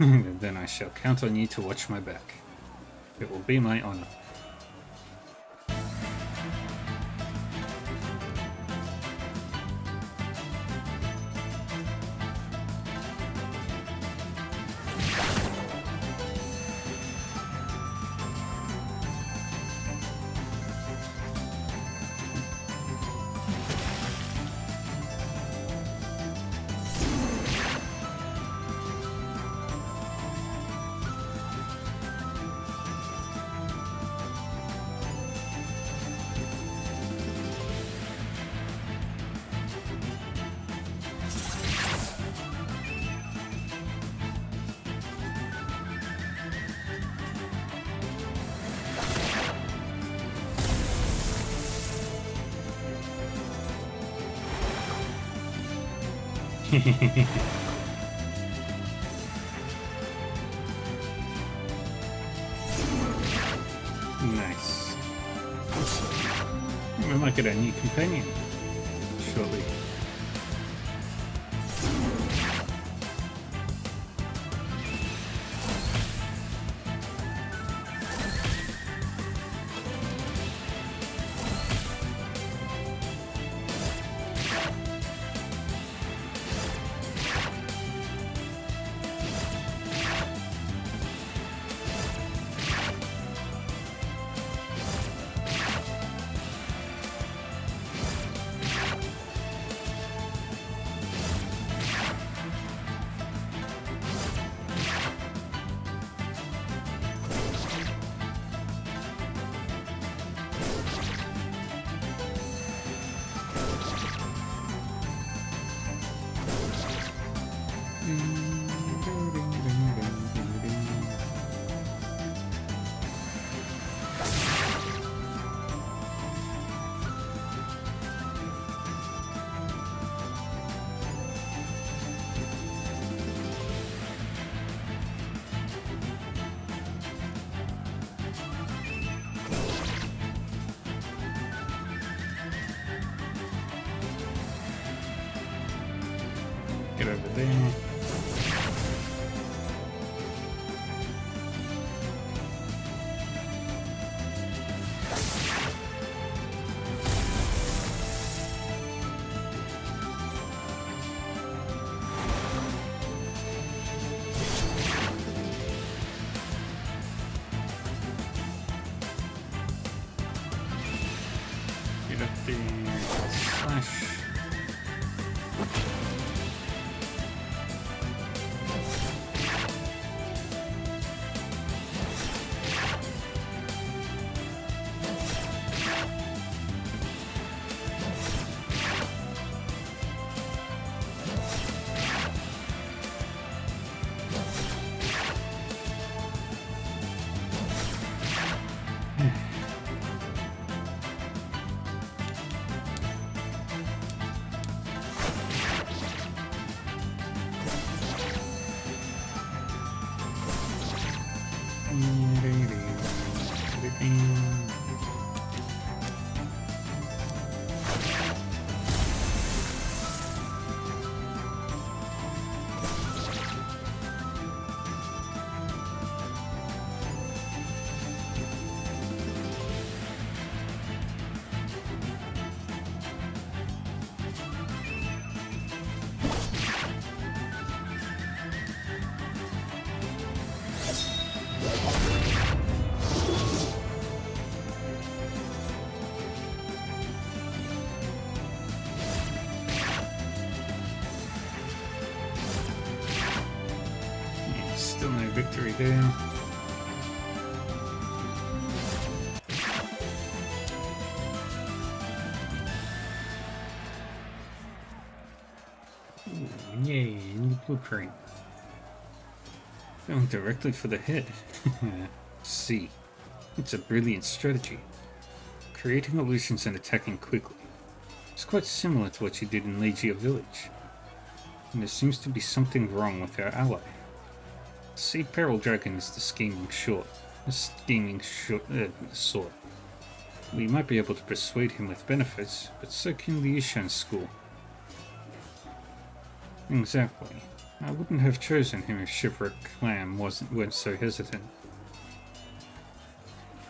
And then I shall count on you to watch my back. It will be my honor. Nice. We might get a new companion shortly. Get over there. Get up there. Slash. And still no victory there. Ooh, yay, new blueprint. Going directly for the head. See, it's a brilliant strategy. Creating illusions and attacking quickly. It's quite similar to what you did in Legia Village. And there seems to be something wrong with our ally. See, Peril Dragon is the scheming sort. We might be able to persuade him with benefits, but so can the Ishan school. Exactly. I wouldn't have chosen him if Shipwreck Clam weren't so hesitant.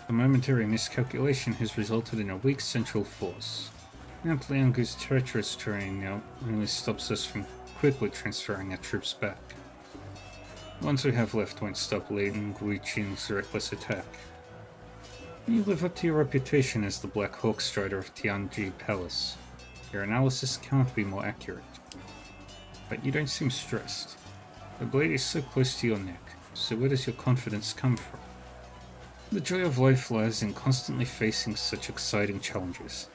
The momentary miscalculation has resulted in a weak central force. Mount Liangu's treacherous terrain now only stops us from quickly transferring our troops back. The ones we have left won't stop leading Gui Qing's reckless attack. You live up to your reputation as the Black Hawk Strider of Tianji Palace. Your analysis can't be more accurate. But you don't seem stressed. The blade is so close to your neck, so where does your confidence come from? The joy of life lies in constantly facing such exciting challenges,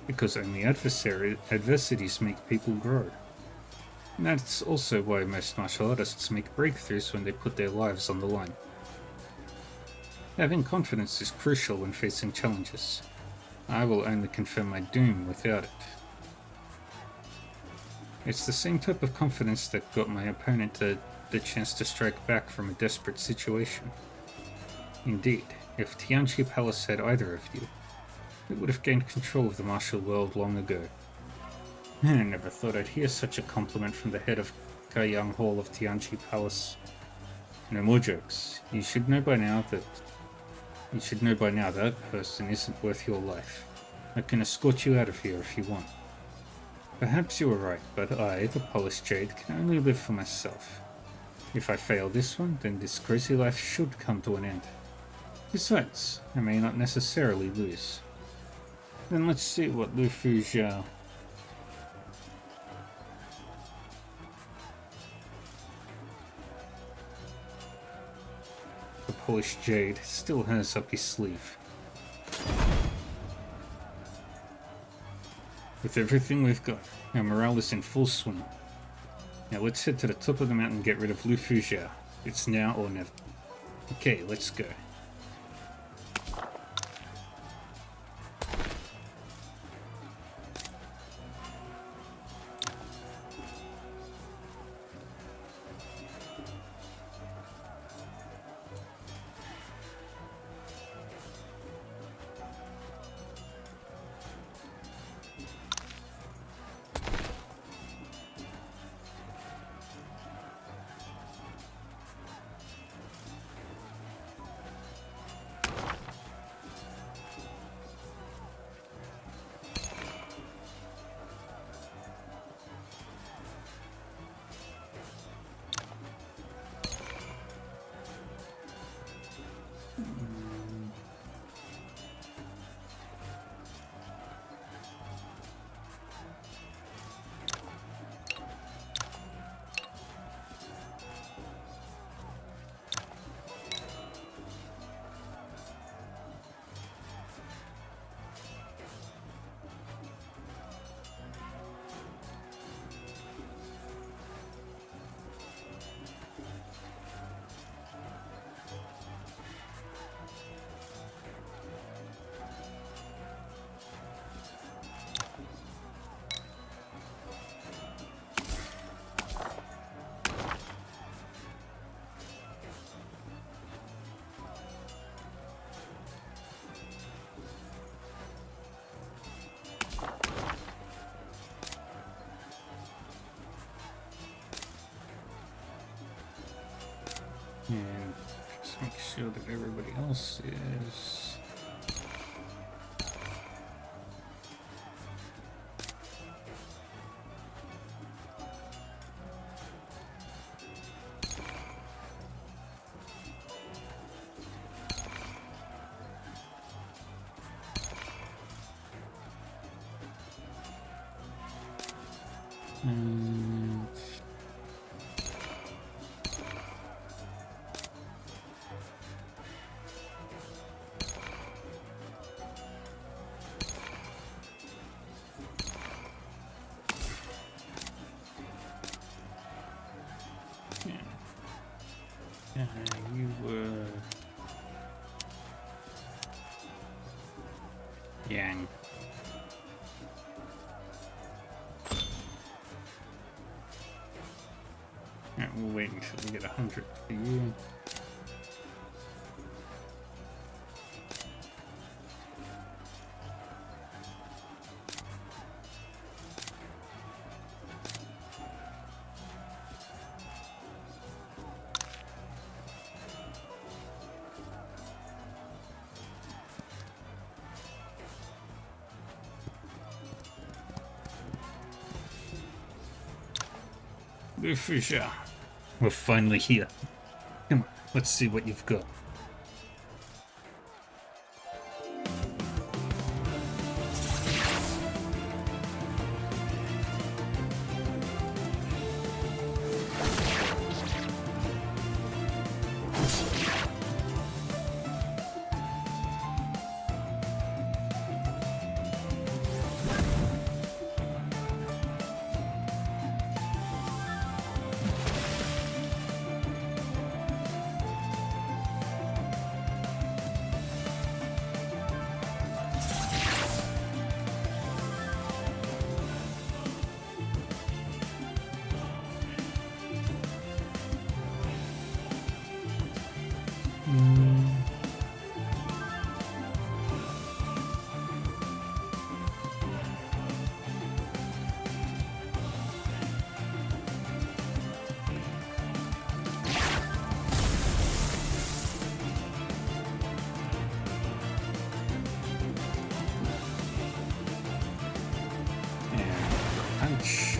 because only adversities make people grow. And that's also why most martial artists make breakthroughs when they put their lives on the line. Having confidence is crucial when facing challenges. I will only confirm my doom without it. It's the same type of confidence that got my opponent the chance to strike back from a desperate situation. Indeed, if Tianji Palace had either of you, it would have gained control of the martial world long ago. I never thought I'd hear such a compliment from the head of Kaiyang Hall of Tianji Palace. No more jokes. You should know by now that person isn't worth your life. I can escort you out of here if you want. Perhaps you are right, but I, the Polished Jade, can only live for myself. If I fail this one, then this crazy life should come to an end. Besides, I may not necessarily lose. Then let's see what Lu Fuzhou... The Polished Jade still has up his sleeve. With everything we've got, our morale is in full swing. Now let's head to the top of the mountain and get rid of Lu Fuzhou. It's now or never. Okay, let's go. And just make sure that everybody else is... And yeah, you were Yang. Alright, we'll wait until we get 100 for you. The Fisher. We're finally here. Come on, let's see what you've got. Punch.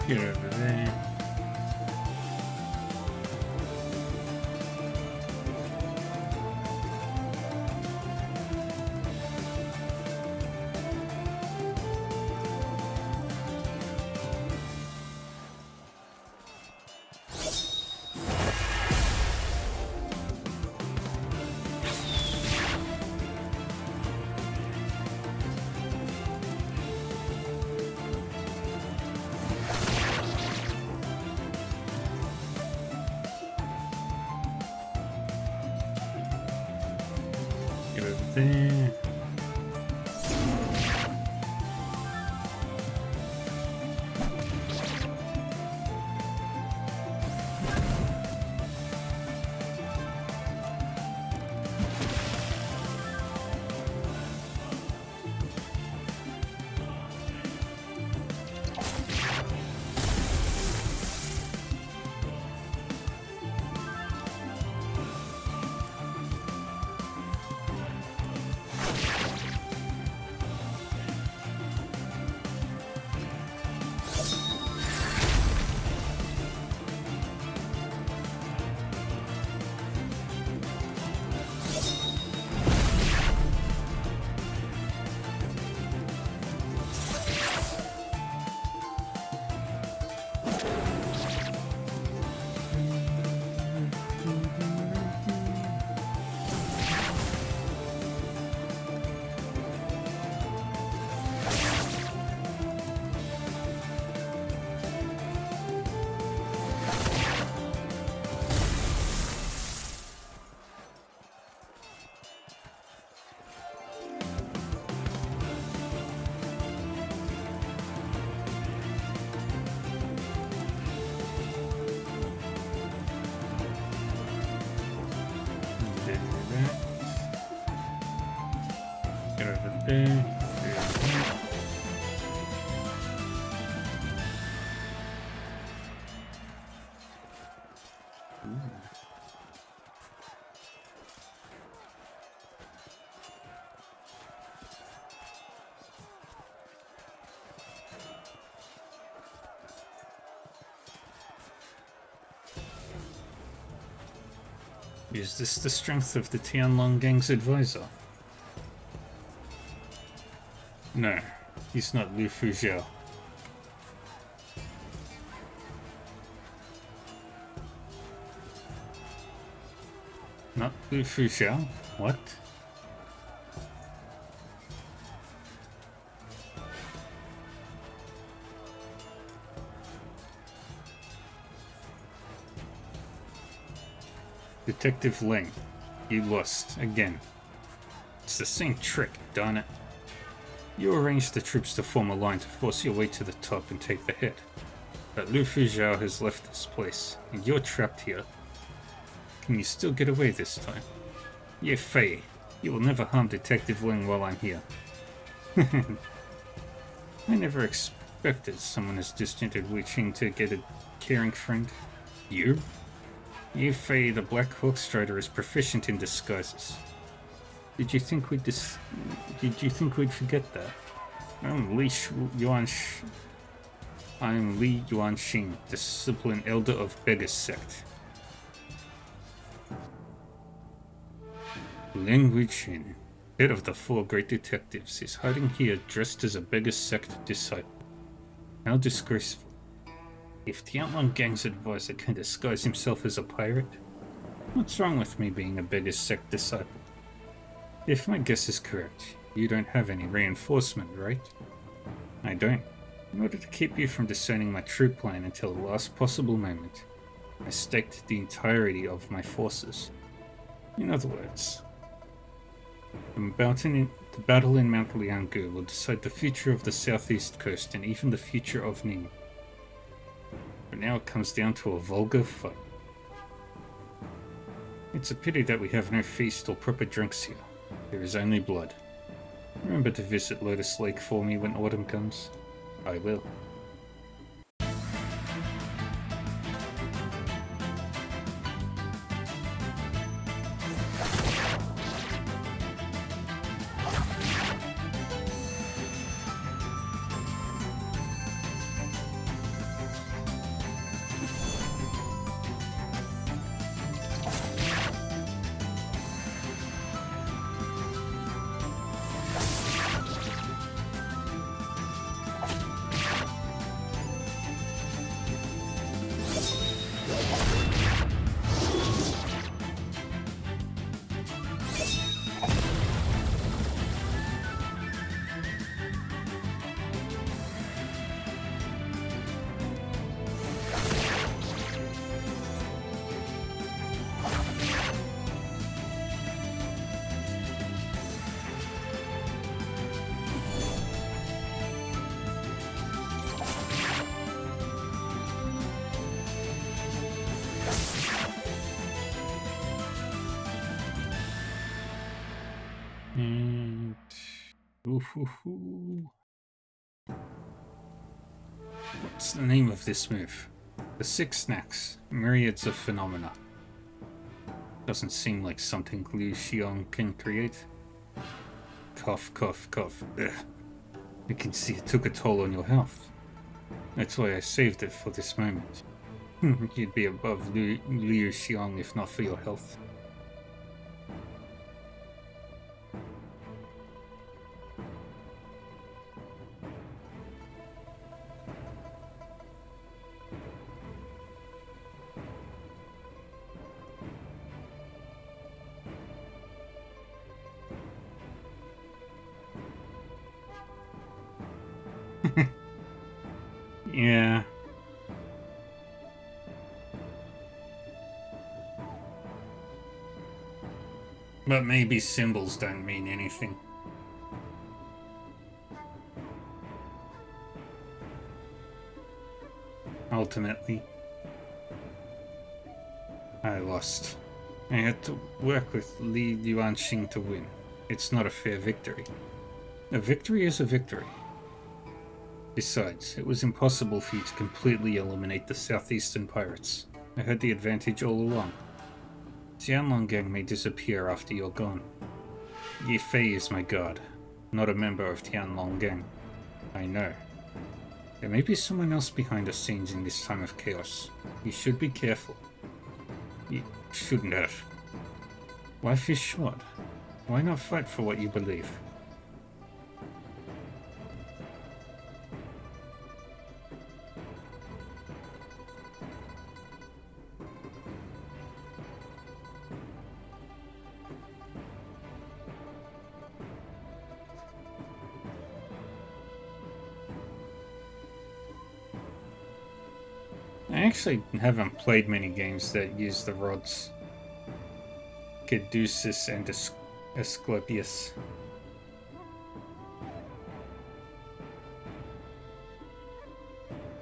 Get over there. Get over there. Get over there. Is this the strength of the Tianlong Gang's advisor? No, he's not Lu Fujiao. Not Lu Fujiao? What? Detective Ling, you lost again. It's the same trick, darn it. You arranged the troops to form a line to force your way to the top and take the hit. But Lu Fujiao has left this place, and you're trapped here. Can you still get away this time? Ye Fei, you will never harm Detective Ling while I'm here. I never expected someone as distant as Wu Qing to get a caring friend. You? Ye Fei, the Black Hawk Strider, is proficient in disguises. Did you think we'd forget that? I'm Li Yuanxing, disciplined elder of Beggar's Sect. Ling Wuqin, head of the four great detectives, is hiding here dressed as a Beggar's Sect disciple. How disgraceful. If Tianlong Gang's advisor can disguise himself as a pirate, what's wrong with me being a Beggar's Sect disciple? If my guess is correct, you don't have any reinforcement, right? I don't. In order to keep you from discerning my true plan until the last possible moment, I staked the entirety of my forces. In other words, the battle in Mount Lianggu will decide the future of the southeast coast and even the future of Ning. But now it comes down to a vulgar fight. It's a pity that we have no feast or proper drinks here. There is only blood. Remember to visit Lotus Lake for me when autumn comes. I will. What's the name of this move? The Six Snacks. Myriads of Phenomena. Doesn't seem like something Liu Xiong can create. Cough, cough, cough. Ugh. I can see it took a toll on your health. That's why I saved it for this moment. You'd be above Liu Xiong if not for your health. Yeah. But maybe symbols don't mean anything. Ultimately, I lost. I had to work with Li Yuanxing to win. It's not a fair victory. A victory is a victory. Besides, it was impossible for you to completely eliminate the southeastern pirates. I had the advantage all along. Tianlonggang may disappear after you're gone. Ye Fei is my guard, not a member of Tianlonggang. I know. There may be someone else behind the scenes in this time of chaos. You should be careful. You shouldn't have. Life is short. Why not fight for what you believe? I actually haven't played many games that use the rods. Caduceus and Asclepius.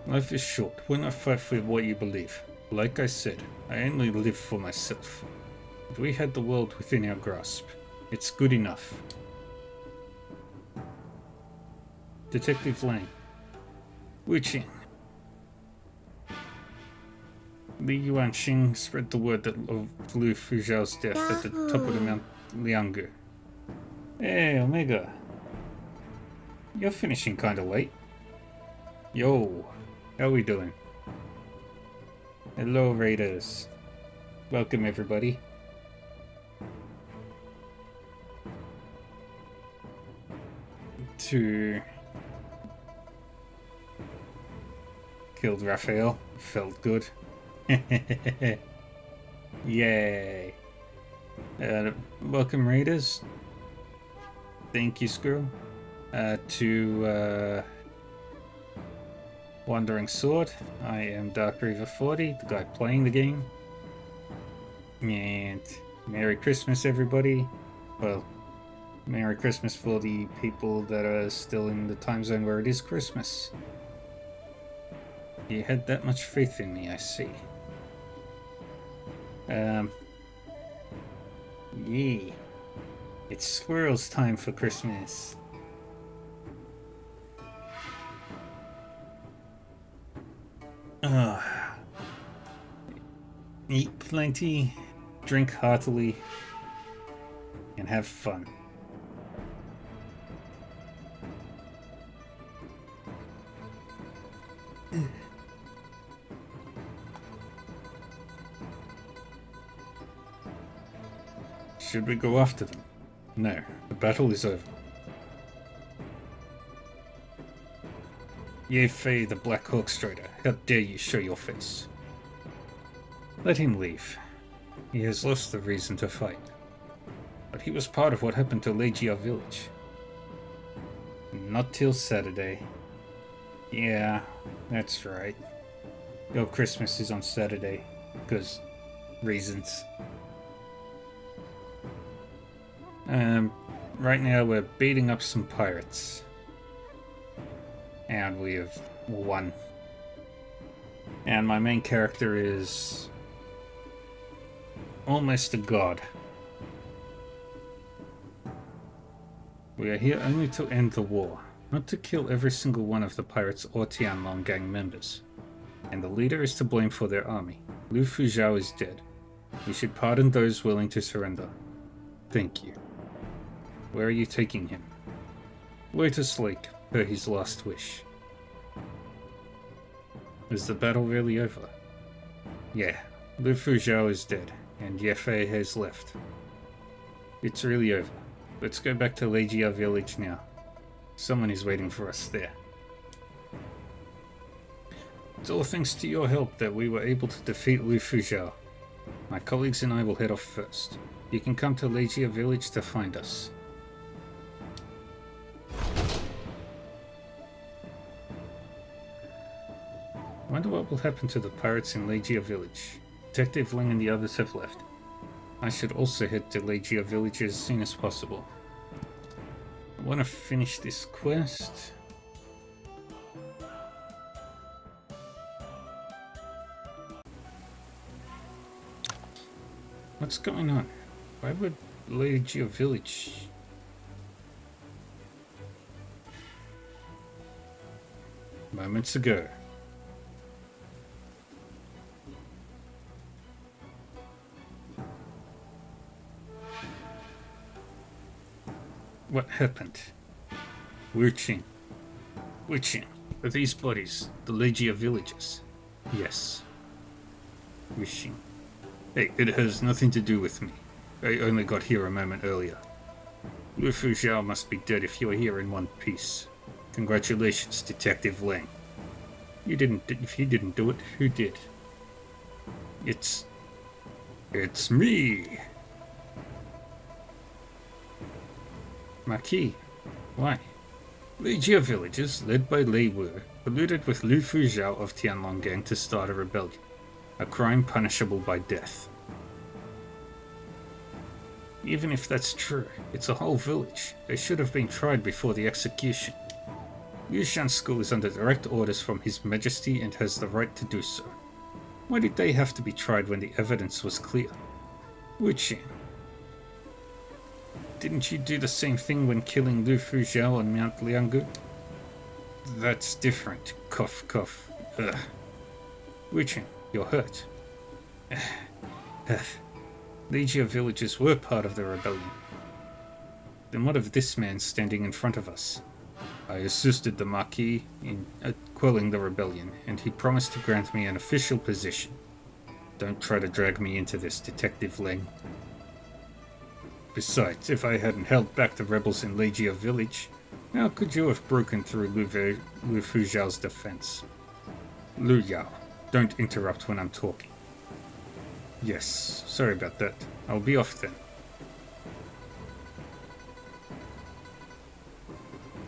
Life is short. Why not fight for what you believe? Like I said, I only live for myself. But we had the world within our grasp. It's good enough. Detective Lang. Wu Qing. Li Yuanxing spread the word of Lu Fuzhao's death at the top of the Mount Lianggu. Hey, Omega. You're finishing kinda late. Yo, how we doing? Hello, Raiders. Welcome, everybody. To... Killed Raphael. Felt good. Yay. Welcome, Raiders. Thank you, Squirrel. To Wandering Sword. I am Dark Reaver 40, the guy playing the game. And Merry Christmas, everybody. Well, Merry Christmas for the people that are still in the time zone where it is Christmas. You had that much faith in me, I see. Yeah. It's Squirrel's time for Christmas. Eat plenty, drink heartily, and have fun. Should we go after them? No, the battle is over. Ye Fei, the Black Hawk Strider, how dare you show your face? Let him leave. He has lost the reason to fight. But he was part of what happened to Legia village. Not till Saturday. Yeah, that's right. Your Christmas is on Saturday, because reasons. Right now we're beating up some pirates. And we have won. And my main character is almost a god. We are here only to end the war, not to kill every single one of the pirates or Tianlong gang members. And the leader is to blame for their army. Lu Fuzhou is dead. We should pardon those willing to surrender. Thank you. Where are you taking him? Lotus Lake, per his last wish. Is the battle really over? Yeah, Lu Fuzhou is dead, and Ye Fei has left. It's really over. Let's go back to Leijia village now. Someone is waiting for us there. It's all thanks to your help that we were able to defeat Lu Fuzhou. My colleagues and I will head off first. You can come to Leijia village to find us. I wonder what will happen to the pirates in Leijia village. Detective Ling and the others have left. I should also head to Leijia village as soon as possible. I want to finish this quest. What's going on? Why would Leijia village... Moments ago. What happened? Wuqing. Are these bodies the Leijia villagers? Yes. Wuqing. Hey, it has nothing to do with me. I only got here a moment earlier. Lu Fuzhou must be dead if you are here in one piece. Congratulations, Detective Lang. If you didn't do it, who did? It's me! Marquis, why? Leijia villagers, led by Lei Wu, colluded with Lu Fuzhou of Tianlong Gang to start a rebellion. A crime punishable by death. Even if that's true, it's a whole village. They should have been tried before the execution. Yushan School is under direct orders from His Majesty and has the right to do so. Why did they have to be tried when the evidence was clear? Wuqing, didn't you do the same thing when killing Lu Fuzhou on Mount Lianggu? That's different. Cough, cough. Ugh. Wuqing, you're hurt. Leijia villagers were part of the rebellion. Then what of this man standing in front of us? I assisted the Marquis in quelling the rebellion, and he promised to grant me an official position. Don't try to drag me into this, Detective Leng. Besides, if I hadn't held back the rebels in Leijia village, how could you have broken through Lu Fuzhou's defense? Lu Yao, don't interrupt when I'm talking. Yes, sorry about that. I'll be off then.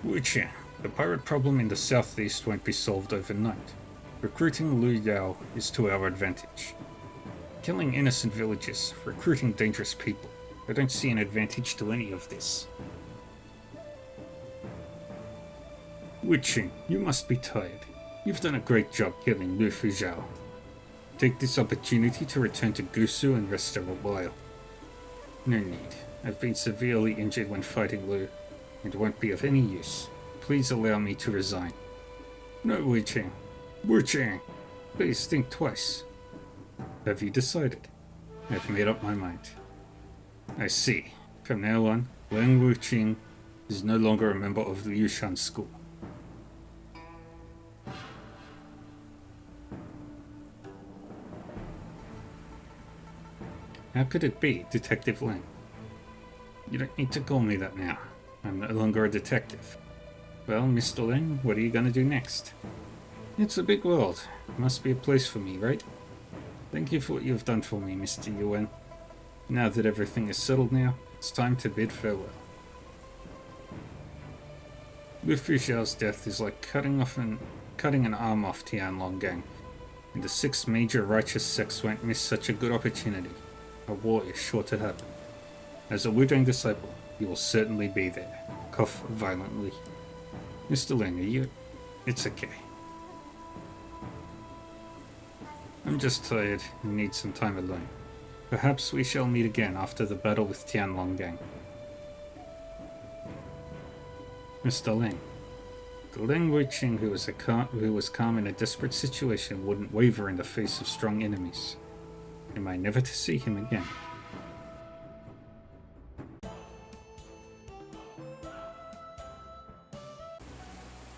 Wuqing, the pirate problem in the southeast won't be solved overnight. Recruiting Lu Yao is to our advantage. Killing innocent villagers, recruiting dangerous people. I don't see an advantage to any of this. Wuqing, you must be tired. You've done a great job killing Lu Fuzhou. Take this opportunity to return to Gusu and rest a while. No need. I've been severely injured when fighting Lu, and won't be of any use. Please allow me to resign. No, Wuqing. Wuqing! Please think twice. Have you decided? I've made up my mind. I see. From now on, Wang Wuqing is no longer a member of the Yushan School. How could it be, Detective Lang? You don't need to call me that now. I'm no longer a detective. Well, Mr. Lang, what are you gonna do next? It's a big world. Must be a place for me, right? Thank you for what you've done for me, Mr. Yuan. Now that everything is settled now, it's time to bid farewell. Lu Fuzhou's death is like cutting an arm off Tianlong Gang, and the 6 major righteous sects won't miss such a good opportunity. A war is sure to happen. As a Wudang disciple, you will certainly be there. Cough violently. Mr. Ling, are you... It's okay. I'm just tired and need some time alone. Perhaps we shall meet again after the battle with Tianlong Gang. Mr. Ling. The Ling Wuqing who was calm in a desperate situation wouldn't waver in the face of strong enemies. Am I never to see him again?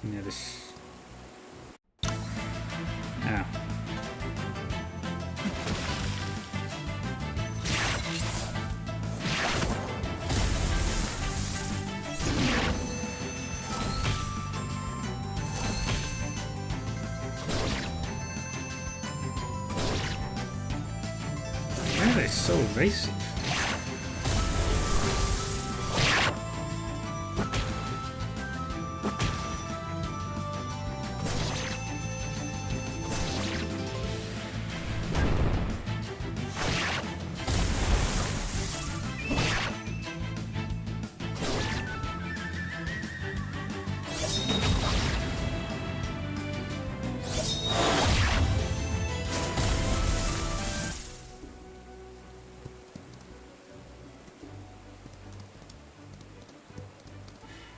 Yeah, this... Ah. Why are they so evasive?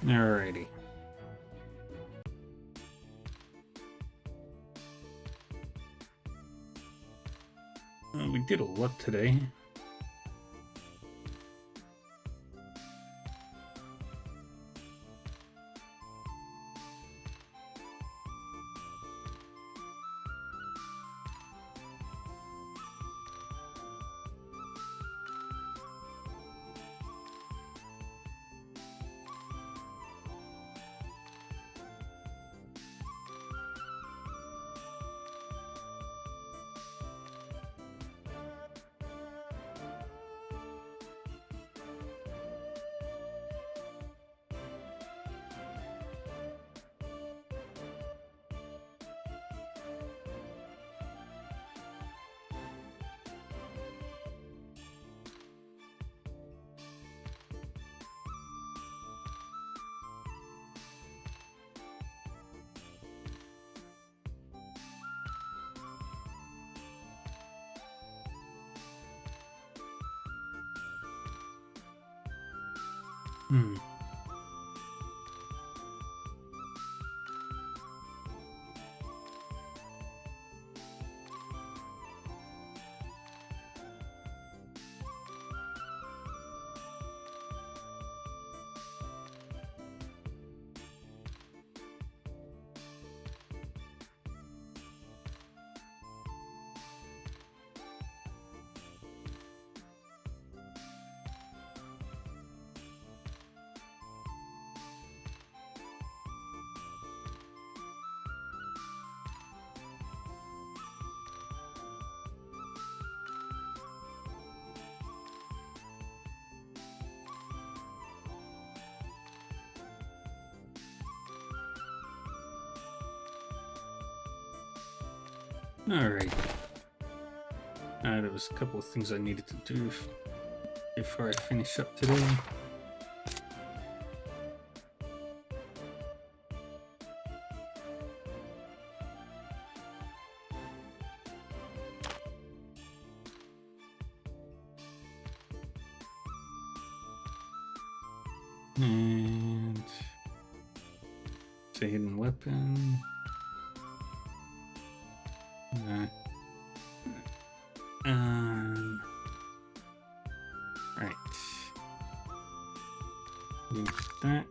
Alrighty. We did a lot today. Alright. There was a couple of things I needed to do before I finish up today. And it's a hidden weapon. Right. Use that.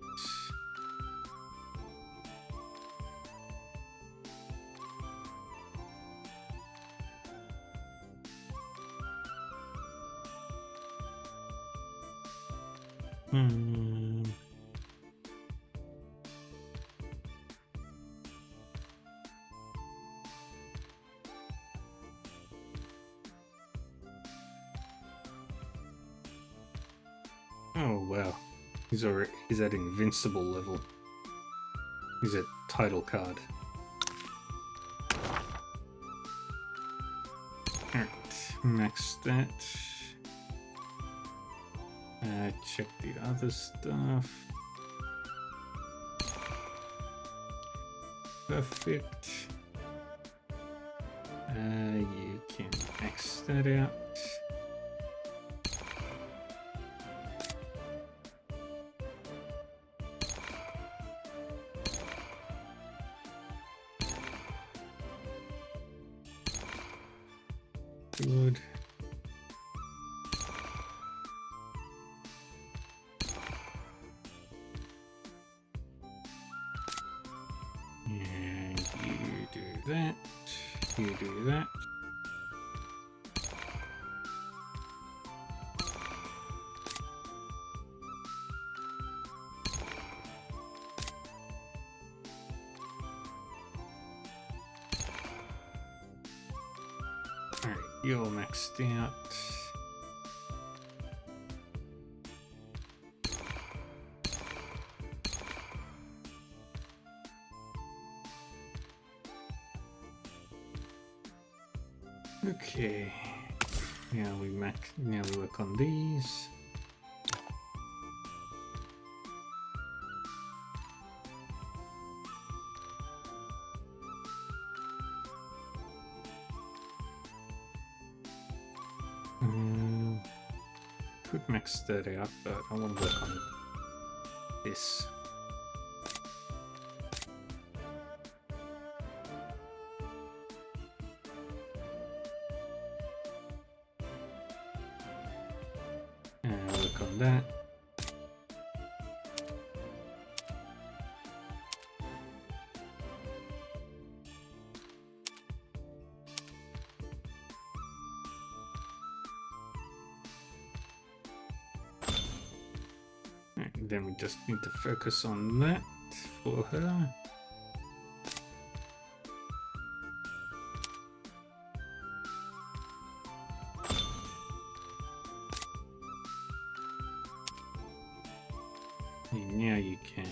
Oh wow, he's at invincible level. He's at title card. Alright, max that. Check the other stuff. Perfect. You can max that out. good. And you do that. You do that. Alright, you're maxed out. Okay. Now we work on these. Could max that out, but I want to work on this. And work on that. Then we just need to focus on that for her. And now you can.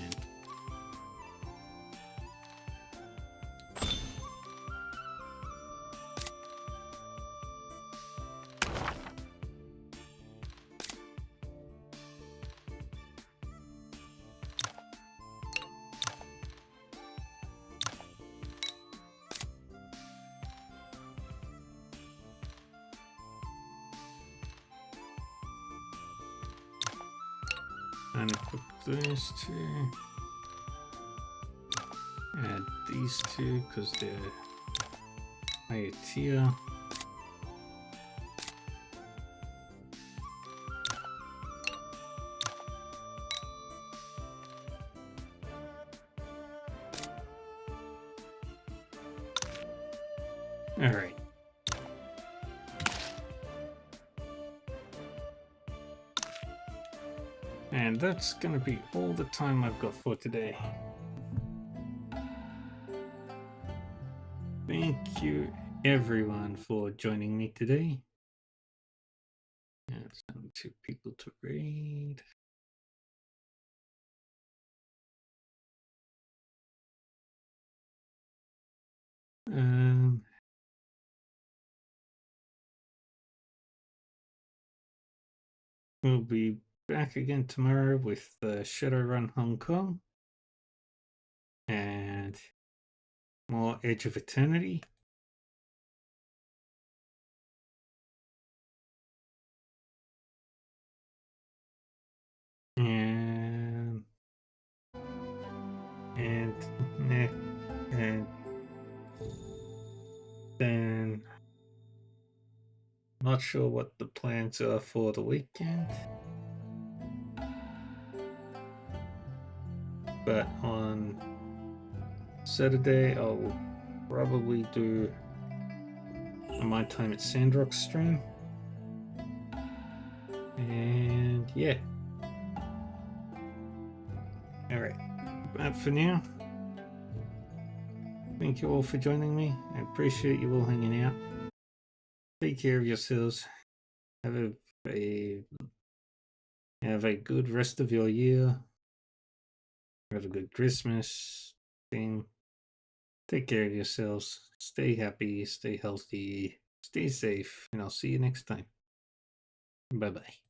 And equip those two. Add these two because they're higher tier. All right. And that's gonna be all the time I've got for today. Thank you everyone for joining me today. It's only 2 people to read. We'll be back again tomorrow with Shadowrun Hong Kong and more Edge of Eternity. And then not sure what the plans are for the weekend, but on Saturday I'll probably do a My Time at Sandrock stream. And yeah. Alright. But for now, thank you all for joining me. I appreciate you all hanging out. Take care of yourselves. Have a good rest of your year. Have a good Christmas thing. Take care of yourselves. Stay happy, stay healthy, stay safe, and I'll see you next time. Bye-bye.